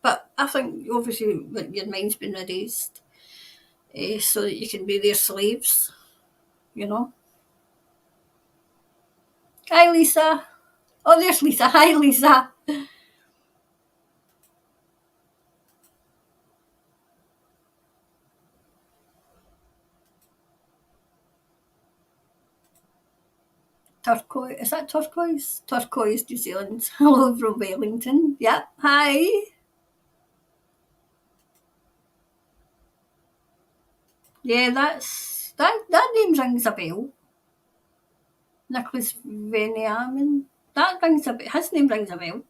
But I think, obviously, your mind's been erased so that you can be their slaves, you know. Hi, Lisa. Oh, there's Lisa. Hi, Lisa. Turquoise. Is that turquoise? Turquoise, New Zealand. Hello from Wellington. Yep. Hi. Yeah, that name rings a bell. Nicholas Veniamin. That rings a bell. His name rings a bell.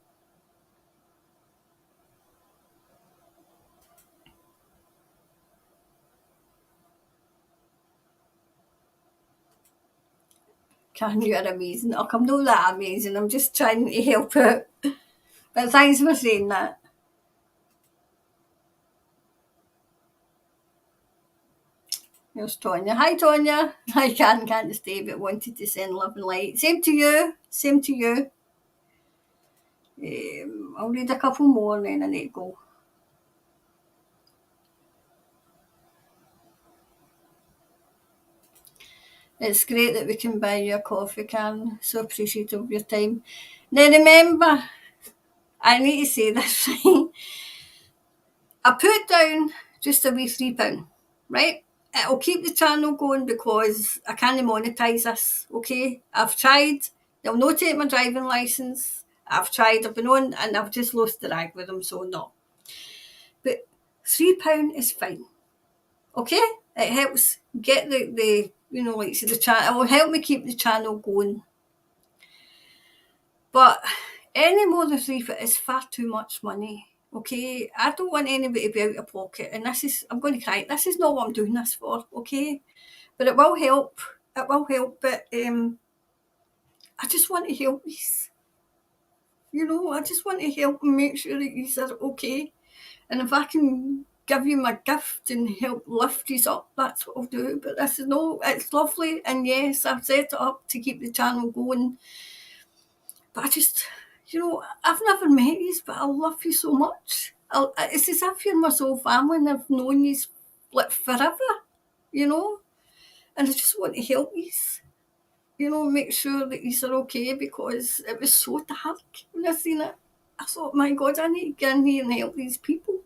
Can you are amazing. Look, I'm not that amazing. I'm just trying to help out. But thanks for saying that. There's Tonya. Hi, Tonya. I can't stay, but wanted to send love and light. Same to you. Same to you. I'll read a couple more and then I need to go. It's great that we can buy you a coffee, Karen. So appreciative of your time. Now remember, I need to say this, right? I put down just a wee £3, right? It'll keep the channel going because I can't monetise this, okay? I've tried. They'll not take my driving licence. I've been on and I've just lost the rag with them, so no. But £3 is fine, okay? It helps get the like say the channel. It will help me keep the channel going. But any more than £3 is far too much money. Okay, I don't want anybody to be out of pocket, and I'm going to cry. This is not what I'm doing this for, okay? But it will help. It will help. But I just want to help these. I just want to help and make sure that these are okay. And if I can give you my gift and help lift you up, that's what I'll do. But this is no, it's lovely, and yes, I've set it up to keep the channel going. But I just, I've never met you, but I love you so much. It's as if you're my soul family and I've known you like forever, you know. And I just want to help you, make sure that you are okay because it was so dark when I seen it. I thought, my God, I need to get in here and help these people.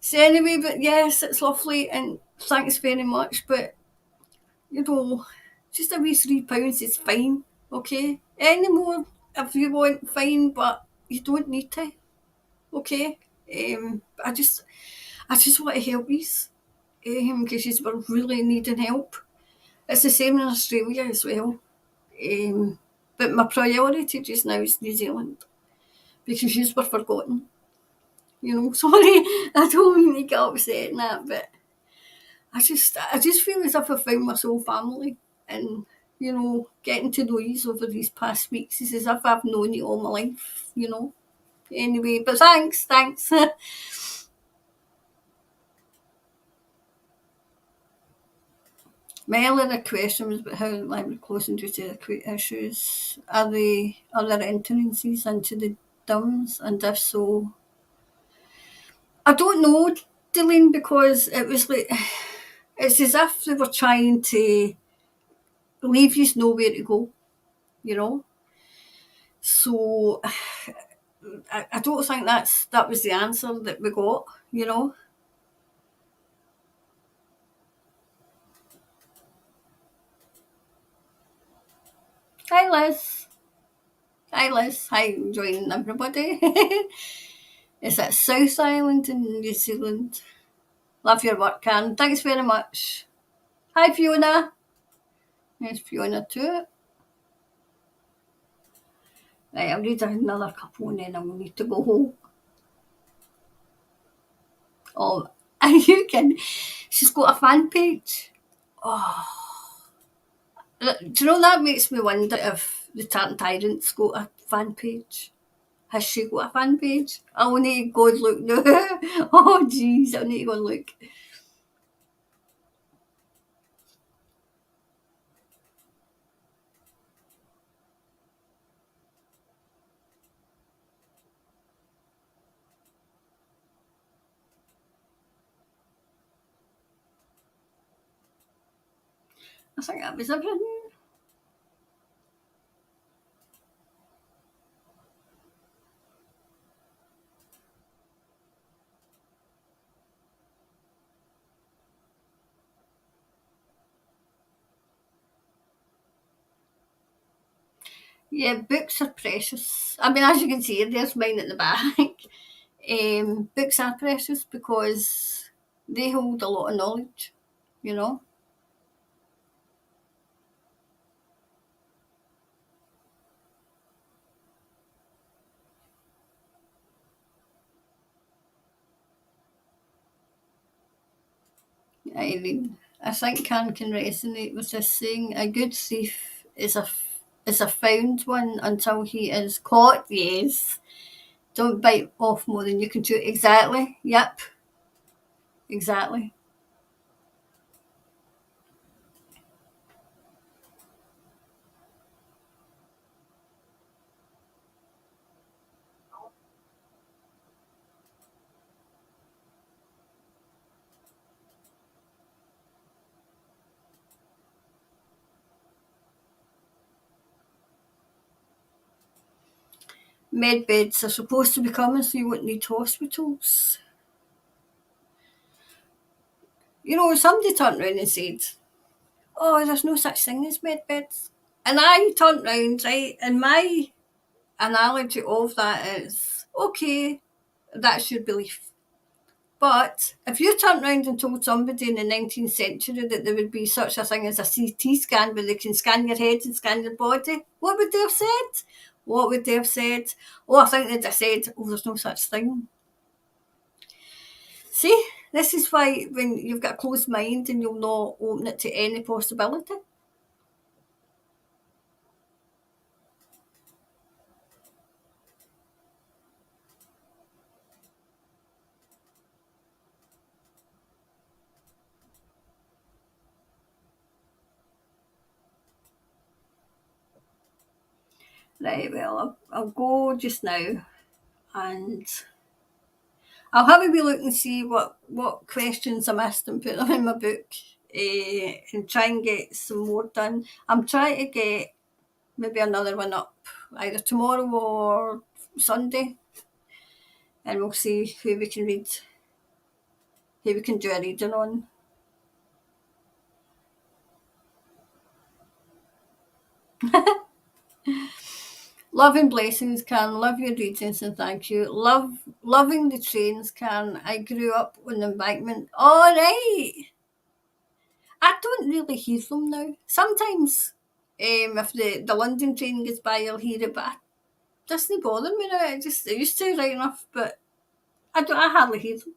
So anyway, but yes, it's lovely and thanks very much. But just a wee £3 is fine, okay? Any more if you want, fine, but you don't need to, okay? I just want to help you, because you were really needing help. It's the same in Australia as well. But my priority just now is New Zealand because you were forgotten. Sorry, I don't mean to get upset in that, but I just feel as if I found my soul family, and getting to know you over these past weeks is as if I've known you all my life. Anyway, but thanks. My earlier question was about how library closing due to acute issues. Are there entrances into the DUMS, and if so, I don't know, Delene, because it was like It's as if they were trying to leave you nowhere to go, you know. So I don't think that was the answer that we got, you know. Hi Liz. Hi Liz. Hi joining everybody. It's at South Island in New Zealand. Love your work, Karen. Thanks very much. Hi Fiona. There's Fiona too. Right, I'll read another couple and then I'll need to go home. Oh, and you can. She's got a fan page. Oh, do you know that makes me wonder if the Tartan Tyrant's got a fan page? Has she got a fan page? I'll need to go and look now. Oh, jeez, I'll need to go and look. I think that was everything. Yeah, books are precious. I mean, as you can see, there's mine at the back. Books are precious because they hold a lot of knowledge, you know. I think can resonate with this saying. A good thief is a found one until he is caught. Yes. Don't bite off more than you can chew. Exactly. Yep. Exactly. Med beds are supposed to be coming so you won't need hospitals. You know, somebody turned around and said, "Oh, there's no such thing as med beds." And I turned round, right, and my analogy of that is, okay, that's your belief. But if you turned round and told somebody in the 19th century that there would be such a thing as a CT scan where they can scan your head and scan your body, what would they have said? What would they have said? Oh, I think they'd have said, oh, there's no such thing. See, this is why when you've got a closed mind and you'll not open it to any possibility. Right, well, I'll go just now and I'll have a wee look and see what questions I missed and put them in my book, and try and get some more done. I'm trying to get maybe another one up either tomorrow or Sunday, and we'll see who we can read, who we can do a reading on. Love and blessings, can love your readings and thank you. Loving the trains, can I grew up on the embankment. All right. I don't really hear them now. Sometimes, if the London train gets by, I'll hear it, but it doesn't bother me now. It used to right enough, but I hardly hear them.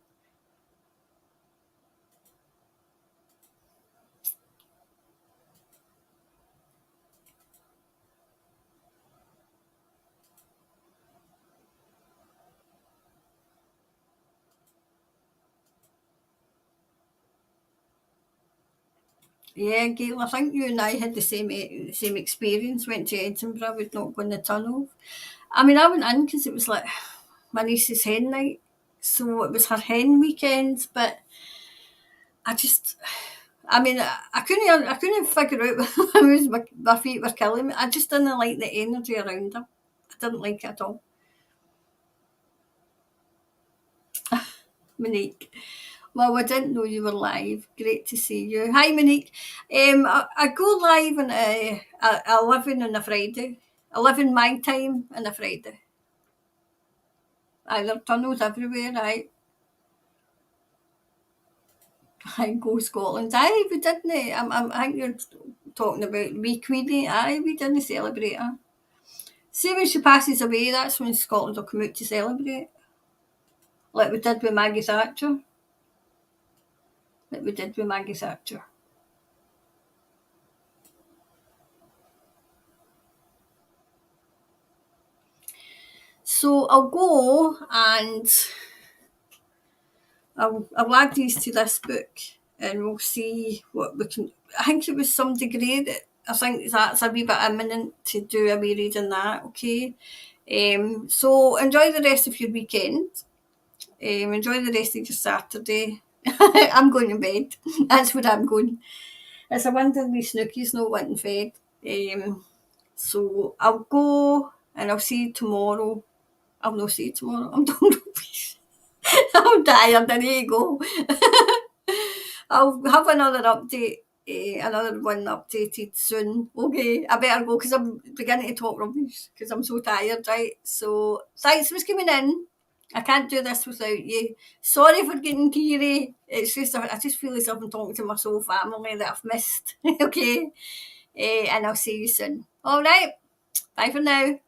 Yeah, Gail, I think you and I had the same experience. Went to Edinburgh, we'd not go in the tunnel. I mean, I went in because it was like my niece's hen night, so it was her hen weekend. But I just I mean, I couldn't figure out why my feet were killing me. I just didn't like the energy around them. I didn't like it at all. Monique. Well, I didn't know you were live. Great to see you. Hi, Monique. I go live on 11 on a Friday. 11 my time on a Friday. There are tunnels everywhere, right? I go Scotland. Aye, we didn't. I think you're talking about wee Queenie. Aye, we didn't celebrate her. See, when she passes away, that's when Scotland will come out to celebrate. Like we did with Maggie Thatcher. Like we did with Maggie Thatcher. So I'll go and I'll add these to this book and we'll see what we can. I think it was some degree that I think that's a wee bit imminent to do a wee reading that, okay? So enjoy the rest of your weekend. Enjoy the rest of your Saturday. I'm going to bed. That's where I'm going. It's a wonder wee Snooky's not wanting fed. So I'll go and I'll see you tomorrow. I'll not see you tomorrow. I'm done. I'm tired. I need to go. I'll have another update, another one updated soon. Okay, I better go because I'm beginning to talk rubbish because I'm so tired, right? So thanks for coming in. I can't do this without you. Sorry for getting teary. It's just I just feel as if I'm talking to my soul family that I've missed. Okay, and I'll see you soon. All right, bye for now.